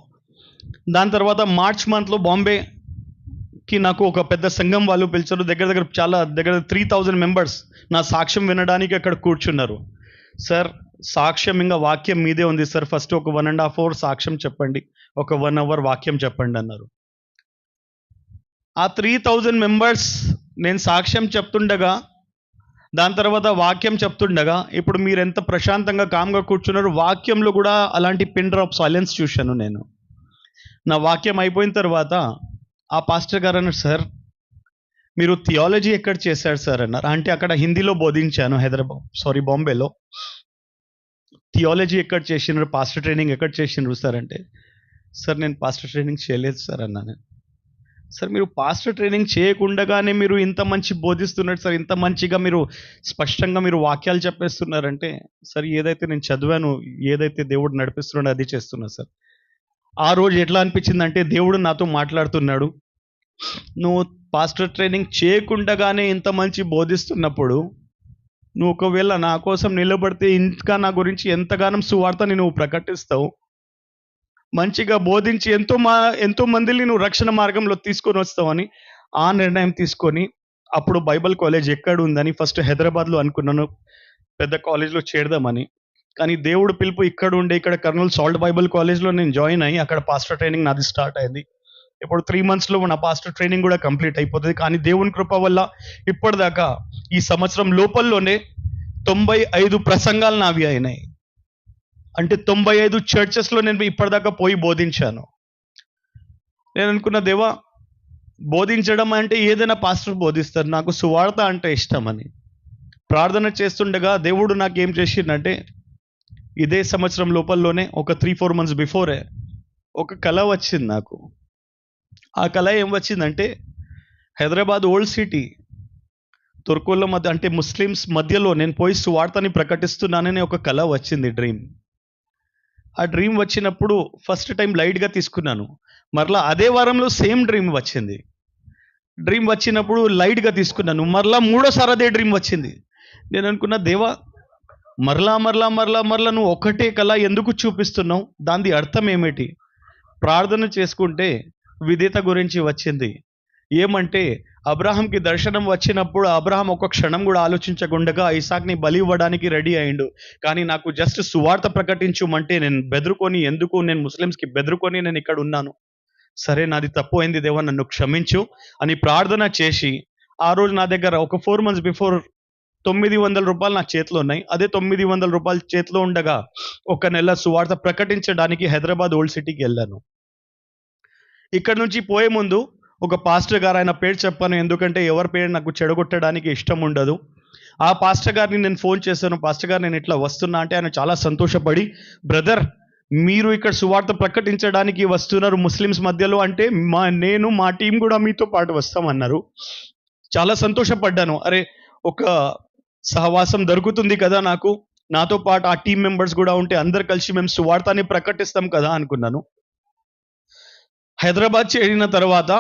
దాని తర్వాత మార్చ్ మంత్లో బాంబేకి నాకు ఒక పెద్ద సంఘం వాళ్ళు పిలిచారు. దగ్గర 3000 members నా సాక్ష్యం వినడానికి అక్కడ కూర్చున్నారు. సార్ సాక్ష్యం ఇంకా వాక్యం మీదే ఉంది సార్, ఫస్ట్ ఒక 1.5 hour సాక్ష్యం చెప్పండి, ఒక 1 hour వాక్యం చెప్పండి అన్నారు. ఆ 3000 members నేను సాక్ష్యం చెప్తుండగా, దాని తర్వాత వాక్యం చెప్తుండగా, ఇప్పుడు మీరు ఎంత ప్రశాంతంగా కామ్గా కూర్చున్నారు, వాక్యంలో కూడా అలాంటి పిన్ డ్రాప్ సైలెన్స్ చూశాను నేను. నా వాక్యం అయిపోయిన తర్వాత ఆ పాస్టర్ గారు అన్నారు, సార్ మీరు థియాలజీ ఎక్కడ చేశారు సార్ అన్నారు. అంటే అక్కడ హిందీలో బోధించాను బాంబేలో. థియాలజీ ఎక్కడ చేసినారు, పాస్టర్ ట్రైనింగ్ ఎక్కడ చేసినారు సార్ అంటే, సార్ నేను పాస్టర్ ట్రైనింగ్ చేయలేదు సార్ అన్నాను. సార్ మీరు పాస్టర్ ట్రైనింగ్ చేయకుండానే మీరు ఇంత మంచి బోధిస్తున్నారు సార్, ఇంత మంచిగా మీరు స్పష్టంగా మీరు వాక్యాలు చెప్పేస్తున్నారంటే, సార్ ఏదైతే నేను చదివాను, ఏదైతే దేవుడు నడిపిస్తున్నాడో అది చేస్తున్నా సార్. ఆ రోజు ఎట్లా అనిపించిందంటే దేవుడు నాతో మాట్లాడుతున్నాడు, నువ్వు పాస్టర్ ట్రైనింగ్ చేయకుండానే ఇంత మంచి బోధిస్తున్నప్పుడు నువ్వు ఒకవేళ నా కోసం నిలబడితే ఇంకా నా గురించి ఎంతగానో సువార్తని నువ్వు ప్రకటిస్తావు, మంచిగా బోధించి ఎంతో మందిని నువ్వు రక్షణ మార్గంలో తీసుకొని వస్తావని ఆ నిర్ణయం తీసుకొని, అప్పుడు బైబిల్ కాలేజ్ ఎక్కడ ఉందని ఫస్ట్ హైదరాబాద్లో అనుకున్నాను, పెద్ద కాలేజ్లో చేరదామని. కానీ దేవుడు పిలుపు ఇక్కడ కర్నూలు సాల్ట్ బైబిల్ కాలేజ్లో నేను జాయిన్ అయ్యి అక్కడ పాస్టర్ ట్రైనింగ్ నాది స్టార్ట్ అయింది. ఇప్పుడు 3 monthsలో నా పాస్టర్ ట్రైనింగ్ కూడా కంప్లీట్ అయిపోతుంది. కానీ దేవుని కృప వల్ల ఇప్పటిదాకా ఈ సంవత్సరం లోపల్లోనే 95 ప్రసంగాలు నావి అయినాయి. అంటే 95 చర్చెస్లో నేను ఇప్పటిదాకా పోయి బోధించాను. నేను అనుకున్న, దేవా బోధించడం అంటే ఏదైనా పాస్టర్ బోధిస్తారు, నాకు సువార్త అంటే ఇష్టమని ప్రార్థన చేస్తుండగా దేవుడు నాకు ఏం చేసిందంటే, ఇదే సంవత్సరం లోపల్లోనే ఒక 3-4 months బిఫోరే ఒక కళ వచ్చింది నాకు. ఆ కళ ఏం వచ్చిందంటే, హైదరాబాద్ ఓల్డ్ సిటీ తుర్కోళ్ళ మధ్య అంటే ముస్లిమ్స్ మధ్యలో నేను పోయి సువార్తని ప్రకటిస్తున్నానని ఒక కళ వచ్చింది, డ్రీమ్. ఆ డ్రీమ్ వచ్చినప్పుడు ఫస్ట్ టైం లైట్గా తీసుకున్నాను. మరలా అదే వారంలో సేమ్ డ్రీమ్ వచ్చింది. డ్రీమ్ వచ్చినప్పుడు లైట్గా తీసుకున్నాను. మరలా 3వ అదే డ్రీమ్ వచ్చింది. నేను అనుకున్నా, దేవా మరలా నువ్వు ఒకటే కళ ఎందుకు చూపిస్తున్నావు, దాని అర్థం ఏమిటి? ప్రార్థన చేసుకుంటే విధేయత గురించి వచ్చింది. ఏమంటే అబ్రహాంకి దర్శనం వచ్చినప్పుడు అబ్రహాం ఒక క్షణం కూడా ఆలోచించకుండా ఇసాక్ని బలి ఇవ్వడానికి రెడీ అయిండు. కానీ నాకు జస్ట్ సువార్త ప్రకటించమంటే నేను ముస్లిమ్స్కి బెదురుకొని నేను ఇక్కడ ఉన్నాను. సరే నాది తప్పు అయింది దేవా, నన్ను క్షమించు అని ప్రార్థన చేసి, ఆ రోజు నా దగ్గర ఒక 4 months బిఫోర్ 900 రూపాయలు నా చేతిలో ఉన్నాయి. అదే 900 రూపాయలు చేతిలో ఉండగా 1 నెల సువార్త ప్రకటించడానికి హైదరాబాద్ ఓల్డ్ సిటీకి వెళ్ళాను. ఇక్కడ నుంచి పోయే ముందు ఒక పాస్టర్ గారు, ఆయన పేరు చెప్పాను ఎందుకంటే ఎవరి పేరు నాకు చెడగొట్టడానికి ఇష్టం ఉండదు. ఆ పాస్టర్ గారిని నేను ఫోన్ చేశాను, పాస్టర్ గారు నేను ఇట్లా వస్తున్నా అంటే ఆయన చాలా సంతోషపడి, బ్రదర్ మీరు ఇక్కడ సువార్త ప్రకటించడానికి వస్తున్నారు ముస్లిమ్స్ మధ్యలో అంటే మా టీం కూడా మీతో పాటు వస్తామన్నారు. చాలా సంతోషపడ్డాను. అరే ఒక సహవాసం దొరుకుతుంది కదా నాతో పాటు ఆ టీం మెంబర్స్ కూడా ఉంటే అందరు కలిసి మేము సువార్తని ప్రకటిస్తాం కదా అనుకున్నాను. హైదరాబాద్ చేరిన తర్వాత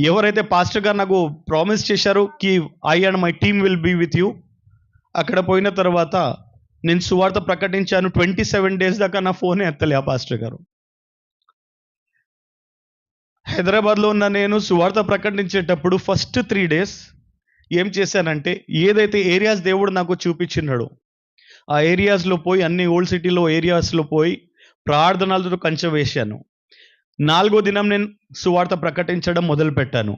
ఎవరైతే పాస్టర్ గారు నాకు ప్రామిస్ చేశారో కి I and my team will be with you, అక్కడ పోయిన తర్వాత నేను సువార్త ప్రకటించాను. 27 days దాకా నా ఫోనే ఎత్తలే ఆ పాస్టర్ గారు. హైదరాబాద్లో ఉన్న నేను సువార్త ప్రకటించేటప్పుడు ఫస్ట్ 3 days ఏం చేశానంటే, ఏదైతే ఏరియాస్ దేవుడు నాకు చూపించినాడో ఆ ఏరియాస్లో పోయి, అన్ని ఓల్డ్ సిటీలో ఏరియాస్లో పోయి ప్రార్థనలతో కంచె వేశాను. 4వ దినం నేను సువార్త ప్రకటించడం మొదలుపెట్టాను.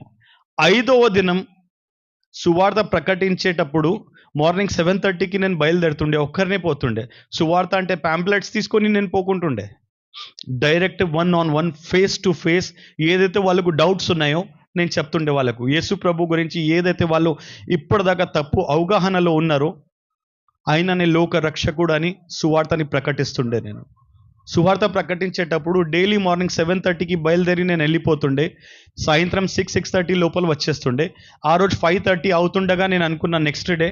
5వ దినం సువార్త ప్రకటించేటప్పుడు మార్నింగ్ 7:30కి నేను బయలుదేరుతుండే, ఒక్కరినే పోతుండే. సువార్త అంటే ప్యాంప్లెట్స్ తీసుకొని నేను పోకుంటుండే. Direct 1-on-1 face to face ఏదైతే వాళ్ళకు డౌట్స్ ఉన్నాయో నేను చెప్తుండే వాళ్ళకు. యేసు ప్రభు గురించి ఏదైతే వాళ్ళు ఇప్పటిదాకా తప్పు అవగాహనలో ఉన్నారో, ఆయననే లోక రక్షకుడు అని సువార్తని ప్రకటిస్తుండే నేను. సువార్త ప్రకటించేటప్పుడు డైలీ మార్నింగ్ 7:30కి బయలుదేరి నేను వెళ్ళిపోతుండే. సాయంత్రం 6-6:30 లోపల వచ్చేస్తుండే. ఆ రోజు 5:30 అవుతుండగా నేను అనుకున్న నెక్స్ట్ డే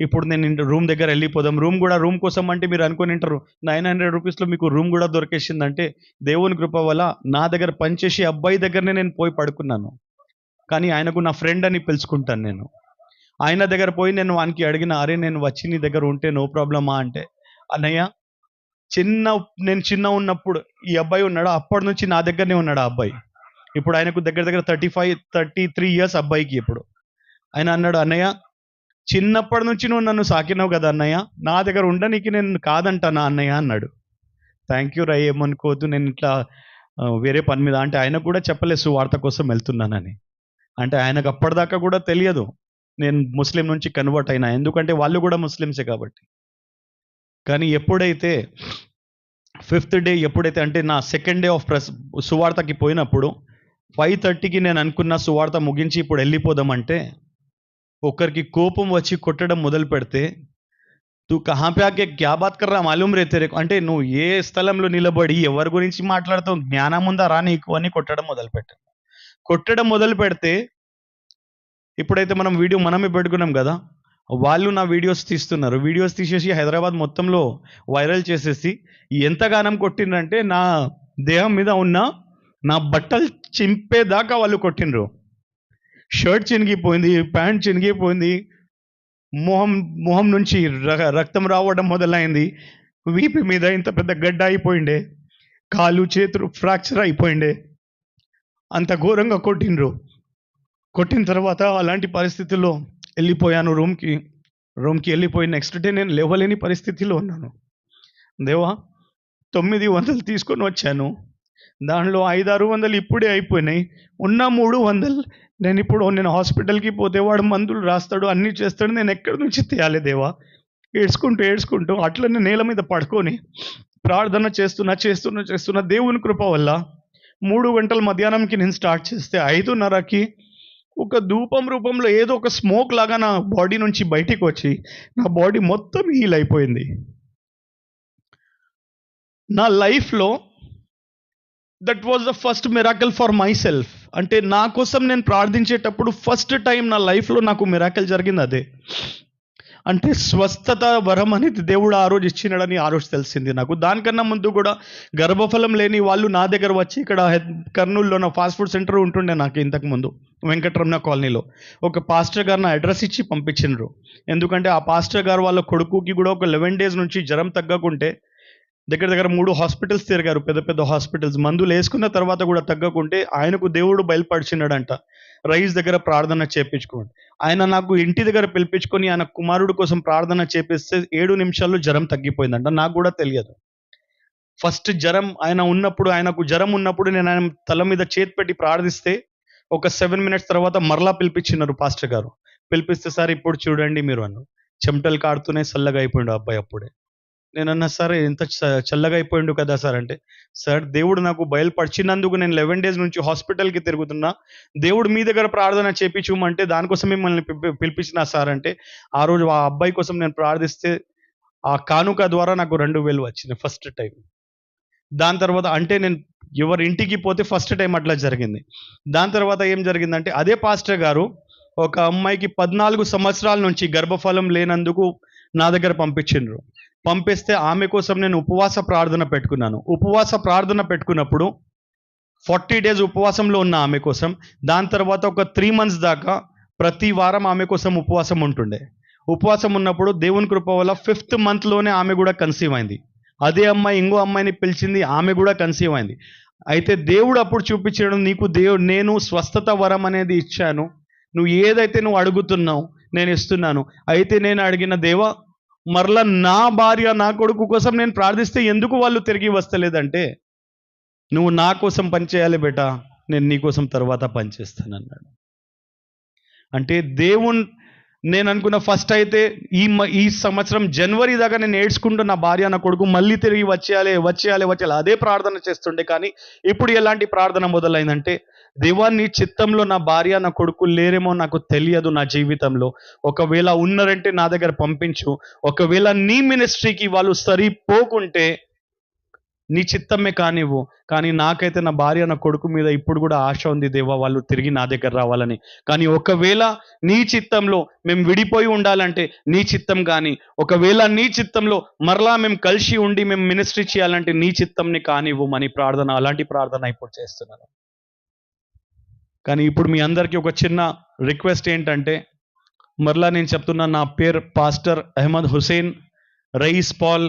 ఇప్పుడు నేను రూమ్ దగ్గర వెళ్ళిపోదాం. రూమ్ కోసం అంటే మీరు అనుకుని ఉంటారు 900 రూపీస్లో మీకు రూమ్ కూడా దొరికేసిందంటే దేవుని కృప వల్ల నా దగ్గర పనిచేసే అబ్బాయి దగ్గరనే నేను పోయి పడుకున్నాను. కానీ ఆయనకు నా ఫ్రెండ్ అని పిలుచుకుంటాను నేను. ఆయన దగ్గర పోయి నేను వానికి అడిగిన, అరే నేను వచ్చి నీ దగ్గర ఉంటే నో ప్రాబ్లమా అంటే, అన్నయ్య నేను చిన్న ఉన్నప్పుడు ఈ అబ్బాయి ఉన్నాడు, అప్పటి నుంచి నా దగ్గరనే ఉన్నాడు ఆ అబ్బాయి. ఇప్పుడు ఆయనకు దగ్గర దగ్గర 33 ఇయర్స్ అబ్బాయికి. ఇప్పుడు ఆయన అన్నాడు, అన్నయ్య చిన్నప్పటి నుంచి నువ్వు నన్ను సాకినావు కదా అన్నయ్య, నా దగ్గర ఉండనీకి నేను కాదంటానా అన్నయ్య అన్నాడు. థ్యాంక్ యూ రై, ఏమనుకోవద్దు, నేను ఇట్లా వేరే పని మీద అంటే ఆయనకు కూడా చెప్పలేదు సువార్త కోసం వెళ్తున్నానని. అంటే ఆయనకు అప్పటిదాకా కూడా తెలియదు నేను ముస్లిం నుంచి కన్వర్ట్ అయినా, ఎందుకంటే వాళ్ళు కూడా ముస్లిమ్సే కాబట్టి. కానీ ఎప్పుడైతే 5th డే ఎప్పుడైతే అంటే నా సెకండ్ డే ఆఫ్ సువార్తకి పోయినప్పుడు 5:30కి నేను అనుకున్న సువార్త ముగించి ఇప్పుడు వెళ్ళిపోదామంటే ఒకరికి కోపం వచ్చి కొట్టడం మొదలు పెడితే, తూ కహా పే ఆకే క్యా బాత్ కర్ రా మాలూమ్ రే తెరే, అంటే నువ్వు ఏ స్థలంలో నిలబడి ఎవరి గురించి మాట్లాడుతావు, జ్ఞానం ఉందా రా నీకు అని కొట్టడం మొదలు పెడితే ఇప్పుడైతే మనం వీడియో మనమే పెట్టుకున్నాం కదా, వాళ్ళు నా వీడియోస్ తీస్తున్నారు. వీడియోస్ తీసేసి హైదరాబాద్ మొత్తంలో వైరల్ చేసేసి ఎంతగానం కొట్టిండ్రంటే నా దేహం మీద ఉన్న నా బట్టలు చింపేదాకా వాళ్ళు కొట్టిండ్రు. షర్ట్ చినిగిపోయింది, ప్యాంట్ చినిగిపోయింది, మొహం నుంచి రక్తం రావడం మొదలైంది, వీపు మీద ఇంత పెద్ద గడ్డ అయిపోయిండే, కాళ్ళు చేతులు ఫ్రాక్చర్ అయిపోయిండే, అంత ఘోరంగా కొట్టిండ్రు. కొట్టిన తర్వాత అలాంటి పరిస్థితుల్లో వెళ్ళిపోయాను రూమ్కి వెళ్ళిపోయి నెక్స్ట్ డే నేను లేవలేని పరిస్థితిలో ఉన్నాను. దేవా 900 తీసుకొని వచ్చాను, దానిలో 500-600 ఇప్పుడే అయిపోయినాయి, ఉన్న 300 నేను హాస్పిటల్కి పోతే వాడు మందులు రాస్తాడు, అన్నీ చేస్తాడు, నేను ఎక్కడి నుంచి తీయాలి దేవా? ఏడ్చుకుంటూ అట్లనే నేల మీద పడుకొని ప్రార్థన చేస్తున్నా. దేవుని కృప వల్ల 3 గంటల మధ్యాహ్నంకి నేను స్టార్ట్ చేస్తే 5:30కి ఒక ధూపం రూపంలో ఏదో ఒక స్మోక్ లాగా నా బాడీ నుంచి బయటికి వచ్చి నా బాడీ మొత్తం హీల్ అయిపోయింది. నా లైఫ్లో that was the first miracle for my self. అంటే నా కోసం నేను ప్రార్థించేటప్పుడు ఫస్ట్ టైం నా లైఫ్లో నాకు మిరాకిల్ జరిగింది అదే. అంటే స్వస్థత వరం అనేది దేవుడు ఆ రోజు ఇచ్చినాడని ఆ రోజు తెలిసింది నాకు. దానికన్నా ముందు కూడా గర్భఫలం లేని వాళ్ళు నా దగ్గర వచ్చి, ఇక్కడ కర్నూలులో నా ఫాస్ట్ ఫుడ్ సెంటర్ ఉంటుండే నాకు ఇంతకుముందు వెంకటరమణ కాలనీలో, ఒక పాస్టర్ గారు నా అడ్రస్ ఇచ్చి పంపించిండ్రు. ఎందుకంటే ఆ పాస్టర్ గారు వాళ్ళ కొడుకుకి కూడా ఒక 11 days నుంచి జ్వరం తగ్గకుంటే దగ్గర దగ్గర 3 హాస్పిటల్స్ తిరిగారు, పెద్ద హాస్పిటల్స్. మందులు వేసుకున్న తర్వాత కూడా తగ్గకుంటే ఆయనకు దేవుడు బయలుపరిచినాడంట, రైస్ దగ్గర ప్రార్థన చేపించుకోండి. ఆయన నాకు ఇంటి దగ్గర పిలిపించుకొని ఆయన కుమారుడు కోసం ప్రార్థన చేపిస్తే 7 నిమిషాల్లో జ్వరం తగ్గిపోయిందంట. నాకు కూడా తెలియదు. ఫస్ట్ ఆయనకు జ్వరం ఉన్నప్పుడు నేను ఆయన తల మీద చేతి పెట్టి ప్రార్థిస్తే ఒక 7 minutes తర్వాత మరలా పిలిపించినారు పాస్టర్ గారు. పిలిపిస్తే, సార్ ఇప్పుడు చూడండి మీరు అన్నారు. చెమటలు కాడుతూనే చల్లగా అయిపోయిండు అబ్బాయి అప్పుడే. నేనన్నా, సార్ ఎంత చల్లగా అయిపోయిండు కదా సార్ అంటే, సార్ దేవుడు నాకు బయలుపరిచినందుకు నేను 11 days నుంచి హాస్పిటల్కి తిరుగుతున్నా, దేవుడు మీ దగ్గర ప్రార్థన చేపించుమంటే దానికోసం మిమ్మల్ని పిలిపించిన సార్ అంటే, ఆ రోజు ఆ అబ్బాయి కోసం నేను ప్రార్థిస్తే ఆ కానుక ద్వారా నాకు 2000 వచ్చింది ఫస్ట్ టైం. దాని తర్వాత అంటే నేను ఎవరి ఇంటికి పోతే ఫస్ట్ టైం అట్లా జరిగింది. దాని తర్వాత ఏం జరిగిందంటే, అదే పాస్టర్ గారు ఒక అమ్మాయికి 14 సంవత్సరాల నుంచి గర్భఫలం లేనందుకు నా దగ్గర పంపిస్తే ఆమె కోసం నేను ఉపవాస ప్రార్థన పెట్టుకున్నప్పుడు 40 days ఉపవాసంలో ఉన్న ఆమె కోసం, దాని తర్వాత ఒక 3 months దాకా ప్రతి వారం ఆమె కోసం ఉపవాసం ఉంటుండే. ఉపవాసం ఉన్నప్పుడు దేవుని కృప వల్ల 5th monthలోనే ఆమె కూడా కన్సీవ్ అయింది. అదే అమ్మాయి ఇంకో అమ్మాయిని పిలిచింది, ఆమె కూడా కన్సీవ్ అయింది. అయితే దేవుడు అప్పుడు చూపించడం, నీకు నేను స్వస్థత వరం అనేది ఇచ్చాను, నువ్వు ఏదైతే నువ్వు అడుగుతున్నావు నేను ఇస్తున్నాను. అయితే నేను అడిగిన దేవా, మరలా నా భార్య నా కొడుకు కోసం నేను ప్రార్థిస్తే ఎందుకు వాళ్ళు తిరిగి వస్తలేదంటే, నువ్వు నా కోసం పనిచేయాలి బేటా, నేను నీ కోసం తర్వాత పనిచేస్తానన్నాడు. అంటే నేను అనుకున్న ఫస్ట్ అయితే ఈ సంవత్సరం జనవరి దాకా నేను ఏడ్చుకుంటూ నా భార్య నా కొడుకు మళ్ళీ తిరిగి వచ్చేయాలి అదే ప్రార్థన చేస్తుండే. కానీ ఇప్పుడు ఎలాంటి ప్రార్థన మొదలైందంటే, దేవా నీ చిత్తంలో నా భార్య నా కొడుకు లేరేమో నాకు తెలియదు నా జీవితంలో, ఒకవేళ ఉన్నారంటే నా దగ్గర పంపించు, ఒకవేళ నీ మినిస్ట్రీకి వాళ్ళు సరిపోకుంటే నీ చిత్తమే కానివ్వు, కానీ నాకైతే నా భార్య నా కొడుకు మీద ఇప్పుడు కూడా ఆశ ఉంది దేవా, వాళ్ళు తిరిగి నా దగ్గర రావాలని. కానీ ఒకవేళ నీ చిత్తంలో మేము విడిపోయి ఉండాలంటే నీ చిత్తం, కానీ ఒకవేళ నీ చిత్తంలో మరలా మేము కలిసి ఉండి మేము మినిస్ట్రీ చేయాలంటే నీ చిత్తంని కానివ్వమని ప్రార్థన, అలాంటి ప్రార్థన ఇప్పుడు చేస్తున్నాను. కానీ ఇప్పుడు మీ అందరికీ ఒక చిన్న రిక్వెస్ట్ ఏంటంటే, మరలా నేను చెప్తున్నా, నా పేరు పాస్టర్ అహ్మద్ హుసేన్ రయీస్ పాల్.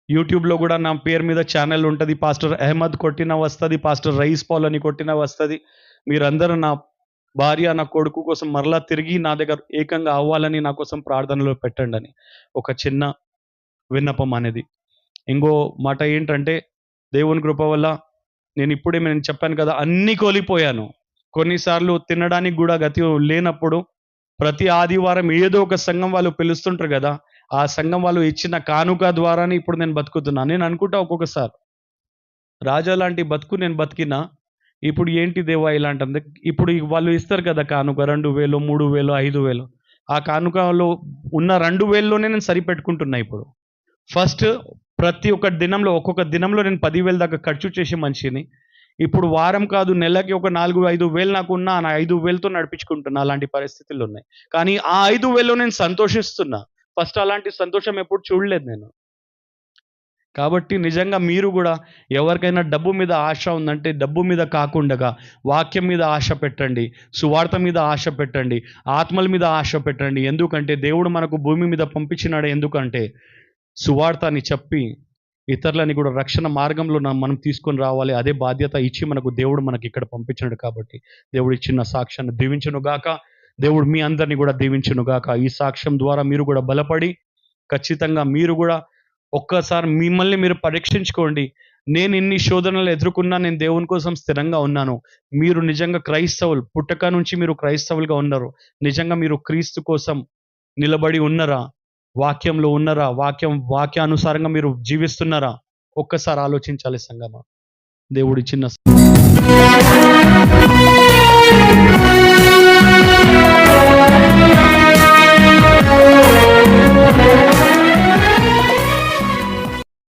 యూట్యూబ్లో కూడా నా పేరు మీద ఛానల్ ఉంటుంది, పాస్టర్ అహ్మద్ కొట్టిన వస్తుంది, పాస్టర్ రయీస్ పాల్ అని కొట్టిన వస్తుంది. మీరందరూ నా భార్య నా కొడుకు కోసం మరలా తిరిగి నా దగ్గర ఏకంగా అవ్వాలని నా కోసం ప్రార్థనలో పెట్టండి అని ఒక చిన్న విన్నపం అనేది. ఇంకో మాట ఏంటంటే, దేవుని కృప వల్ల నేను చెప్పాను కదా, అన్నీ కోల్పోయాను. కొన్నిసార్లు తినడానికి కూడా గతి లేనప్పుడు ప్రతి ఆదివారం ఏదో ఒక సంఘం వాళ్ళు పిలుస్తుంటారు కదా, ఆ సంఘం వాళ్ళు ఇచ్చిన కానుక ద్వారానే ఇప్పుడు నేను బతుకుతున్నాను. నేను అనుకుంటా ఒక్కొక్కసారి, రాజా లాంటి బతుకు నేను బతికినా, ఇప్పుడు ఏంటి దేవా ఇలాంటి. ఇప్పుడు వాళ్ళు ఇస్తారు కదా కానుక, 2000, 3000, 5000. ఆ కానుకలో ఉన్న 2000లోనే నేను సరిపెట్టుకుంటున్నా ఇప్పుడు. ఫస్ట్ ప్రతి ఒక్క దినంలో ఒక్కొక్క దినంలో నేను 10,000 దాకా ఖర్చు చేసే మనిషిని. ఇప్పుడు వారం కాదు, నెలకి ఒక 4-5 వేలు నాకు ఉన్న, నా 5,000తో నడిపించుకుంటున్నా. అలాంటి పరిస్థితులు ఉన్నాయి. కానీ ఆ 5,000లో నేను సంతోషిస్తున్నా. ఫస్ట్ అలాంటి సంతోషం ఎప్పుడు చూడలేదు నేను. కాబట్టి నిజంగా మీరు కూడా ఎవరికైనా డబ్బు మీద ఆశ ఉందంటే, డబ్బు మీద కాకుండా వాక్యం మీద ఆశ పెట్టండి, సువార్త మీద ఆశ పెట్టండి, ఆత్మల మీద ఆశ పెట్టండి. ఎందుకంటే దేవుడు మనకు భూమి మీద పంపించినాడు. ఎందుకంటే సువార్త అని చెప్పి ఇతరులని కూడా రక్షణ మార్గంలో మనం తీసుకొని రావాలి. అదే బాధ్యత ఇచ్చి దేవుడు మనకి ఇక్కడ పంపించాడు. కాబట్టి దేవుడు ఇచ్చిన సాక్ష్యాన్ని దీవించును గాక. దేవుడు మీ అందరినీ కూడా దీవించును గాక. ఈ సాక్ష్యం ద్వారా మీరు కూడా బలపడి, ఖచ్చితంగా మీరు కూడా ఒక్కసారి మిమ్మల్ని మీరు పరీక్షించుకోండి. నేను ఇన్ని శోధనలు ఎదుర్కొన్నా, నేను దేవుని కోసం స్థిరంగా ఉన్నాను. మీరు నిజంగా క్రైస్తవులు, పుట్టక నుంచి మీరు క్రైస్తవులుగా ఉన్నారు. నిజంగా మీరు క్రీస్తు కోసం నిలబడి ఉన్నరా? వాక్యంలో ఉన్నరా? వాక్యానుసారంగా మీరు జీవిస్తున్నారా? ఒక్కసారి ఆలోచించాలి సంగమా. దేవుడి చిన్న